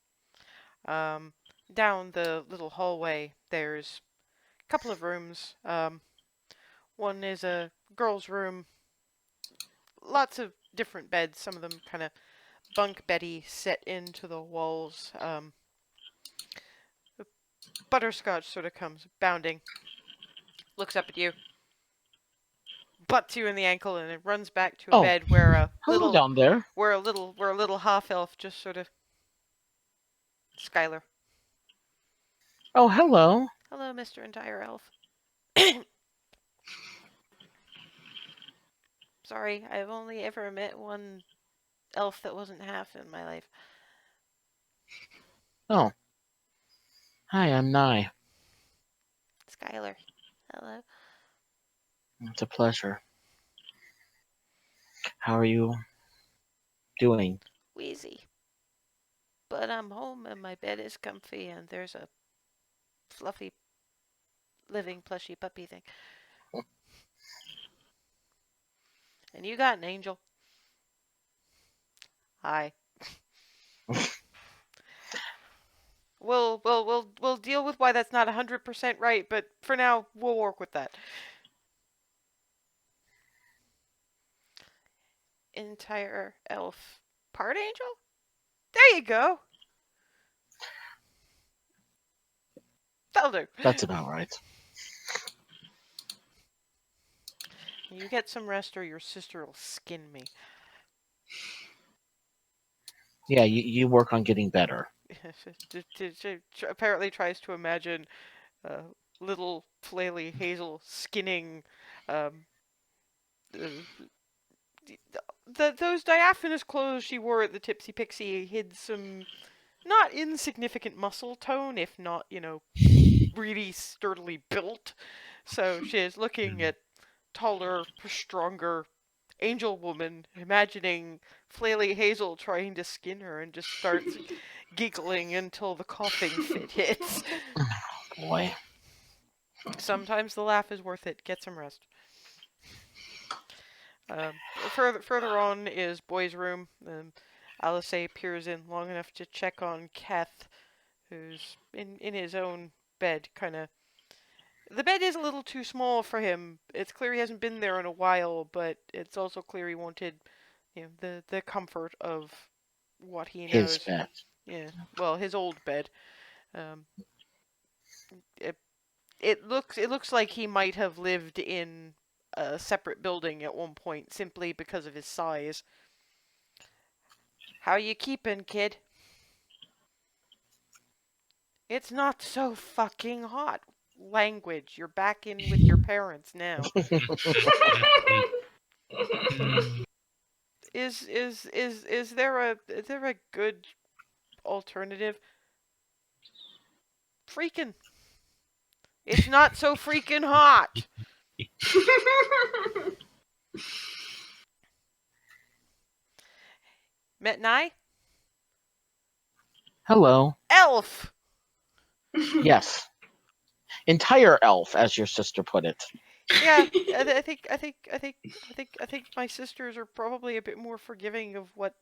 Down the little hallway, there's a couple of rooms. One is a girl's room. Lots of different beds. Some of them kind of bunk beddy set into the walls. Butterscotch sort of comes bounding, looks up at you, butts you in the ankle, and it runs back to a Oh, bed where a Hello little down there. where a little half elf just sort of Skylar. Oh, hello. Hello, Mr. Entire Elf. Sorry, I've only ever met one elf that wasn't half in my life. Oh. Hi, I'm Nye. Skylar. Hello. It's a pleasure. How are you doing? Wheezy. But I'm home and my bed is comfy and there's a fluffy living plushy puppy thing. And you got an angel. Hi. We'll deal with why that's not 100% right, but for now we'll work with that. Entire elf part angel? There you go. That'll do. That's about right. You get some rest or your sister will skin me. Yeah, you work on getting better. She apparently tries to imagine little flaily Hazel skinning um, those diaphanous clothes she wore at the Tipsy Pixie hid some not insignificant muscle tone, if not, really sturdily built. So she is looking at taller, stronger angel woman, imagining flaily Hazel trying to skin her and just starts giggling until the coughing fit hits. Boy. Sometimes the laugh is worth it. Get some rest. Further on is Boy's room. Alice peers in long enough to check on Keth, who's in his own bed, kind of. The bed is a little too small for him. It's clear he hasn't been there in a while, but it's also clear he wanted, the comfort of what he knows. His bed. Yeah, well, his old bed. Um, it looks like he might have lived in a separate building at one point, simply because of his size. How you keepin', kid? It's not so fucking hot. Language. You're back in with your parents now. Is there a good alternative? Freaking. It's not so freaking hot. Met Nye? Hello. Elf. Yes. Entire elf, as your sister put it. Yeah, I think my sisters are probably a bit more forgiving of what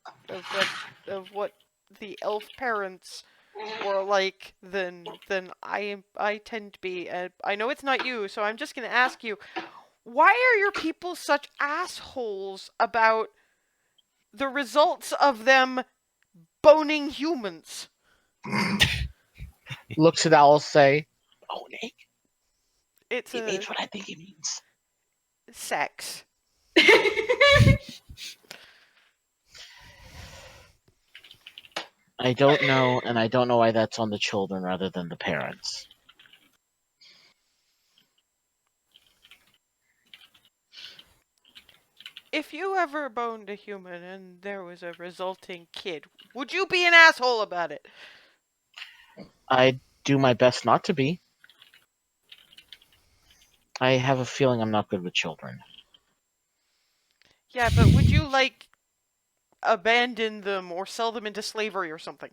the elf parents were like than I tend to be. I know it's not you, so I'm just gonna ask you, why are your people such assholes about the results of them boning humans? Looks at Alice, say, boning? It's It means what I think it means. sex. I don't know, and I don't know why that's on the children rather than the parents. If you ever boned a human and there was a resulting kid, would you be an asshole about it? I do my best not to be. I have a feeling I'm not good with children. Yeah, but would you, like, abandon them or sell them into slavery or something?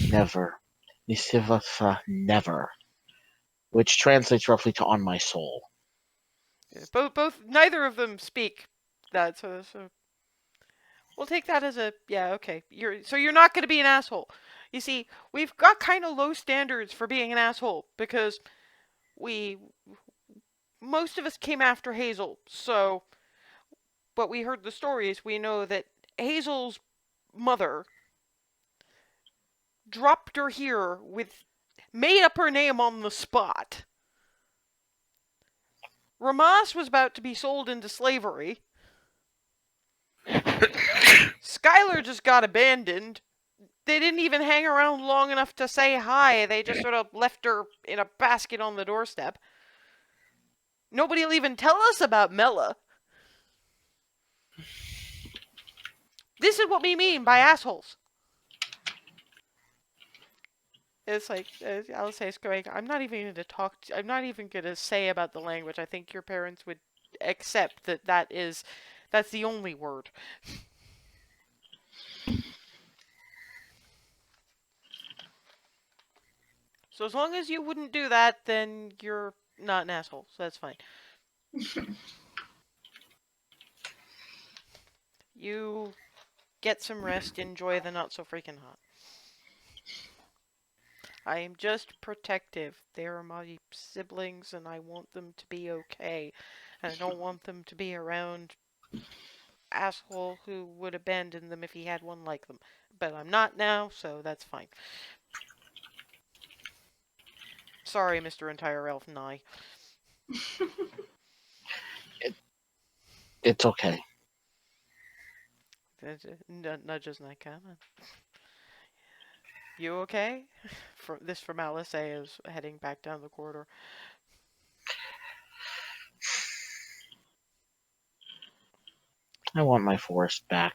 Never. Nisivasa never. Which translates roughly to on my soul. Neither of them speak that, so we'll take that as a, yeah, okay. You're not going to be an asshole. You see, we've got kind of low standards for being an asshole because most of us came after Hazel, so, but we heard the stories. We know that Hazel's mother dropped her here made up her name on the spot. Ramas was about to be sold into slavery. Skylar just got abandoned. They didn't even hang around long enough to say hi. They just sort of left her in a basket on the doorstep. Nobody'll even tell us about Mela. This is what we mean by assholes. It's like, Alice going, I'm not even going to talk, I'm not even going to say about the language. I think your parents would accept that's the only word. So as long as you wouldn't do that, then you're not an asshole. So that's fine. You get some rest, enjoy the not so freaking hot. I am just protective. They're my siblings and I want them to be okay. And I don't want them to be around asshole who would abandon them if he had one like them. But I'm not now, so that's fine. Sorry, Mr. Entire Elf Nye. It's okay. Nudges Nika. You okay? From Alice A is heading back down the corridor. I want my forest back.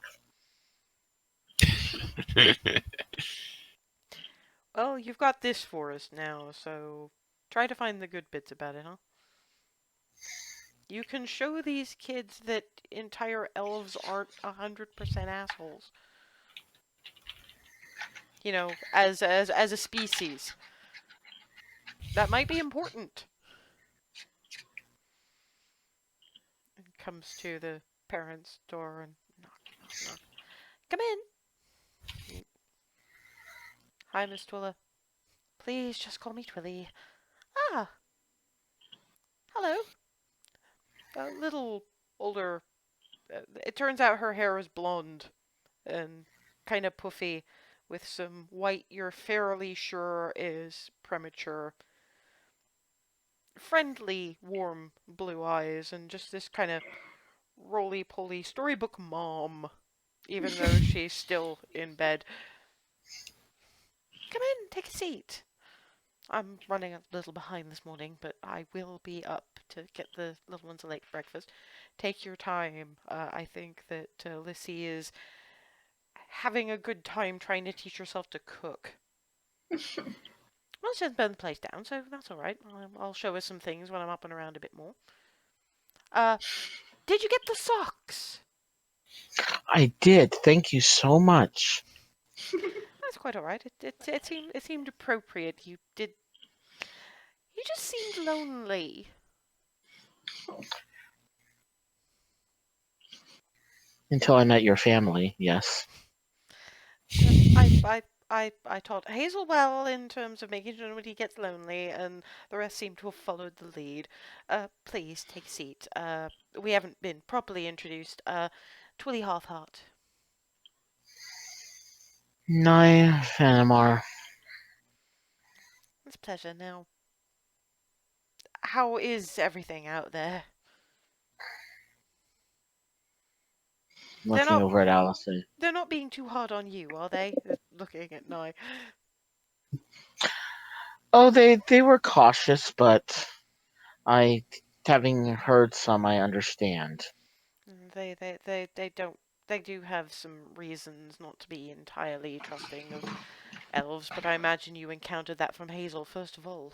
Well, you've got this forest now, so try to find the good bits about it, huh? You can show these kids that entire elves aren't 100% assholes. You know, as a species. That might be important. And comes to the parents' door and knock, knock, knock. Come in. Hi, Miss Twilla. Please just call me Twilly. Ah, hello. A little older. It turns out her hair is blonde and kind of puffy with some white you're fairly sure is premature. Friendly, warm blue eyes and just this kind of roly-poly storybook mom, even though she's still in bed. Come in, take a seat. I'm running a little behind this morning, but I will be up to get the little ones a late breakfast. Take your time. I think that Lissy is having a good time trying to teach herself to cook. Well, she hasn't burned the place down, so that's alright. I'll show her some things when I'm up and around a bit more. Did you get the socks? I did. Thank you so much. That's quite alright. It seemed appropriate. You just seemed lonely. Until I met your family, yes. I taught Hazel well in terms of making sure nobody gets lonely, and the rest seem to have followed the lead. Please take a seat. We haven't been properly introduced. Twilly Halfheart. Nye Fanamar. It's a pleasure. Now, how is everything out there? Looking over at Allison. They're not being too hard on you, are they? Looking at Nye. Oh, they were cautious, but having heard some, I understand. They they do have some reasons not to be entirely trusting of elves, but I imagine you encountered that from Hazel first of all.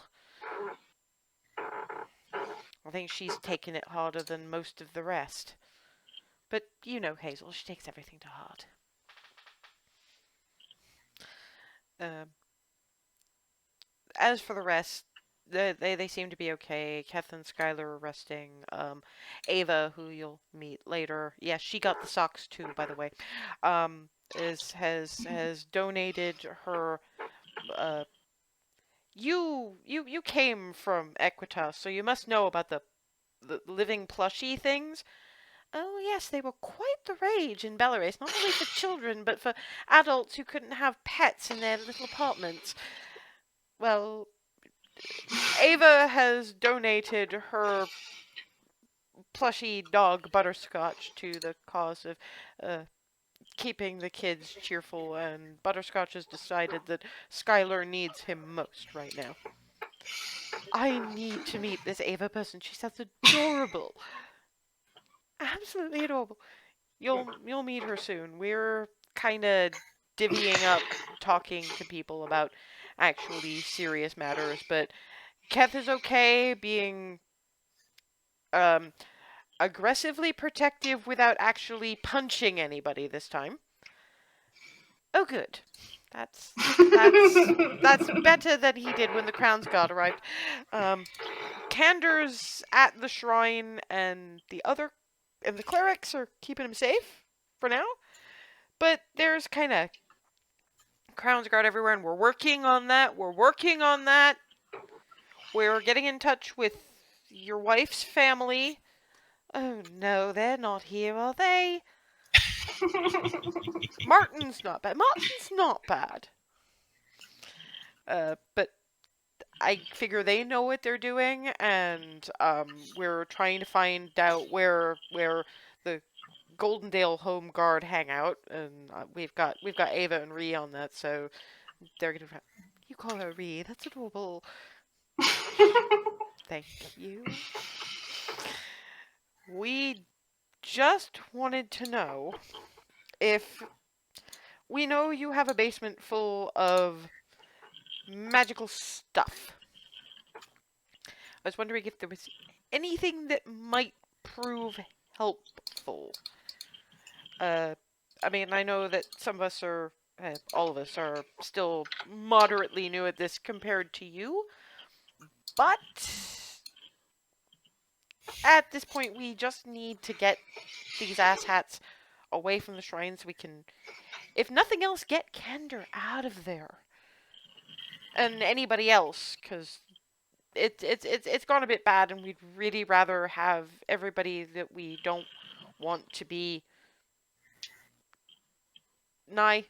I think she's taken it harder than most of the rest. But you know Hazel, she takes everything to heart. As for the rest, they seem to be okay. Keth and Skylar are resting. Ava, who you'll meet later, yes, she got the socks too, by the way. Has donated her. You came from Equitas, so you must know about the living plushie things. Oh yes, they were quite the rage in Belarus, not only for children, but for adults who couldn't have pets in their little apartments. Well, Ava has donated her plushy dog Butterscotch to the cause of keeping the kids cheerful, and Butterscotch has decided that Skylar needs him most right now. I need to meet this Ava person. She sounds adorable. Absolutely adorable. You'll meet her soon. We're kind of divvying up talking to people about actually serious matters, but Keth is okay being aggressively protective without actually punching anybody this time. Oh, good. That's better than he did when the Crown's God arrived. Cander's at the shrine, and the clerics are keeping him safe for now. But there's kind of Crown's Guard everywhere, and we're working on that. We're getting in touch with your wife's family. Oh no, they're not here, are they? Martin's not bad. But I figure they know what they're doing, and we're trying to find out where the Goldendale Home Guard hang out, and we've got Ava and Ree on that, so they're gonna. You call her Ree? That's adorable. Thank you. We just wanted to know if we know you have a basement full of magical stuff. I was wondering if there was anything that might prove helpful. I mean, I know that some of us are, all of us are still moderately new at this compared to you, but at this point we just need to get these asshats away from the shrine so we can, if nothing else, get Kender out of there. And anybody else, because it's gone a bit bad, and we'd really rather have everybody that we don't want to be nigh.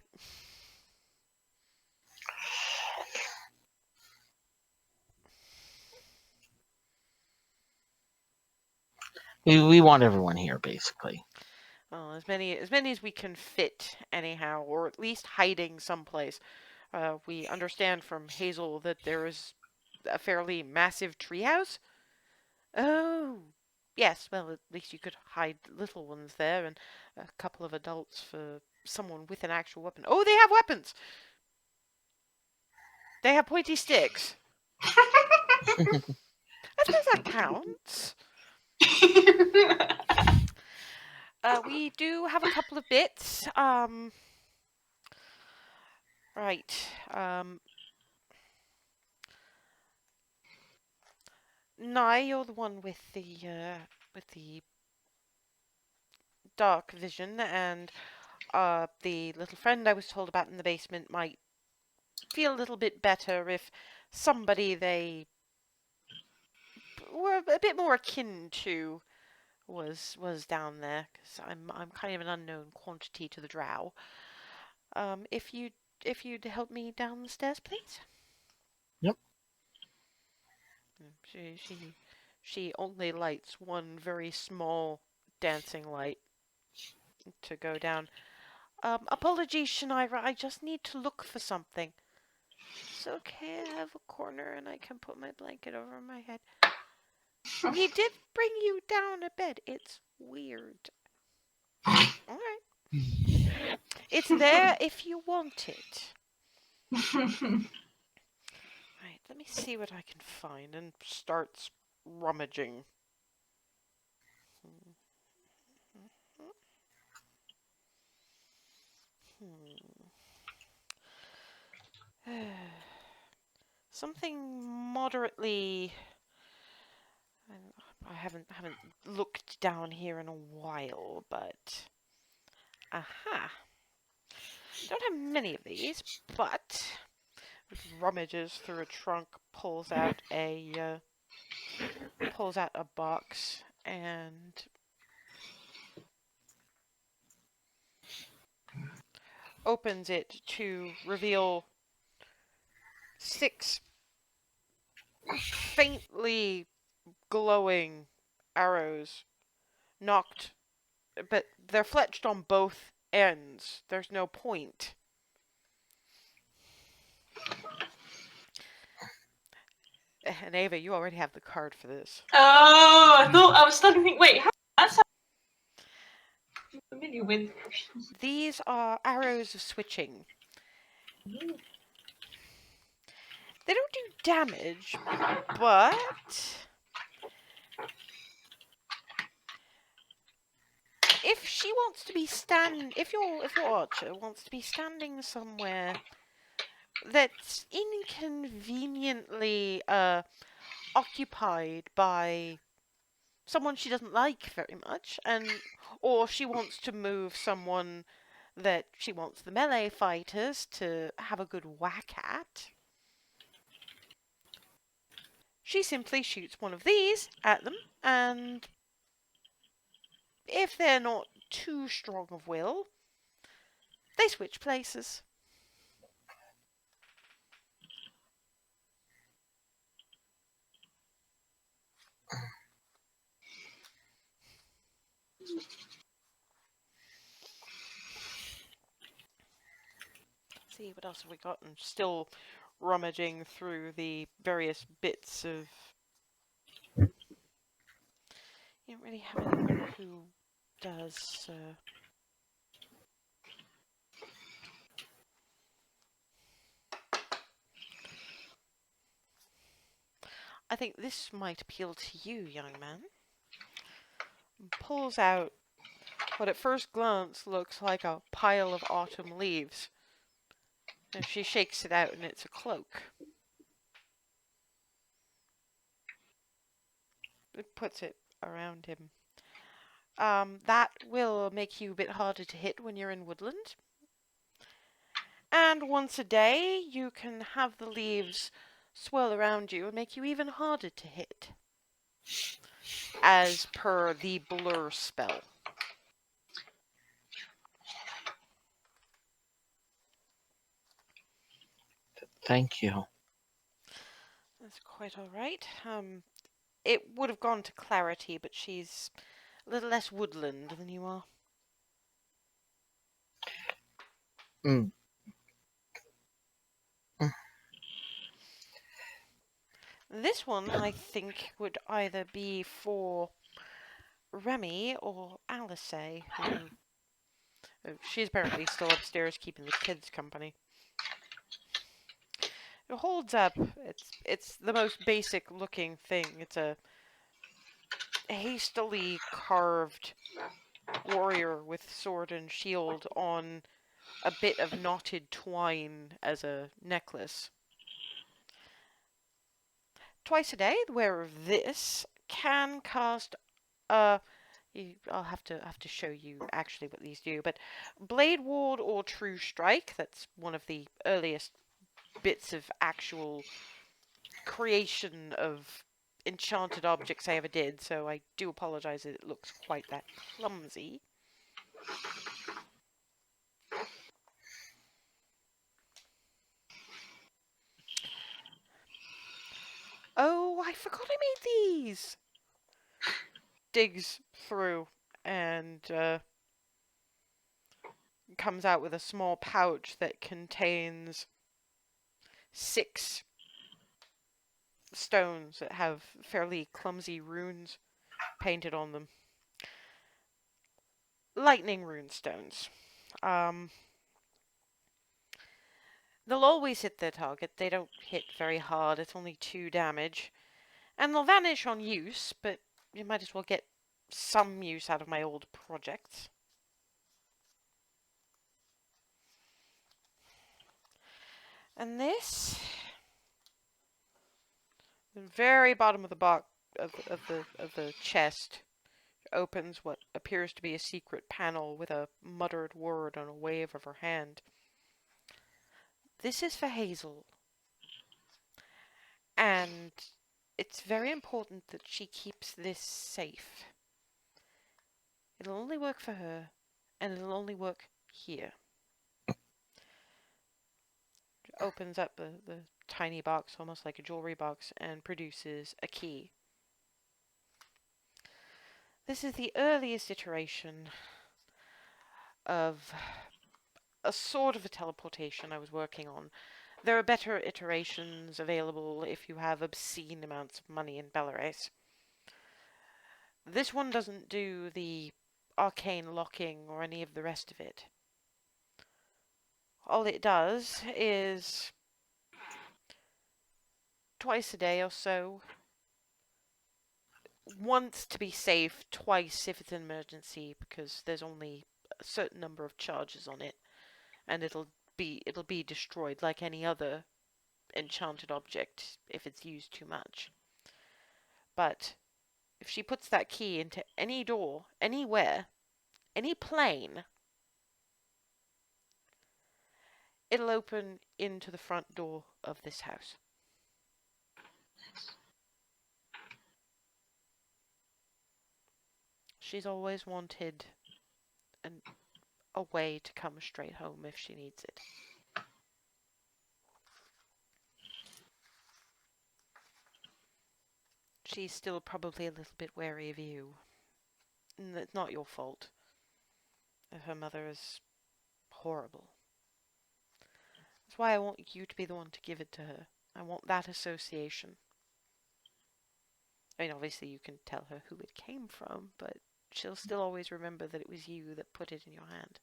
We want everyone here, basically. Well, as many as we can fit, anyhow, or at least hiding someplace. We understand from Hazel that there is a fairly massive treehouse. Oh, yes. Well, at least you could hide little ones there, and a couple of adults for someone with an actual weapon. Oh, they have weapons. They have pointy sticks. I suppose that counts. We do have a couple of bits. Right. Nye, you're the one with the dark vision, and the little friend I was told about in the basement might feel a little bit better if somebody they were a bit more akin to was down there, because I'm kind of an unknown quantity to the drow. If you'd help me down the stairs, please. Yep. She only lights one very small dancing light to go down. Apologies, Shanaira, I just need to look for something. It's okay, I have a corner and I can put my blanket over my head. We did bring you down a bed. It's weird. Alright. It's there if you want it. Right, let me see what I can find, and starts rummaging. Something moderately. I haven't looked down here in a while, but aha! Don't have many of these, but rummages through a trunk, pulls out a box and opens it to reveal 6 faintly glowing arrows, knocked, but they're fletched on both ends. There's no point. And Ava, you already have the card for this. Oh, I was starting to think. Wait, that's I'm familiar with. These are arrows of switching. They don't do damage, but if she wants to be if your archer wants to be standing somewhere that's inconveniently occupied by someone she doesn't like very much, or she wants to move someone that she wants the melee fighters to have a good whack at, she simply shoots one of these at them, and if they're not too strong of will, they switch places. See, what else have we got? I'm still rummaging through the various bits of. You don't really have anyone who does. I think this might appeal to you, young man. Pulls out what at first glance looks like a pile of autumn leaves. And she shakes it out, and it's a cloak. It puts it around him. That will make you a bit harder to hit when you're in woodland. And once a day, you can have the leaves swirl around you and make you even harder to hit, as per the blur spell. Thank you. That's quite all right. It would have gone to Clarity, but she's a little less woodland than you are. Mm. This one, I think, would either be for Remy or Alice, who she's apparently still upstairs keeping the kids company. It holds up. It's the most basic looking thing. It's a hastily carved warrior with sword and shield on a bit of knotted twine as a necklace. Twice a day, the wearer of this can cast I'll have to show you actually what these do, but Blade Ward or True Strike, that's one of the earliest bits of actual creation of enchanted objects I ever did, so I do apologize that it looks quite that clumsy. Oh, I forgot I made these! Digs through and comes out with a small pouch that contains 6 stones that have fairly clumsy runes painted on them. Lightning rune stones. They'll always hit their target. They don't hit very hard. It's only 2 damage. And they'll vanish on use, but you might as well get some use out of my old projects. And this, the very bottom of the box of the chest, opens what appears to be a secret panel with a muttered word on a wave of her hand. This is for Hazel. And it's very important that she keeps this safe. It'll only work for her, and it'll only work here. Opens up the tiny box, almost like a jewelry box, and produces a key. This is the earliest iteration of a sort of a teleportation I was working on. There are better iterations available if you have obscene amounts of money in Belarus. This one doesn't do the arcane locking or any of the rest of it. All it does is twice a day or so, once to be safe, twice if it's an emergency, because there's only a certain number of charges on it, and it'll be destroyed like any other enchanted object if it's used too much. But if she puts that key into any door, anywhere, any plane, it'll open into the front door of this house. She's always wanted a way to come straight home if she needs it. She's still probably a little bit wary of you. And it's not your fault. Her mother is horrible. That's why I want you to be the one to give it to her. I want that association. I mean, obviously you can tell her who it came from, but she'll still always remember that it was you that put it in your hand.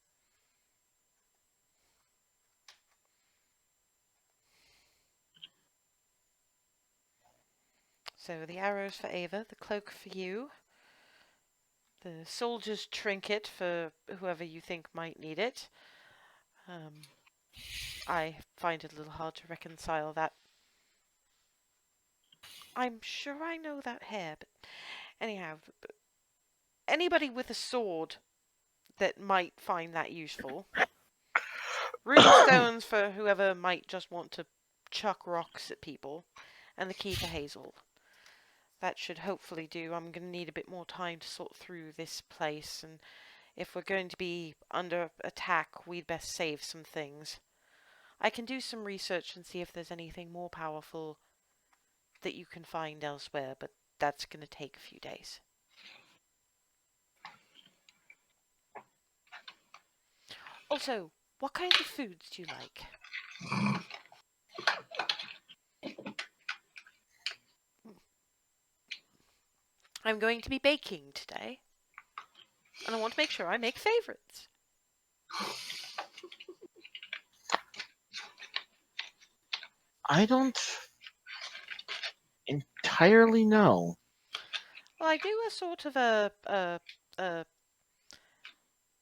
So the arrows for Ava, the cloak for you, the soldier's trinket for whoever you think might need it. I find it a little hard to reconcile that. I'm sure I know that hair, but anyhow, anybody with a sword that might find that useful. Runestones for whoever might just want to chuck rocks at people, and the key for Hazel. That should hopefully do. I'm going to need a bit more time to sort through this place, and if we're going to be under attack, we'd best save some things. I can do some research and see if there's anything more powerful that you can find elsewhere, but that's going to take a few days. Also, what kinds of foods do you like? I'm going to be baking today, and I want to make sure I make favorites. I don't entirely know. Well, I do a sort of a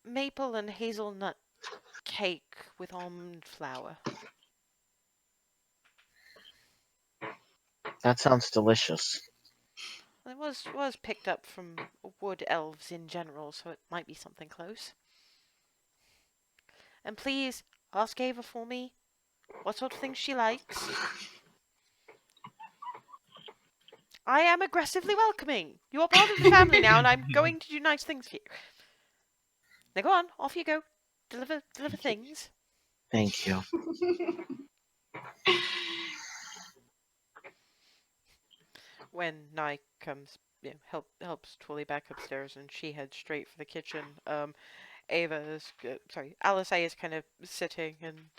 maple and hazelnut cake with almond flour. That sounds delicious. It was picked up from wood elves in general, so it might be something close. And please, ask Ava for me what sort of things she likes. I am aggressively welcoming. You are part of the family now, and I'm going to do nice things for you. Now go on, off you go. Deliver things. Thank you. When Nye comes, helps Twilly back upstairs, and she heads straight for the kitchen. Alice A is kind of sitting and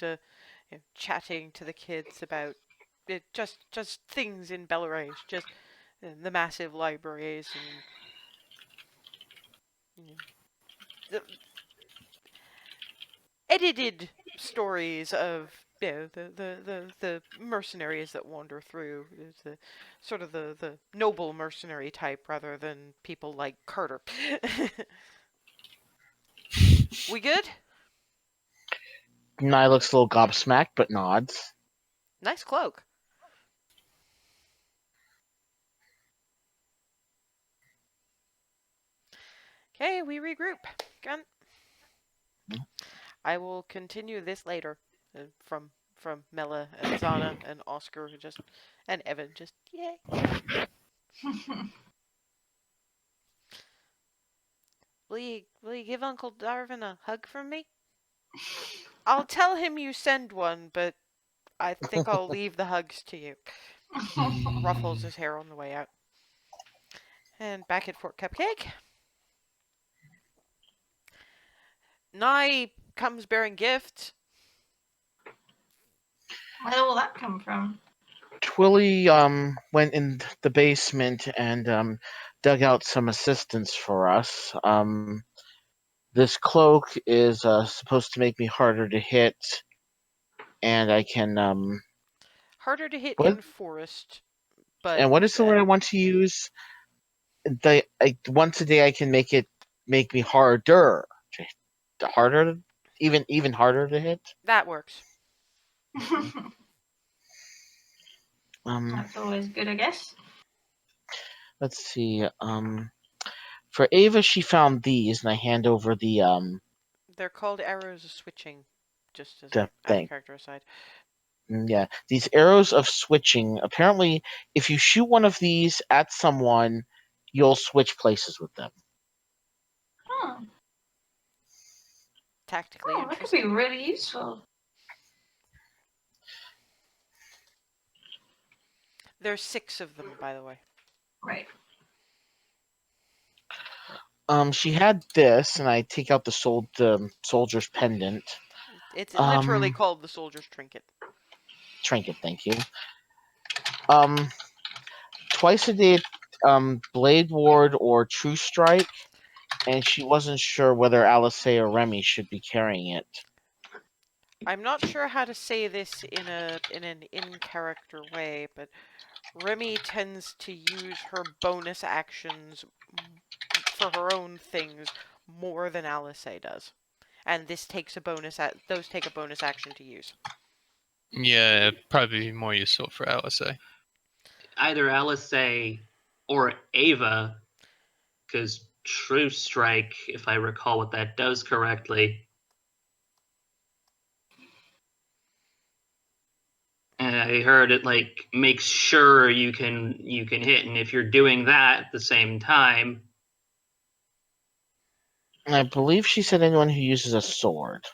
chatting to the kids about just things in Belarus, just the massive libraries and edited stories of the mercenaries that wander through. It's the sort of the noble mercenary type rather than people like Carter. We good? Nye looks a little gobsmacked, but nods. Nice cloak. Okay, we regroup. Gun. I will continue this later. From Mela and Zana and Oscar and Evan just yay. Will you give Uncle Darvin a hug from me? I'll tell him you send one, but I think I'll leave the hugs to you. Ruffles his hair on the way out. And back at Fort Cupcake. Nye comes bearing gifts. Where did all that come from? Twilly went in the basement and dug out some assistance for us. This cloak is supposed to make me harder to hit, and I can Harder to hit what? in forest, but And what is the word I want to use? Once a day I can make me harder, harder, even harder to hit. that works. That's always good, I guess. Let's see. For Ava, she found these, and I hand over the They're called arrows of switching, just as the a out of thing. character aside. Yeah, these arrows of switching. Apparently, if you shoot one of these at someone, you'll switch places with them. Oh, Tactically that could be interesting. really useful. There's 6 of them, by the way. Right. She had this, and I take out the soldier's pendant. It's literally called the soldier's trinket. Trinket, thank you. Twice a day, Blade Ward or True Strike, and she wasn't sure whether Alice or Remy should be carrying it. I'm not sure how to say this in an in-character way, but Remy tends to use her bonus actions for her own things more than Alice does. And those take a bonus action to use. Yeah, it'd probably be more useful for Alice. Either Alice or Ava, because True Strike, if I recall what that does correctly. And I heard it makes sure you can hit, and if you're doing that at the same time, And I believe she said anyone who uses a sword.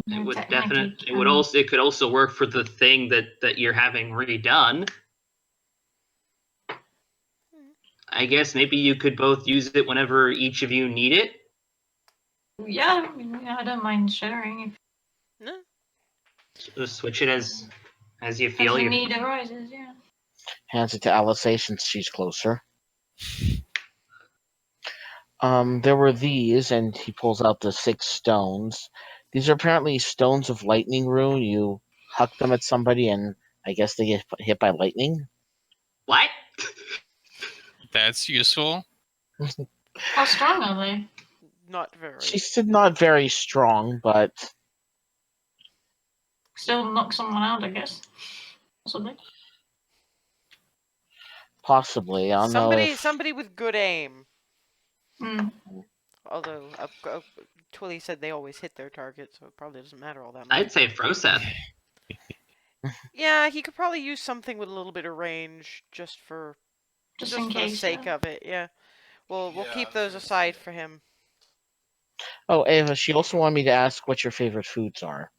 it would Technically, it could also work for the thing that you're having redone. I guess maybe you could both use it whenever each of you need it. Yeah, I don't mind sharing No? Just switch it as you if feel. the need arises. Yeah. Hands it to Alice since she's closer. There were these, and he pulls out the 6 stones. These are apparently stones of lightning rune. You huck them at somebody, and I guess they get hit by lightning. What? That's useful. How strong are they? Not very. She said not very strong, but Still knock someone out, I guess. Possibly. possibly. I don't know if Somebody with good aim. Hmm. Although Twilly said they always hit their target, so it probably doesn't matter all that much. I'd say Froseth. Yeah, he could probably use something with a little bit of range just for Just for in the case. sake of it. Yeah, we'll keep those aside for him. Oh, Ava, she also wanted me to ask what your favorite foods are.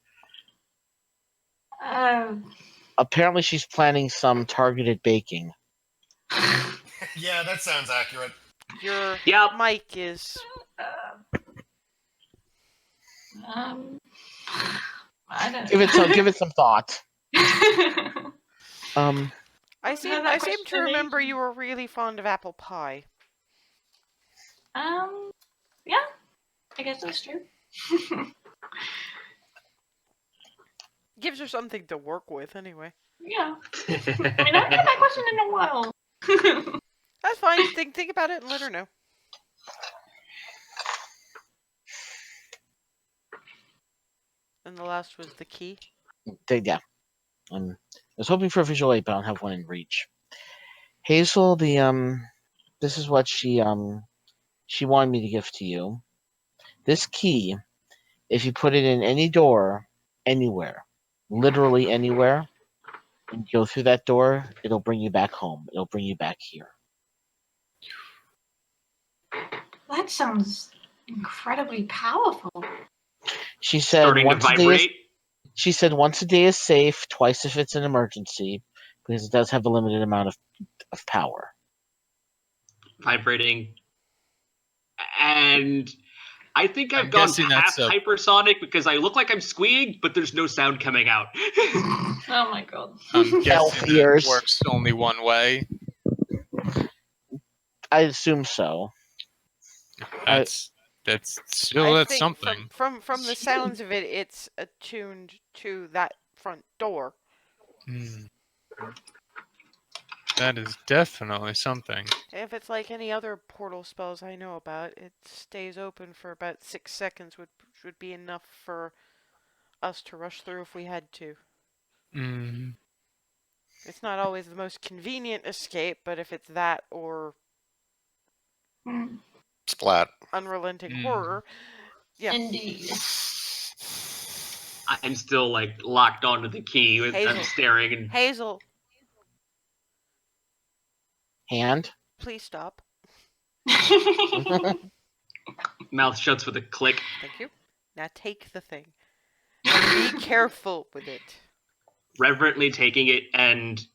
Apparently, she's planning some targeted baking. Yeah, that sounds accurate. Your Yep. mic is I don't. Give it some thought. I I've seem had that to question remember ages. you were really fond of apple pie. Yeah, I guess that's true. Gives her something to work with, anyway. Yeah. I mean, I haven't had that question in a while. That's fine. Think about it and let her know. And the last was the key. Yeah. I was hoping for a visual aid, but I don't have one in reach. Hazel, this is what she wanted me to give to you. This key, if you put it in any door, anywhere, literally anywhere, and you go through that door, it'll bring you back home. It'll bring you back here. That sounds incredibly powerful. She said Starting to once a day is, vibrate. she said once a day is safe, twice if it's an emergency, because it does have a limited amount of power. Vibrating. And I think I've I'm gone guessing that's past hypersonic because I look like I'm squeeing, but there's no sound coming out. Oh my god. I'm guessing Elf that ears. works only one way. I assume so. That's still I that's think something. from the sounds of it, it's attuned to that front door. Hmm. That is definitely something. If it's like any other portal spells I know about, it stays open for about 6 seconds, which would be enough for us to rush through if we had to. Hmm. It's not always the most convenient escape, but if it's that or Splat. unrelenting horror, yeah. Indeed. I'm still like locked onto the key. I'm Hazel. staring and Hazel, Hand? please stop. mouth shuts with a click. Thank you. Now take the thing. Be careful with it. Reverently taking it and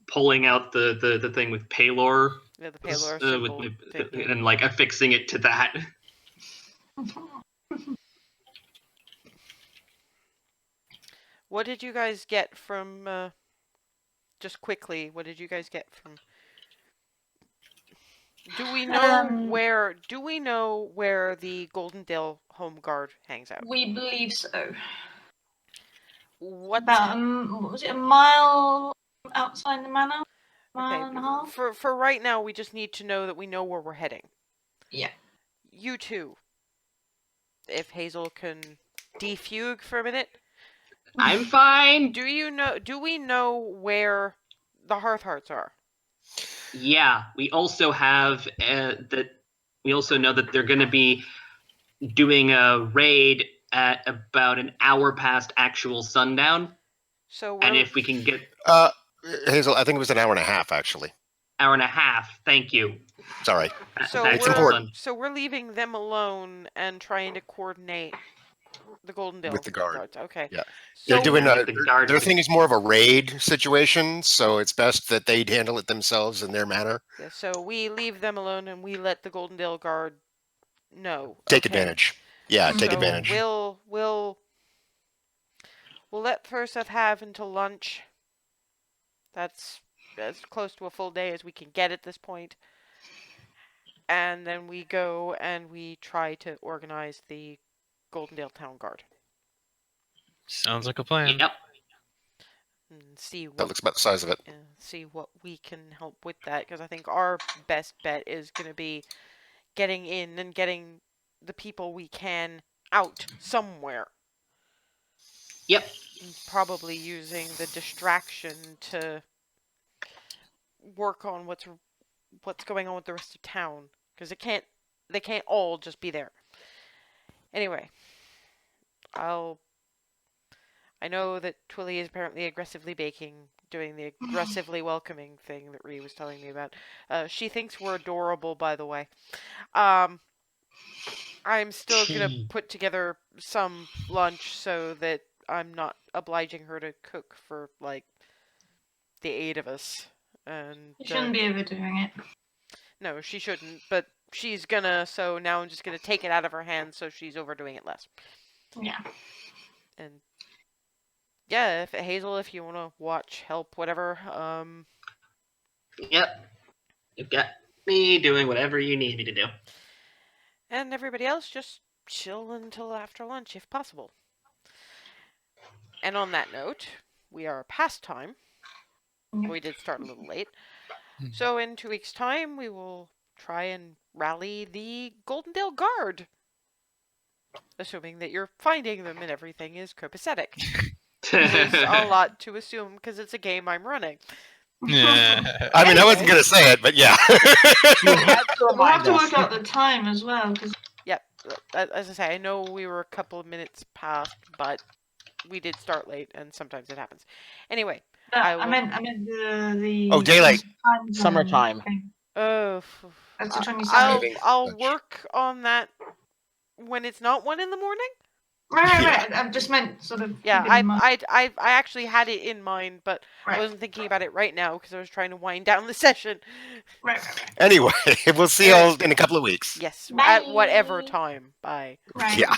pulling out the thing with Palor. Yeah, the Palor with symbol my, thing, yeah. and like affixing it to that. What did you guys get from, just quickly, what did you guys get from... Do we know where the Goldendale Home Guard hangs out? We believe so. What? About what was it, a mile outside the manor? Mile Okay, and a half? for right now, we just need to know that we know where we're heading. Yeah. You two, if Hazel can defugue for a minute. I'm fine. Do we know where the Hearthhearts are? Yeah, we also have that. We also know that they're going to be doing a raid at about an hour past actual sundown. So And if we can get Hazel, I think it was an hour and a half, actually. hour and a half, thank you. Sorry. So Back It's to the important. sun. So we're leaving them alone and trying to coordinate the Goldendale With the guard. Guards. Okay. Yeah. So They're doing With the guard- their thing is more of a raid situation, so it's best that they handle it themselves in their manner. yeah, so we leave them alone and we let the Goldendale Guard know. Take Okay. advantage. Yeah, take So advantage. We'll let Thurseth have until lunch. That's as close to a full day as we can get at this point. And then we go and we try to organize the Goldendale Town Guard. Sounds like a plan. Yep. And see That what looks about the size of it. see what we can help with that, because I think our best bet is going to be getting in and getting the people we can out somewhere. Yep. And probably using the distraction to work on what's going on with the rest of town, because they can't all just be there. Anyway, I know that Twilly is apparently aggressively baking, doing the aggressively welcoming thing that Ree was telling me about. She thinks we're adorable, by the way. I'm still gonna put together some lunch so that I'm not obliging her to cook for, like, the 8 of us. And You shouldn't be overdoing it. no, she shouldn't, but she's gonna, so now I'm just gonna take it out of her hands so she's overdoing it less. Yeah. And yeah, Hazel, if you want to watch, help, whatever. Yep. You've got me doing whatever you need me to do. And everybody else just chill until after lunch if possible. And on that note, we are past time. We did start a little late. So in 2 weeks' time, we will try and rally the Goldendale Guard. Assuming that you're finding them and everything is copacetic. Is a lot to assume because it's a game I'm running. Yeah. I mean, I wasn't Anyway. going to say it, but yeah. You had to We'll have remind to us. work out the time as well, because Yep. As I say, I know we were a couple of minutes past, but we did start late, and sometimes it happens. Anyway, I I will- meant the Oh, daylight. time zone Summertime. thing. oh, That's the 27th. I'll Lunch. work on that when it's not 1 in the morning. Right. I just meant sort of. Yeah, keep it in mind. I actually had it in mind, but Right. I wasn't thinking about it right now because I was trying to wind down the session. Right. Anyway, we'll see you all in a couple of weeks. Yes, Bye. at whatever time. Bye. Right. Yeah.